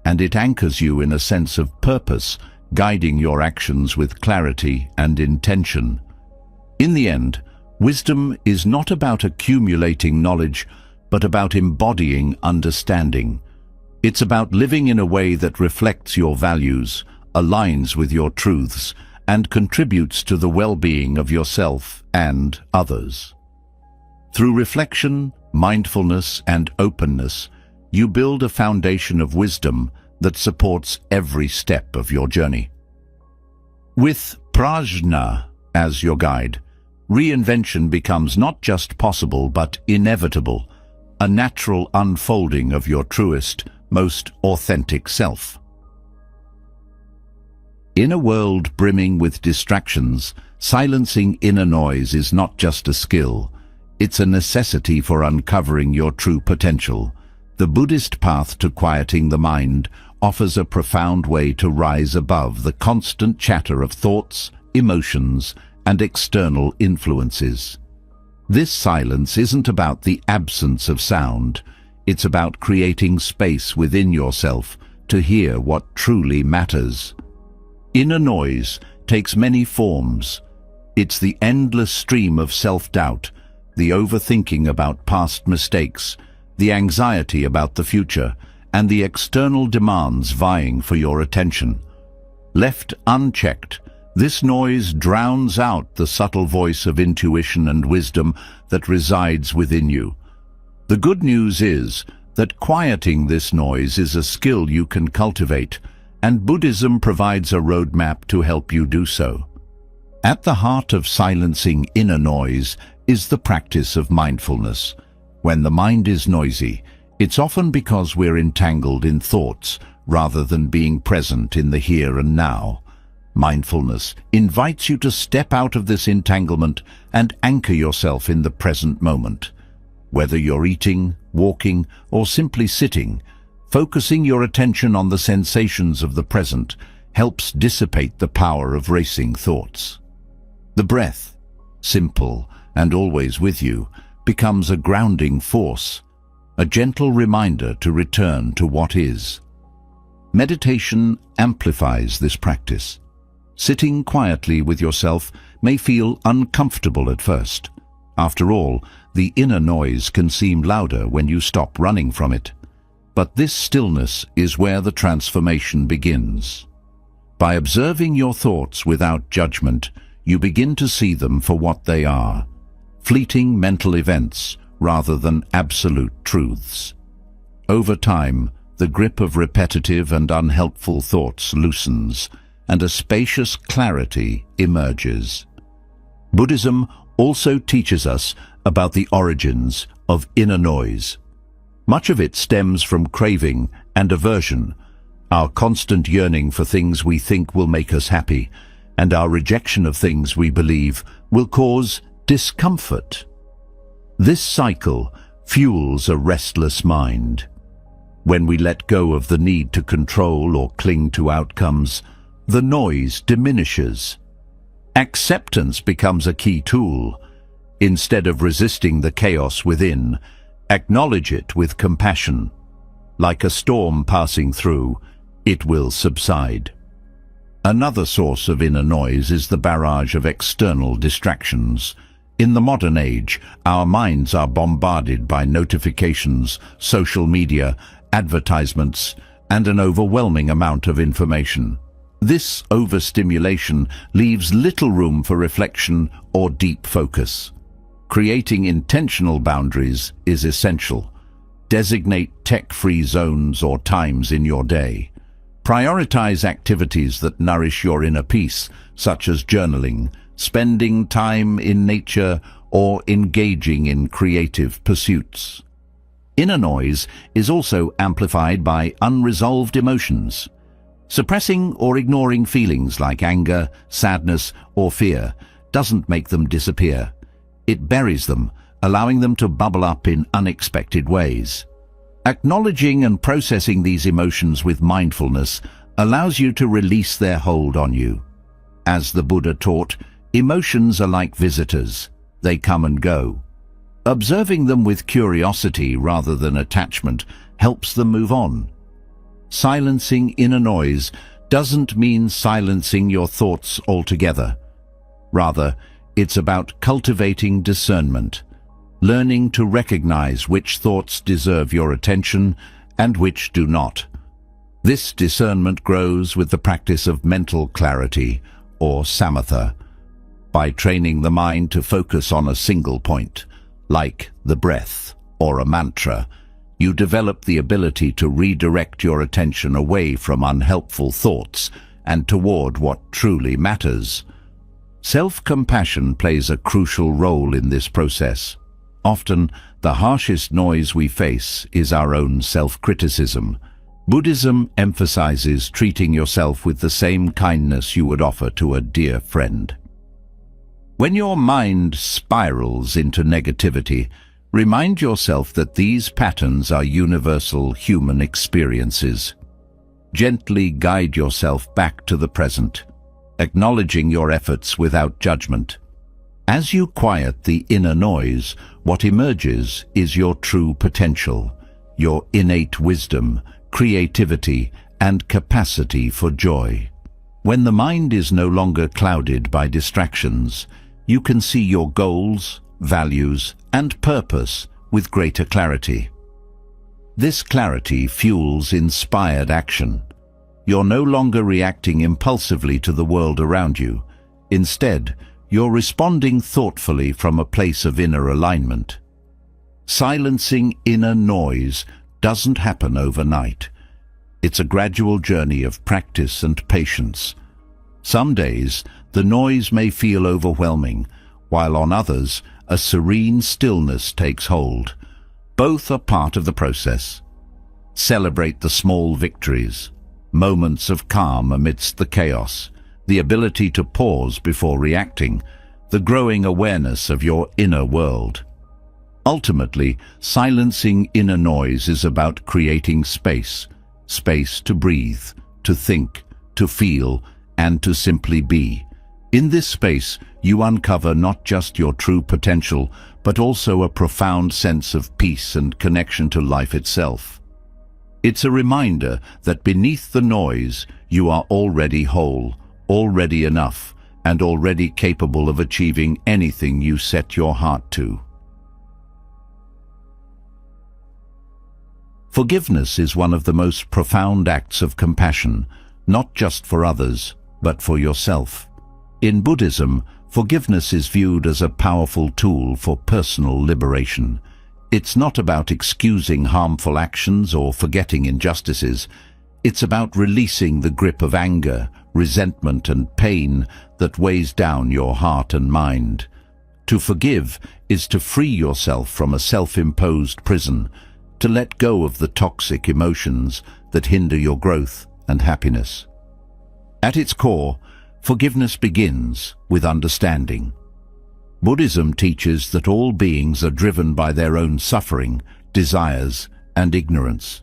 and it anchors you in a sense of purpose, guiding your actions with clarity and intention. In the end, wisdom is not about accumulating knowledge, but about embodying understanding. It's about living in a way that reflects your values, aligns with your truths, and contributes to the well-being of yourself and others. Through reflection, mindfulness, and openness, you build a foundation of wisdom that supports every step of your journey. With prajna as your guide, reinvention becomes not just possible but inevitable, a natural unfolding of your truest, most authentic self. In a world brimming with distractions, silencing inner noise is not just a skill, it's a necessity for uncovering your true potential. The Buddhist path to quieting the mind offers a profound way to rise above the constant chatter of thoughts, emotions, and external influences. This silence isn't about the absence of sound, it's about creating space within yourself to hear what truly matters. Inner noise takes many forms. It's the endless stream of self-doubt, the overthinking about past mistakes, the anxiety about the future, and the external demands vying for your attention. Left unchecked, this noise drowns out the subtle voice of intuition and wisdom that resides within you. The good news is that quieting this noise is a skill you can cultivate, and Buddhism provides a roadmap to help you do so. At the heart of silencing inner noise is the practice of mindfulness. When the mind is noisy, it's often because we're entangled in thoughts rather than being present in the here and now. Mindfulness invites you to step out of this entanglement and anchor yourself in the present moment. Whether you're eating, walking, or simply sitting, focusing your attention on the sensations of the present helps dissipate the power of racing thoughts. The breath, simple and always with you, becomes a grounding force, a gentle reminder to return to what is. Meditation amplifies this practice. Sitting quietly with yourself may feel uncomfortable at first. After all, the inner noise can seem louder when you stop running from it. But this stillness is where the transformation begins. By observing your thoughts without judgment, you begin to see them for what they are, fleeting mental events rather than absolute truths. Over time, the grip of repetitive and unhelpful thoughts loosens, and a spacious clarity emerges. Buddhism also teaches us about the origins of inner noise. Much of it stems from craving and aversion, our constant yearning for things we think will make us happy, and our rejection of things we believe will cause discomfort. This cycle fuels a restless mind. When we let go of the need to control or cling to outcomes, the noise diminishes. Acceptance becomes a key tool. Instead of resisting the chaos within, acknowledge it with compassion. Like a storm passing through, it will subside. Another source of inner noise is the barrage of external distractions. In the modern age, our minds are bombarded by notifications, social media, advertisements, and an overwhelming amount of information. This overstimulation leaves little room for reflection or deep focus. Creating intentional boundaries is essential. Designate tech-free zones or times in your day. Prioritize activities that nourish your inner peace, such as journaling, spending time in nature, or engaging in creative pursuits. Inner noise is also amplified by unresolved emotions. Suppressing or ignoring feelings like anger, sadness, or fear doesn't make them disappear. It buries them, allowing them to bubble up in unexpected ways. Acknowledging and processing these emotions with mindfulness allows you to release their hold on you. As the Buddha taught, emotions are like visitors. They come and go. Observing them with curiosity rather than attachment helps them move on. Silencing inner noise doesn't mean silencing your thoughts altogether. Rather, it's about cultivating discernment, learning to recognize which thoughts deserve your attention and which do not. This discernment grows with the practice of mental clarity, or samatha, by training the mind to focus on a single point, like the breath or a mantra. You develop the ability to redirect your attention away from unhelpful thoughts and toward what truly matters. Self-compassion plays a crucial role in this process. Often, the harshest noise we face is our own self-criticism. Buddhism emphasizes treating yourself with the same kindness you would offer to a dear friend. When your mind spirals into negativity, remind yourself that these patterns are universal human experiences. Gently guide yourself back to the present, acknowledging your efforts without judgment. As you quiet the inner noise, what emerges is your true potential, your innate wisdom, creativity, and capacity for joy. When the mind is no longer clouded by distractions, you can see your goals, values, and purpose with greater clarity. This clarity fuels inspired action. You're no longer reacting impulsively to the world around you. Instead, you're responding thoughtfully from a place of inner alignment. Silencing inner noise doesn't happen overnight. It's a gradual journey of practice and patience. Some days, the noise may feel overwhelming, while on others, a serene stillness takes hold. Both are part of the process. Celebrate the small victories, moments of calm amidst the chaos, the ability to pause before reacting, the growing awareness of your inner world. Ultimately, silencing inner noise is about creating space to breathe, to think, to feel, and to simply be. In this space, you uncover not just your true potential, but also a profound sense of peace and connection to life itself. It's a reminder that beneath the noise, you are already whole, already enough, and already capable of achieving anything you set your heart to. Forgiveness is one of the most profound acts of compassion, not just for others, but for yourself. In Buddhism, forgiveness is viewed as a powerful tool for personal liberation. It's not about excusing harmful actions or forgetting injustices. It's about releasing the grip of anger, resentment, and pain that weighs down your heart and mind. To forgive is to free yourself from a self-imposed prison, to let go of the toxic emotions that hinder your growth and happiness. At its core, forgiveness begins with understanding. Buddhism teaches that all beings are driven by their own suffering, desires, and ignorance.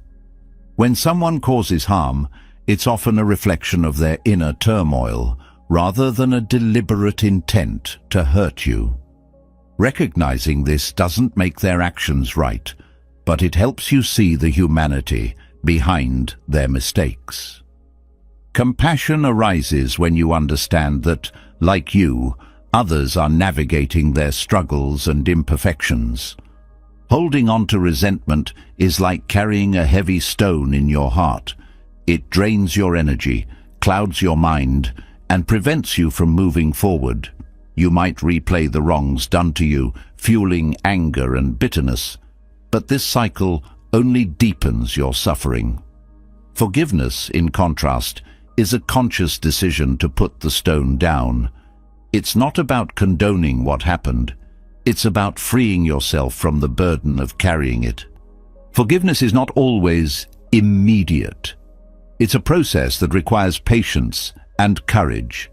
When someone causes harm, it's often a reflection of their inner turmoil, rather than a deliberate intent to hurt you. Recognizing this doesn't make their actions right, but it helps you see the humanity behind their mistakes. Compassion arises when you understand that, like you, others are navigating their struggles and imperfections. Holding on to resentment is like carrying a heavy stone in your heart. It drains your energy, clouds your mind, and prevents you from moving forward. You might replay the wrongs done to you, fueling anger and bitterness, but this cycle only deepens your suffering. Forgiveness, in contrast, is a conscious decision to put the stone down. It's not about condoning what happened. It's about freeing yourself from the burden of carrying it. Forgiveness is not always immediate. It's a process that requires patience and courage.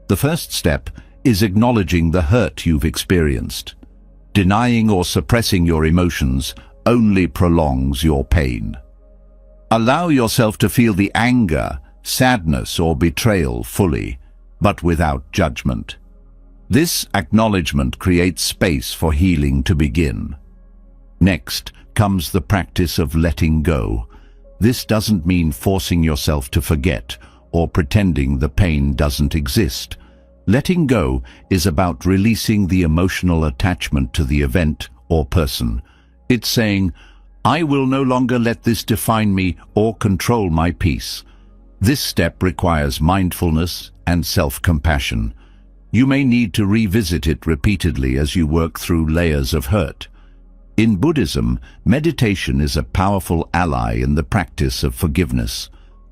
The first step is acknowledging the hurt you've experienced. Denying or suppressing your emotions only prolongs your pain. Allow yourself to feel the anger, sadness, or betrayal fully, but without judgment. This acknowledgement creates space for healing to begin. Next comes the practice of letting go. This doesn't mean forcing yourself to forget or pretending the pain doesn't exist. Letting go is about releasing the emotional attachment to the event or person. It's saying, I will no longer let this define me or control my peace. This step requires mindfulness and self-compassion. You may need to revisit it repeatedly as you work through layers of hurt. In Buddhism, meditation is a powerful ally in the practice of forgiveness.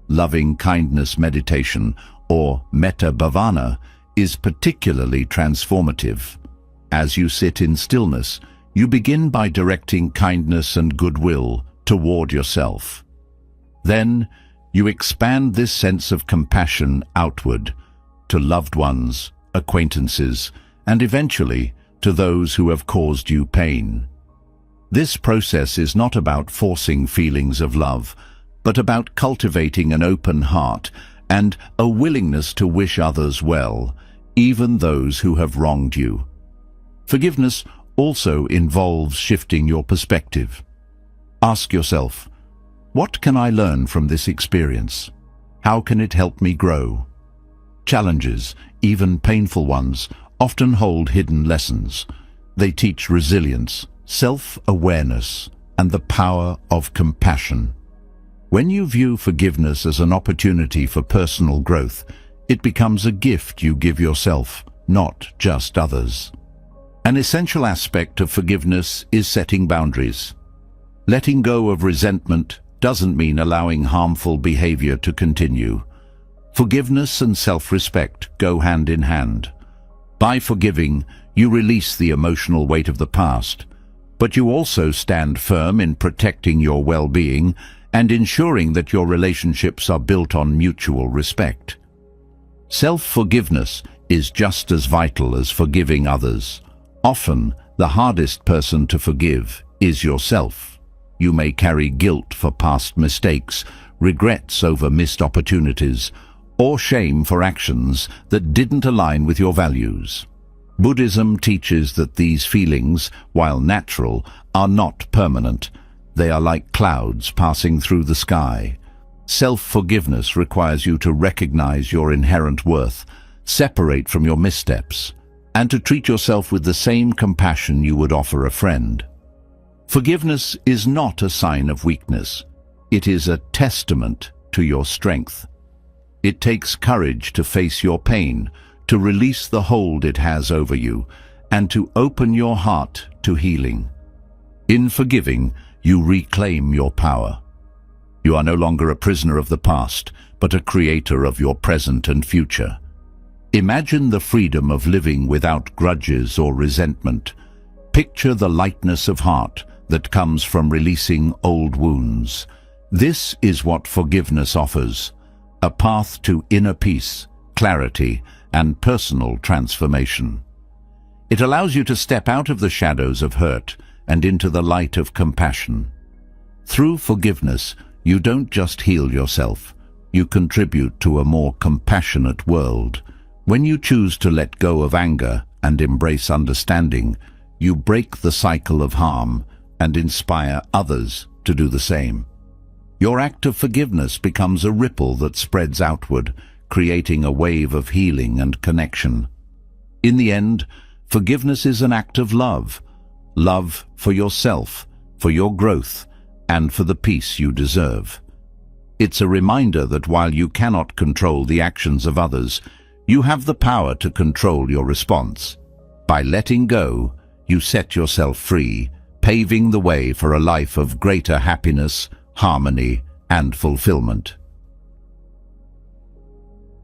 Loving kindness meditation, or metta bhavana, is particularly transformative. As you sit in stillness, you begin by directing kindness and goodwill toward yourself. Then, you expand this sense of compassion outward, to loved ones, acquaintances, and eventually to those who have caused you pain. This process is not about forcing feelings of love, but about cultivating an open heart and a willingness to wish others well, even those who have wronged you. Forgiveness also involves shifting your perspective. Ask yourself, what can I learn from this experience? How can it help me grow? Challenges, even painful ones, often hold hidden lessons. They teach resilience, self-awareness, and the power of compassion. When you view forgiveness as an opportunity for personal growth, it becomes a gift you give yourself, not just others. An essential aspect of forgiveness is setting boundaries. Letting go of resentment doesn't mean allowing harmful behavior to continue. Forgiveness and self-respect go hand in hand. By forgiving, you release the emotional weight of the past, but you also stand firm in protecting your well-being and ensuring that your relationships are built on mutual respect. Self-forgiveness is just as vital as forgiving others. Often, the hardest person to forgive is yourself. You may carry guilt for past mistakes, regrets over missed opportunities, or shame for actions that didn't align with your values. Buddhism teaches that these feelings, while natural, are not permanent. They are like clouds passing through the sky. Self-forgiveness requires you to recognize your inherent worth, separate from your missteps, and to treat yourself with the same compassion you would offer a friend. Forgiveness is not a sign of weakness. It is a testament to your strength. It takes courage to face your pain, to release the hold it has over you, and to open your heart to healing. In forgiving, you reclaim your power. You are no longer a prisoner of the past, but a creator of your present and future. Imagine the freedom of living without grudges or resentment. Picture the lightness of heart that comes from releasing old wounds. This is what forgiveness offers, a path to inner peace, clarity, and personal transformation. It allows you to step out of the shadows of hurt and into the light of compassion. Through forgiveness, you don't just heal yourself, you contribute to a more compassionate world. When you choose to let go of anger and embrace understanding, you break the cycle of harm and inspire others to do the same. Your act of forgiveness becomes a ripple that spreads outward, creating a wave of healing and connection. In the end, forgiveness is an act of love. Love for yourself, for your growth, and for the peace you deserve. It's a reminder that while you cannot control the actions of others, you have the power to control your response. By letting go, you set yourself free, paving the way for a life of greater happiness, harmony, and fulfillment.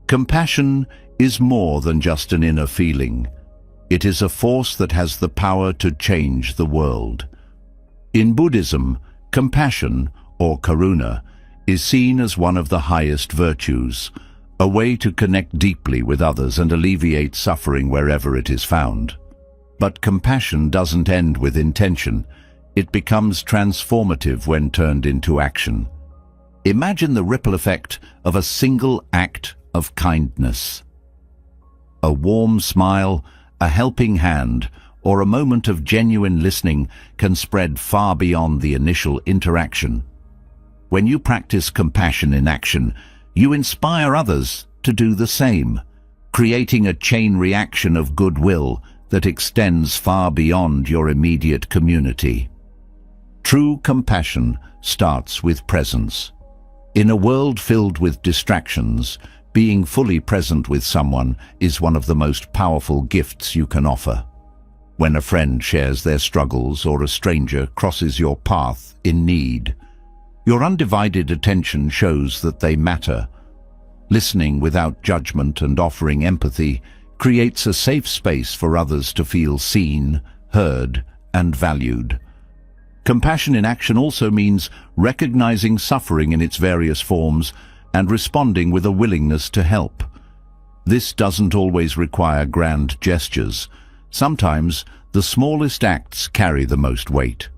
Compassion is more than just an inner feeling. It is a force that has the power to change the world. In Buddhism, compassion, or karuna, is seen as one of the highest virtues, a way to connect deeply with others and alleviate suffering wherever it is found. But compassion doesn't end with intention. It becomes transformative when turned into action. Imagine the ripple effect of a single act of kindness. A warm smile, a helping hand, or a moment of genuine listening can spread far beyond the initial interaction. When you practice compassion in action, you inspire others to do the same, creating a chain reaction of goodwill that extends far beyond your immediate community. True compassion starts with presence. In a world filled with distractions, being fully present with someone is one of the most powerful gifts you can offer. When a friend shares their struggles or a stranger crosses your path in need, your undivided attention shows that they matter. Listening without judgment and offering empathy creates a safe space for others to feel seen, heard, and valued. Compassion in action also means recognizing suffering in its various forms and responding with a willingness to help. This doesn't always require grand gestures. Sometimes the smallest acts carry the most weight.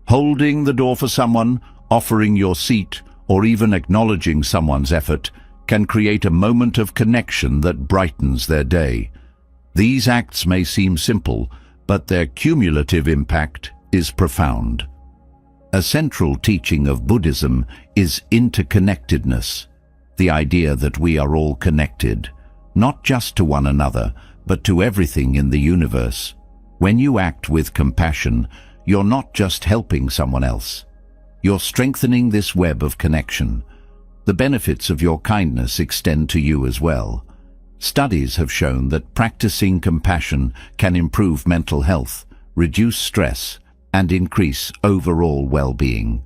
Holding the door for someone, offering your seat, or even acknowledging someone's effort can create a moment of connection that brightens their day. These acts may seem simple, but their cumulative impact is profound. A central teaching of Buddhism is interconnectedness, the idea that we are all connected, not just to one another, but to everything in the universe. When you act with compassion, you're not just helping someone else. You're strengthening this web of connection. The benefits of your kindness extend to you as well. Studies have shown that practicing compassion can improve mental health, reduce stress, and increase overall well-being.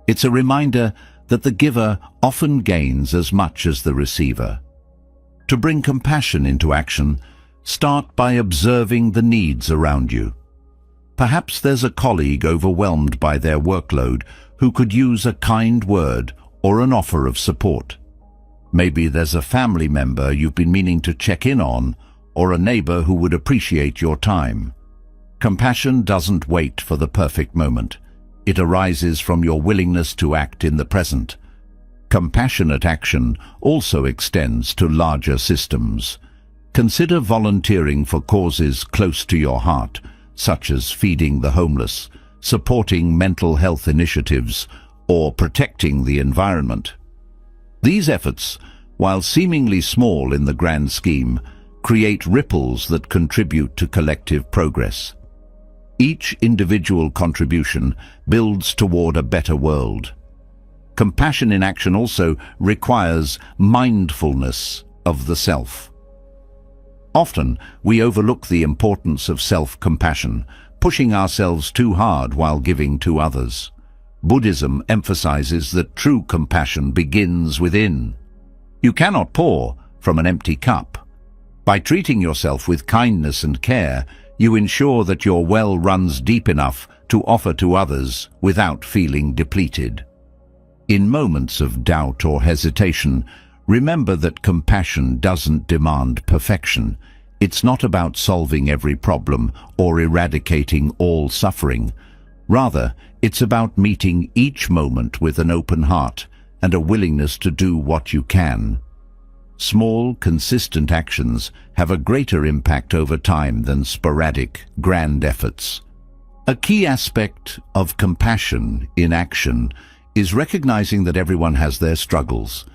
It's a reminder that the giver often gains as much as the receiver. To bring compassion into action, start by observing the needs around you. Perhaps there's a colleague overwhelmed by their workload who could use a kind word or an offer of support. Maybe there's a family member you've been meaning to check in on, or a neighbor who would appreciate your time. Compassion doesn't wait for the perfect moment. It arises from your willingness to act in the present. Compassionate action also extends to larger systems. Consider volunteering for causes close to your heart, such as feeding the homeless, supporting mental health initiatives, or protecting the environment. These efforts, while seemingly small in the grand scheme, create ripples that contribute to collective progress. Each individual contribution builds toward a better world. Compassion in action also requires mindfulness of the self. Often, we overlook the importance of self-compassion, pushing ourselves too hard while giving to others. Buddhism emphasizes that true compassion begins within. You cannot pour from an empty cup. By treating yourself with kindness and care, you ensure that your well runs deep enough to offer to others without feeling depleted. In moments of doubt or hesitation, remember that compassion doesn't demand perfection. It's not about solving every problem or eradicating all suffering. Rather, it's about meeting each moment with an open heart and a willingness to do what you can. Small, consistent actions have a greater impact over time than sporadic, grand efforts. A key aspect of compassion in action is recognizing that everyone has their struggles.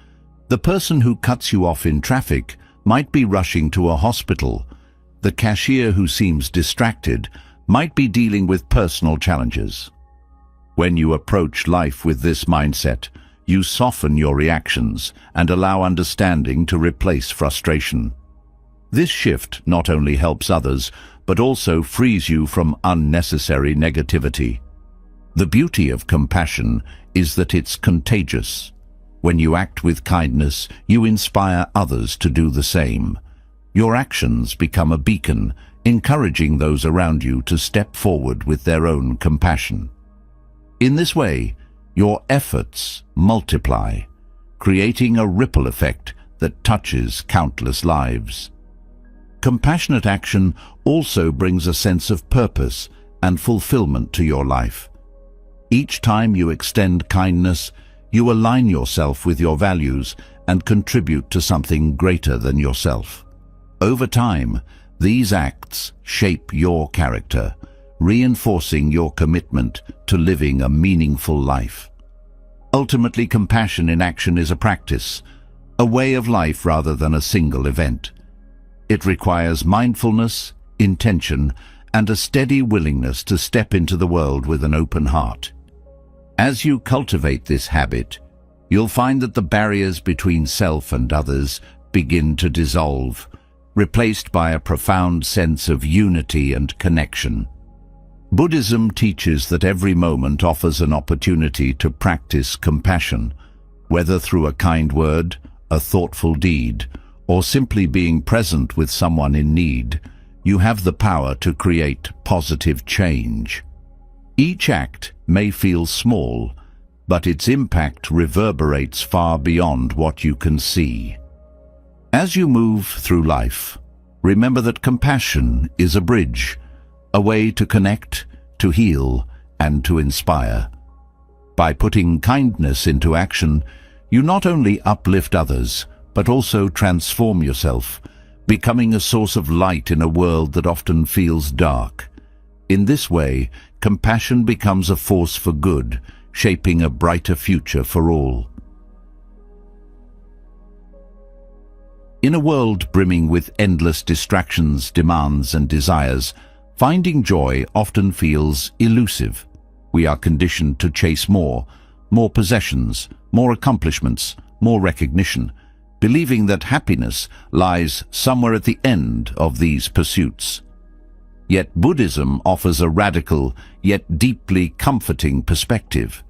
The person who cuts you off in traffic might be rushing to a hospital. The cashier who seems distracted might be dealing with personal challenges. When you approach life with this mindset, you soften your reactions and allow understanding to replace frustration. This shift not only helps others, but also frees you from unnecessary negativity. The beauty of compassion is that it's contagious. When you act with kindness, you inspire others to do the same. Your actions become a beacon, encouraging those around you to step forward with their own compassion. In this way, your efforts multiply, creating a ripple effect that touches countless lives. Compassionate action also brings a sense of purpose and fulfillment to your life. Each time you extend kindness, you align yourself with your values and contribute to something greater than yourself. Over time, these acts shape your character, reinforcing your commitment to living a meaningful life. Ultimately, compassion in action is a practice, a way of life rather than a single event. It requires mindfulness, intention, and a steady willingness to step into the world with an open heart. As you cultivate this habit, you'll find that the barriers between self and others begin to dissolve, replaced by a profound sense of unity and connection. Buddhism teaches that every moment offers an opportunity to practice compassion, whether through a kind word, a thoughtful deed, or simply being present with someone in need. You have the power to create positive change. Each act may feel small, but its impact reverberates far beyond what you can see. As you move through life, remember that compassion is a bridge, a way to connect, to heal, and to inspire. By putting kindness into action, you not only uplift others, but also transform yourself, becoming a source of light in a world that often feels dark. In this way, compassion becomes a force for good, shaping a brighter future for all. In a world brimming with endless distractions, demands, and desires, finding joy often feels elusive. We are conditioned to chase more possessions, more accomplishments, more recognition, believing that happiness lies somewhere at the end of these pursuits. Yet Buddhism offers a radical, yet deeply comforting perspective.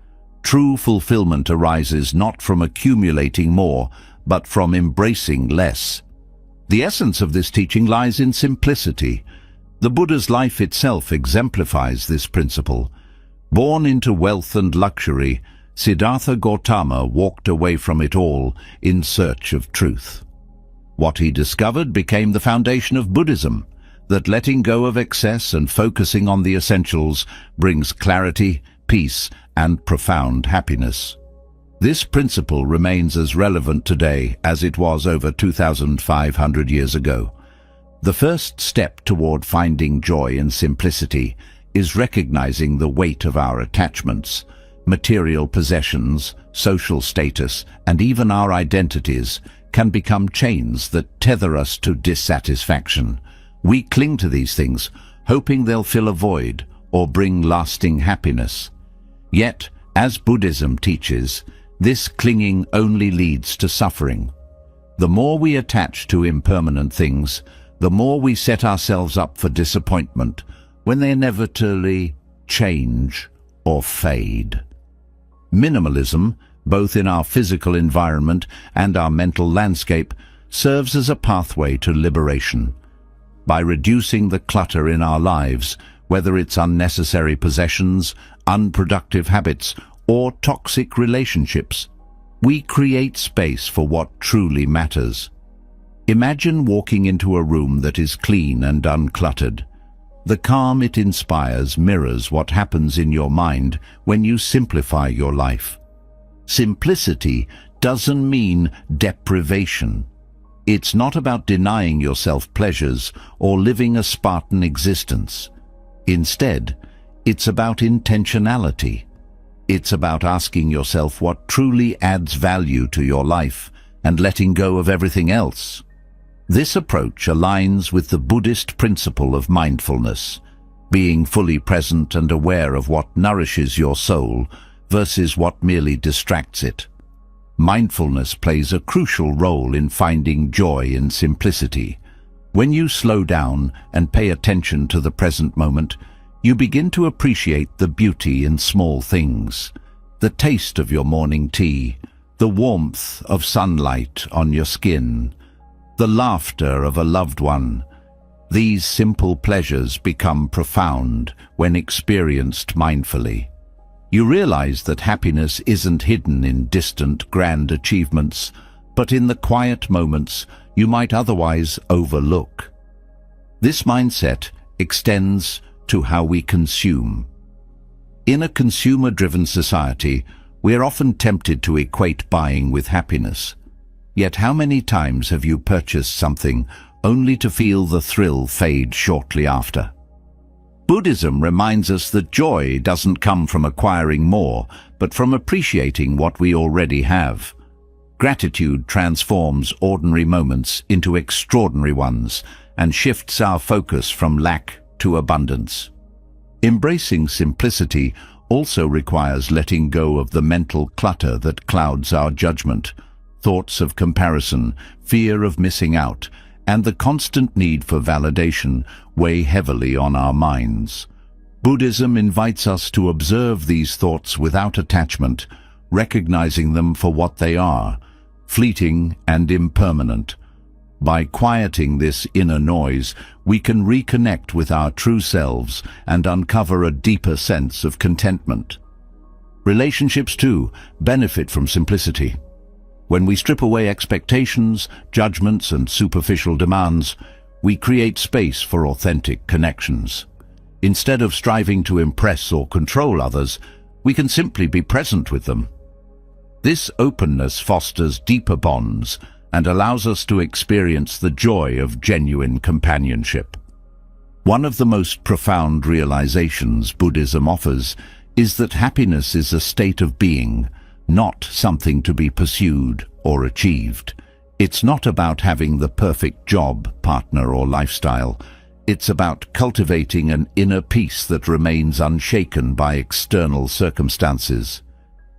True fulfillment arises not from accumulating more, but from embracing less. The essence of this teaching lies in simplicity. The Buddha's life itself exemplifies this principle. Born into wealth and luxury, Siddhartha Gautama walked away from it all in search of truth. What he discovered became the foundation of Buddhism, that letting go of excess and focusing on the essentials brings clarity, peace, and profound happiness. This principle remains as relevant today as it was over 2,500 years ago. The first step toward finding joy in simplicity is recognizing the weight of our attachments. Material possessions, social status, and even our identities can become chains that tether us to dissatisfaction. We cling to these things, hoping they'll fill a void or bring lasting happiness. Yet, as Buddhism teaches, this clinging only leads to suffering. The more we attach to impermanent things, the more we set ourselves up for disappointment when they inevitably change or fade. Minimalism, both in our physical environment and our mental landscape, serves as a pathway to liberation. By reducing the clutter in our lives, whether it's unnecessary possessions, unproductive habits, or toxic relationships, we create space for what truly matters. Imagine walking into a room that is clean and uncluttered. The calm it inspires mirrors what happens in your mind when you simplify your life. Simplicity doesn't mean deprivation. It's not about denying yourself pleasures or living a Spartan existence. Instead, it's about intentionality. It's about asking yourself what truly adds value to your life and letting go of everything else. This approach aligns with the Buddhist principle of mindfulness, being fully present and aware of what nourishes your soul versus what merely distracts it. Mindfulness plays a crucial role in finding joy in simplicity. When you slow down and pay attention to the present moment, you begin to appreciate the beauty in small things. The taste of your morning tea, the warmth of sunlight on your skin, the laughter of a loved one. These simple pleasures become profound when experienced mindfully. You realize that happiness isn't hidden in distant, grand achievements, but in the quiet moments you might otherwise overlook. This mindset extends to how we consume. In a consumer-driven society, we are often tempted to equate buying with happiness. Yet how many times have you purchased something only to feel the thrill fade shortly after? Buddhism reminds us that joy doesn't come from acquiring more, but from appreciating what we already have. Gratitude transforms ordinary moments into extraordinary ones and shifts our focus from lack to abundance. Embracing simplicity also requires letting go of the mental clutter that clouds our judgment. Thoughts of comparison, fear of missing out, and the constant need for validation weigh heavily on our minds. Buddhism invites us to observe these thoughts without attachment, recognizing them for what they are, fleeting and impermanent. By quieting this inner noise, we can reconnect with our true selves and uncover a deeper sense of contentment. Relationships, too, benefit from simplicity. When we strip away expectations, judgments, and superficial demands, we create space for authentic connections. Instead of striving to impress or control others, we can simply be present with them. This openness fosters deeper bonds and allows us to experience the joy of genuine companionship. One of the most profound realizations Buddhism offers is that happiness is a state of being, not something to be pursued or achieved. It's not about having the perfect job, partner, or lifestyle. It's about cultivating an inner peace that remains unshaken by external circumstances.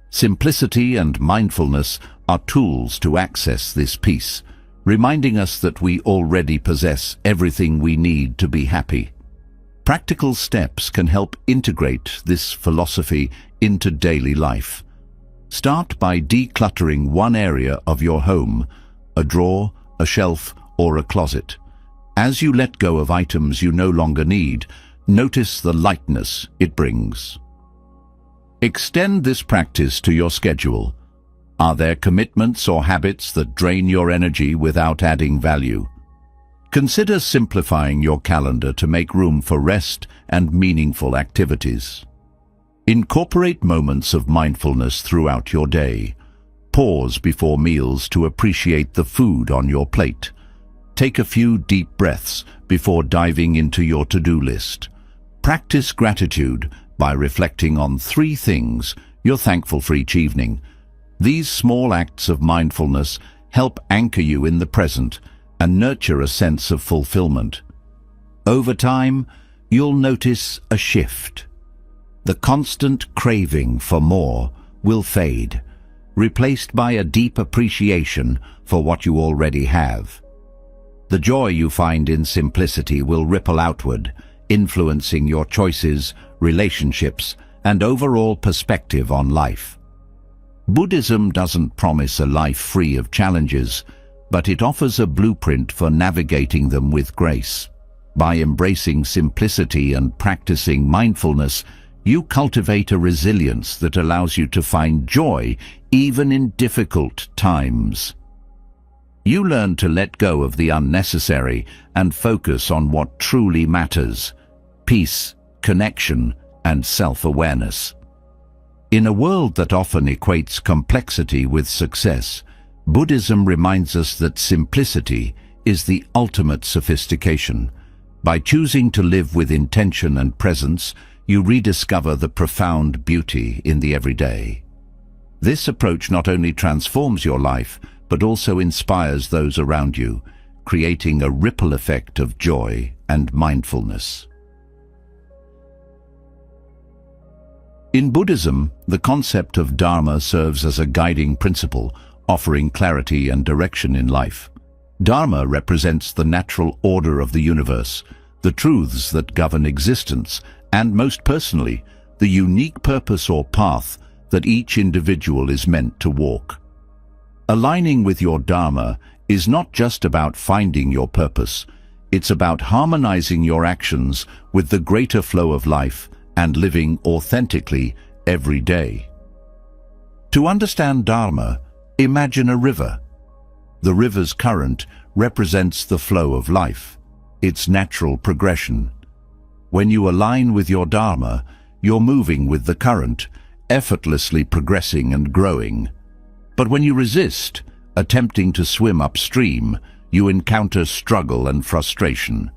Simplicity and mindfulness are tools to access this peace, reminding us that we already possess everything we need to be happy. Practical steps can help integrate this philosophy into daily life. Start by decluttering one area of your home, a drawer, a shelf, or a closet. As you let go of items you no longer need, notice the lightness it brings. Extend this practice to your schedule. Are there commitments or habits that drain your energy without adding value? Consider simplifying your calendar to make room for rest and meaningful activities. Incorporate moments of mindfulness throughout your day. Pause before meals to appreciate the food on your plate. Take a few deep breaths before diving into your to-do list. Practice gratitude by reflecting on 3 things you're thankful for each evening. These small acts of mindfulness help anchor you in the present and nurture a sense of fulfillment. Over time, you'll notice a shift. The constant craving for more will fade, replaced by a deep appreciation for what you already have. The joy you find in simplicity will ripple outward, influencing your choices, relationships, and overall perspective on life. Buddhism doesn't promise a life free of challenges, but it offers a blueprint for navigating them with grace. By embracing simplicity and practicing mindfulness, you cultivate a resilience that allows you to find joy even in difficult times. You learn to let go of the unnecessary and focus on what truly matters: peace, connection, and self-awareness. In a world that often equates complexity with success, Buddhism reminds us that simplicity is the ultimate sophistication. By choosing to live with intention and presence, you rediscover the profound beauty in the everyday. This approach not only transforms your life, but also inspires those around you, creating a ripple effect of joy and mindfulness. In Buddhism, the concept of Dharma serves as a guiding principle, offering clarity and direction in life. Dharma represents the natural order of the universe, the truths that govern existence, and most personally, the unique purpose or path that each individual is meant to walk. Aligning with your Dharma is not just about finding your purpose, it's about harmonizing your actions with the greater flow of life and living authentically every day. To understand Dharma, imagine a river. The river's current represents the flow of life, its natural progression. When you align with your Dharma, you're moving with the current, effortlessly progressing and growing. But when you resist, attempting to swim upstream, you encounter struggle and frustration.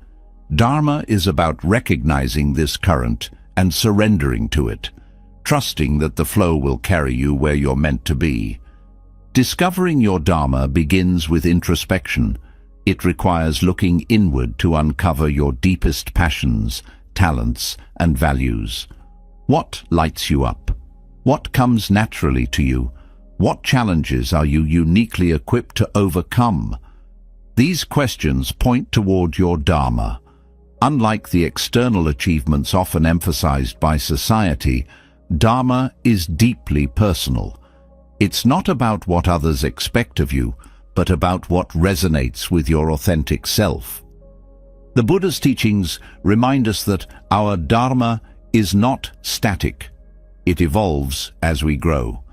Dharma is about recognizing this current and surrendering to it, trusting that the flow will carry you where you're meant to be. Discovering your Dharma begins with introspection. It requires looking inward to uncover your deepest passions, talents, and values. What lights you up? What comes naturally to you? What challenges are you uniquely equipped to overcome? These questions point toward your Dharma. Unlike the external achievements often emphasized by society, Dharma is deeply personal. It's not about what others expect of you, but about what resonates with your authentic self. The Buddha's teachings remind us that our Dharma is not static. It evolves as we grow.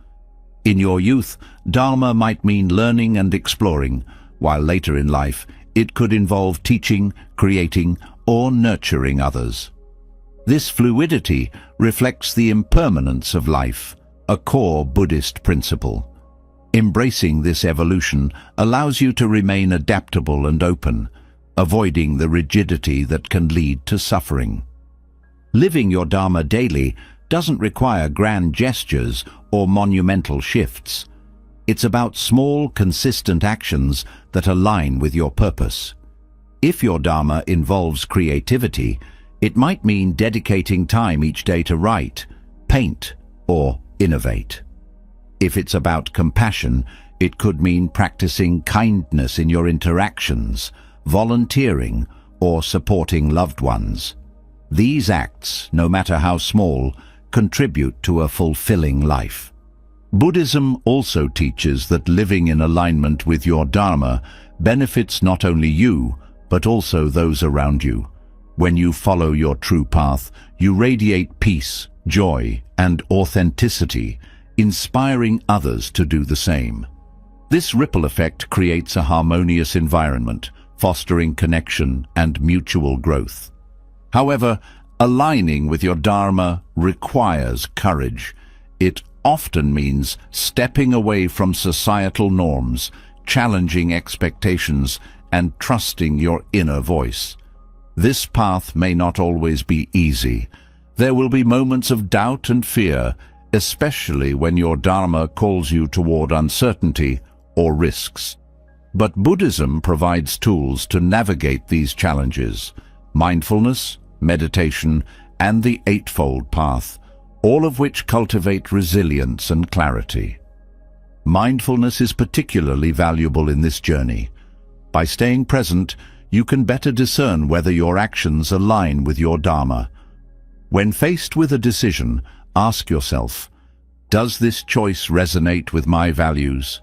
In your youth, Dharma might mean learning and exploring, while later in life it could involve teaching, creating, or nurturing others. This fluidity reflects the impermanence of life, a core Buddhist principle. Embracing this evolution allows you to remain adaptable and open, avoiding the rigidity that can lead to suffering. Living your Dharma daily doesn't require grand gestures or monumental shifts. It's about small, consistent actions that align with your purpose. If your Dharma involves creativity, it might mean dedicating time each day to write, paint, or innovate. If it's about compassion, it could mean practicing kindness in your interactions, volunteering, or supporting loved ones. These acts, no matter how small, contribute to a fulfilling life. Buddhism also teaches that living in alignment with your Dharma benefits not only you, but also those around you. When you follow your true path, you radiate peace, joy, and authenticity, inspiring others to do the same. This ripple effect creates a harmonious environment, fostering connection and mutual growth. However, aligning with your Dharma requires courage. It often means stepping away from societal norms, challenging expectations, and trusting your inner voice. This path may not always be easy. There will be moments of doubt and fear, especially when your Dharma calls you toward uncertainty or risks. But Buddhism provides tools to navigate these challenges: mindfulness, meditation, and the Eightfold Path, all of which cultivate resilience and clarity. Mindfulness is particularly valuable in this journey. By staying present, you can better discern whether your actions align with your Dharma. When faced with a decision, ask yourself, does this choice resonate with my values?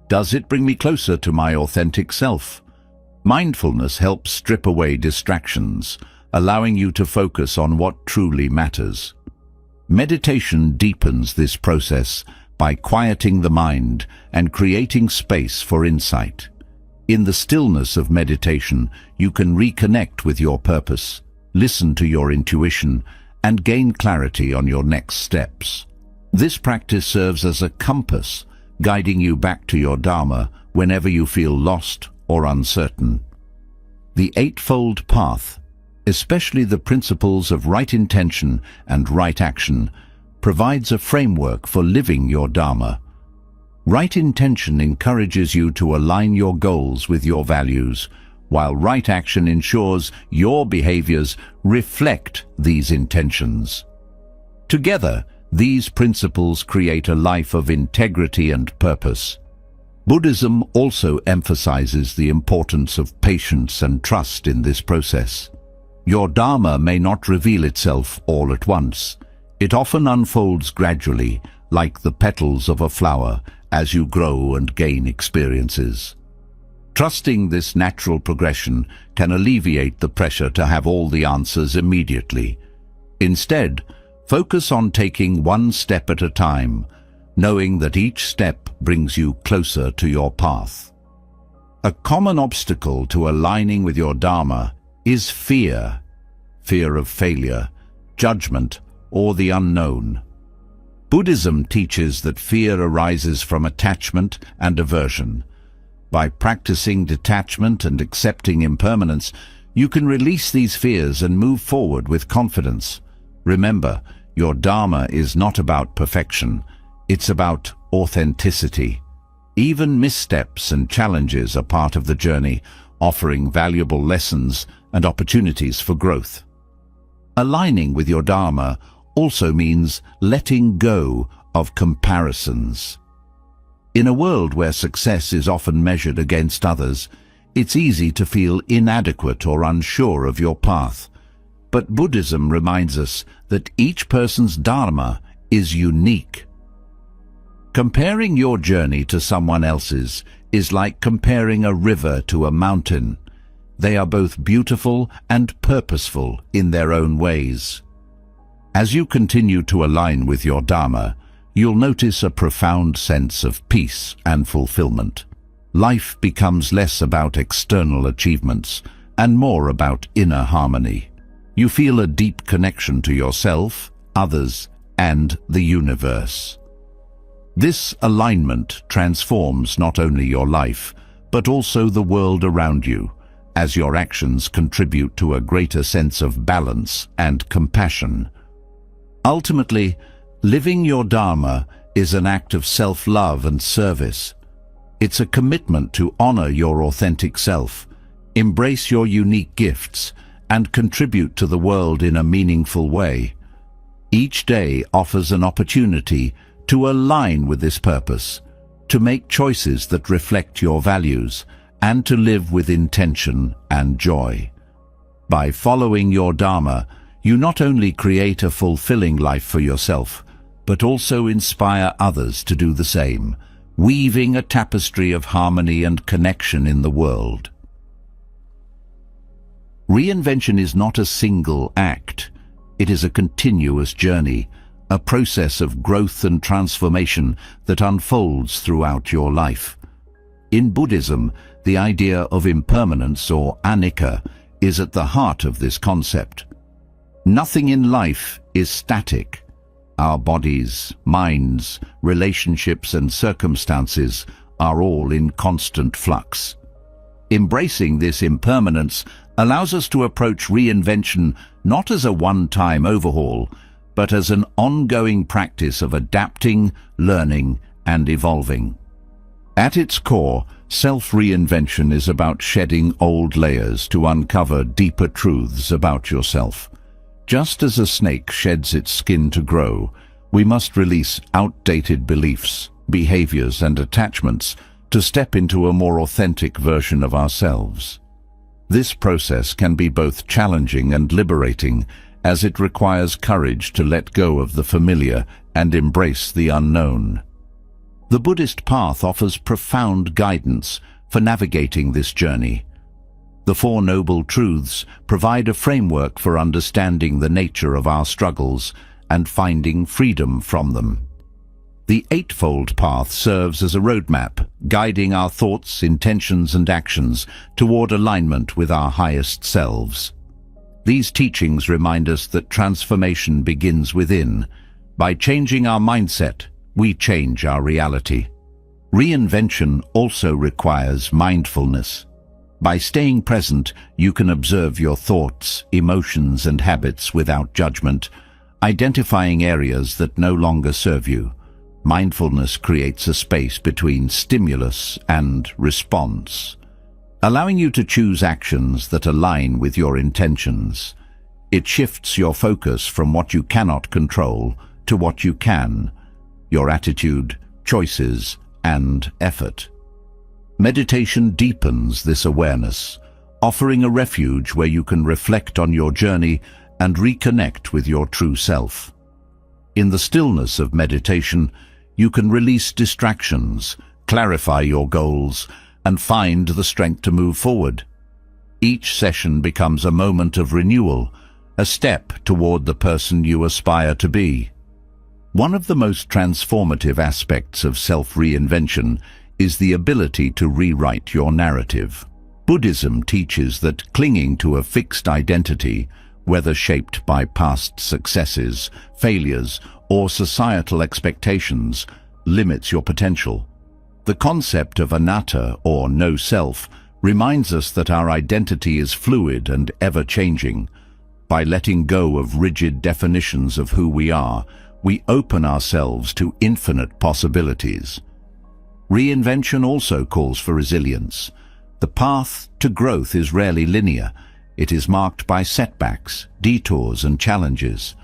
Does it bring me closer to my authentic self? Mindfulness helps strip away distractions, allowing you to focus on what truly matters. Meditation deepens this process by quieting the mind and creating space for insight. In the stillness of meditation, you can reconnect with your purpose, listen to your intuition, and gain clarity on your next steps. This practice serves as a compass, guiding you back to your Dharma whenever you feel lost or uncertain. The Eightfold Path, especially the principles of right intention and right action, provides a framework for living your Dharma. Right intention encourages you to align your goals with your values, while right action ensures your behaviors reflect these intentions. Together, these principles create a life of integrity and purpose. Buddhism also emphasizes the importance of patience and trust in this process. Your Dharma may not reveal itself all at once. It often unfolds gradually, like the petals of a flower, as you grow and gain experiences. Trusting this natural progression can alleviate the pressure to have all the answers immediately. Instead, focus on taking one step at a time, knowing that each step brings you closer to your path. A common obstacle to aligning with your Dharma is fear. Fear of failure, judgment, or the unknown. Buddhism teaches that fear arises from attachment and aversion. By practicing detachment and accepting impermanence, you can release these fears and move forward with confidence. Remember, your Dharma is not about perfection, it's about authenticity. Even missteps and challenges are part of the journey, offering valuable lessons and opportunities for growth. Aligning with your Dharma also means letting go of comparisons. In a world where success is often measured against others, it's easy to feel inadequate or unsure of your path. But Buddhism reminds us that each person's Dharma is unique. Comparing your journey to someone else's is like comparing a river to a mountain. They are both beautiful and purposeful in their own ways. As you continue to align with your Dharma, you'll notice a profound sense of peace and fulfillment. Life becomes less about external achievements and more about inner harmony. You feel a deep connection to yourself, others, and the universe. This alignment transforms not only your life, but also the world around you, as your actions contribute to a greater sense of balance and compassion. Ultimately, living your Dharma is an act of self-love and service. It's a commitment to honor your authentic self, embrace your unique gifts, and contribute to the world in a meaningful way. Each day offers an opportunity to align with this purpose, to make choices that reflect your values, and to live with intention and joy. By following your Dharma, you not only create a fulfilling life for yourself, but also inspire others to do the same, weaving a tapestry of harmony and connection in the world. Reinvention is not a single act. It is a continuous journey, a process of growth and transformation that unfolds throughout your life. In Buddhism, the idea of impermanence or anicca is at the heart of this concept. Nothing in life is static. Our bodies, minds, relationships and circumstances are all in constant flux. Embracing this impermanence allows us to approach reinvention not as a one-time overhaul, but as an ongoing practice of adapting, learning, and evolving. At its core, self-reinvention is about shedding old layers to uncover deeper truths about yourself. Just as a snake sheds its skin to grow, we must release outdated beliefs, behaviors, and attachments to step into a more authentic version of ourselves. This process can be both challenging and liberating, as it requires courage to let go of the familiar and embrace the unknown. The Buddhist path offers profound guidance for navigating this journey. The Four Noble Truths provide a framework for understanding the nature of our struggles and finding freedom from them. The Eightfold Path serves as a roadmap, guiding our thoughts, intentions, and actions toward alignment with our highest selves. These teachings remind us that transformation begins within. By changing our mindset, we change our reality. Reinvention also requires mindfulness. By staying present, you can observe your thoughts, emotions, and habits without judgment, identifying areas that no longer serve you. Mindfulness creates a space between stimulus and response, allowing you to choose actions that align with your intentions. It shifts your focus from what you cannot control to what you can, your attitude, choices, and effort. Meditation deepens this awareness, offering a refuge where you can reflect on your journey and reconnect with your true self. In the stillness of meditation, you can release distractions, clarify your goals, and find the strength to move forward. Each session becomes a moment of renewal, a step toward the person you aspire to be. One of the most transformative aspects of self-reinvention is the ability to rewrite your narrative. Buddhism teaches that clinging to a fixed identity, whether shaped by past successes, failures, or societal expectations, limits your potential. The concept of anatta, or no self, reminds us that our identity is fluid and ever-changing. By letting go of rigid definitions of who we are, we open ourselves to infinite possibilities. Reinvention also calls for resilience. The path to growth is rarely linear. It is marked by setbacks, detours, and challenges.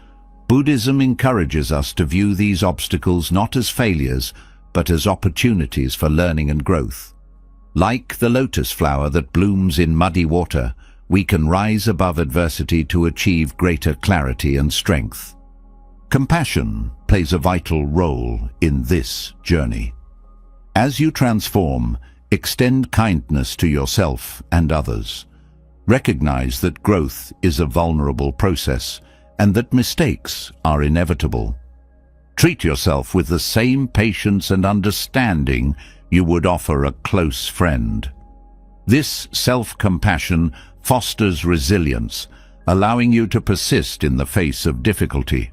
Buddhism encourages us to view these obstacles not as failures, but as opportunities for learning and growth. Like the lotus flower that blooms in muddy water, we can rise above adversity to achieve greater clarity and strength. Compassion plays a vital role in this journey. As you transform, extend kindness to yourself and others. Recognize that growth is a vulnerable process and that mistakes are inevitable. Treat yourself with the same patience and understanding you would offer a close friend. This self-compassion fosters resilience, allowing you to persist in the face of difficulty.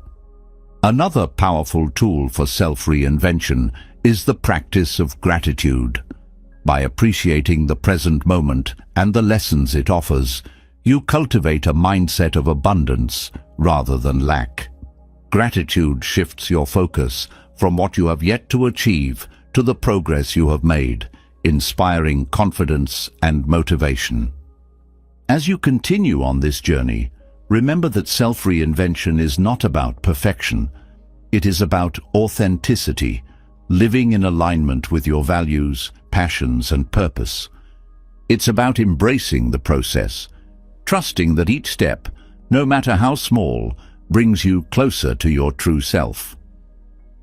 Another powerful tool for self-reinvention is the practice of gratitude. By appreciating the present moment and the lessons it offers, you cultivate a mindset of abundance rather than lack. Gratitude shifts your focus from what you have yet to achieve to the progress you have made, inspiring confidence and motivation. As you continue on this journey, remember that self-reinvention is not about perfection. It is about authenticity, living in alignment with your values, passions, and purpose. It's about embracing the process, trusting that each step, no matter how small, brings you closer to your true self.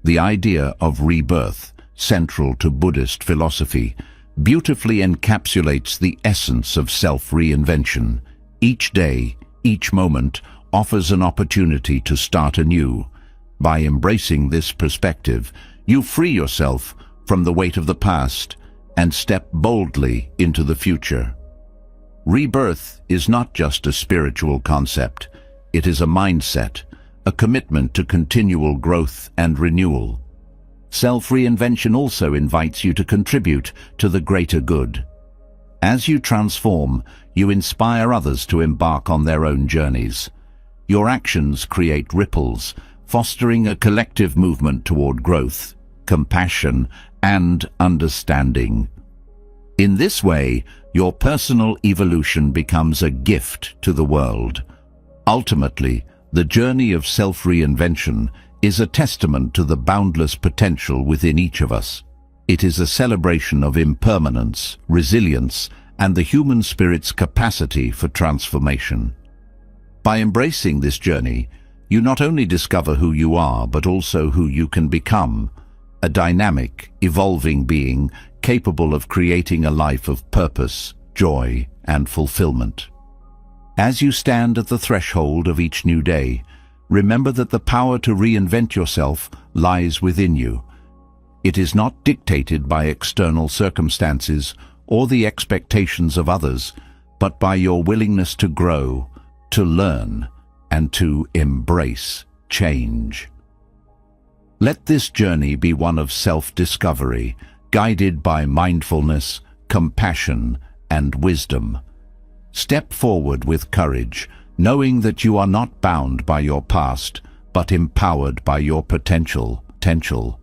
The idea of rebirth, central to Buddhist philosophy, beautifully encapsulates the essence of self-reinvention. Each day, each moment, offers an opportunity to start anew. By embracing this perspective, you free yourself from the weight of the past and step boldly into the future. Rebirth is not just a spiritual concept. It is a mindset, a commitment to continual growth and renewal. Self-reinvention also invites you to contribute to the greater good. As you transform, you inspire others to embark on their own journeys. Your actions create ripples, fostering a collective movement toward growth, compassion, and understanding. In this way, your personal evolution becomes a gift to the world. Ultimately, the journey of self-reinvention is a testament to the boundless potential within each of us. It is a celebration of impermanence, resilience, and the human spirit's capacity for transformation. By embracing this journey, you not only discover who you are, but also who you can become, a dynamic, evolving being capable of creating a life of purpose, joy, and fulfillment. As you stand at the threshold of each new day, remember that the power to reinvent yourself lies within you. It is not dictated by external circumstances or the expectations of others, but by your willingness to grow, to learn, and to embrace change. Let this journey be one of self-discovery, guided by mindfulness, compassion, and wisdom. Step forward with courage, knowing that you are not bound by your past, but empowered by your potential.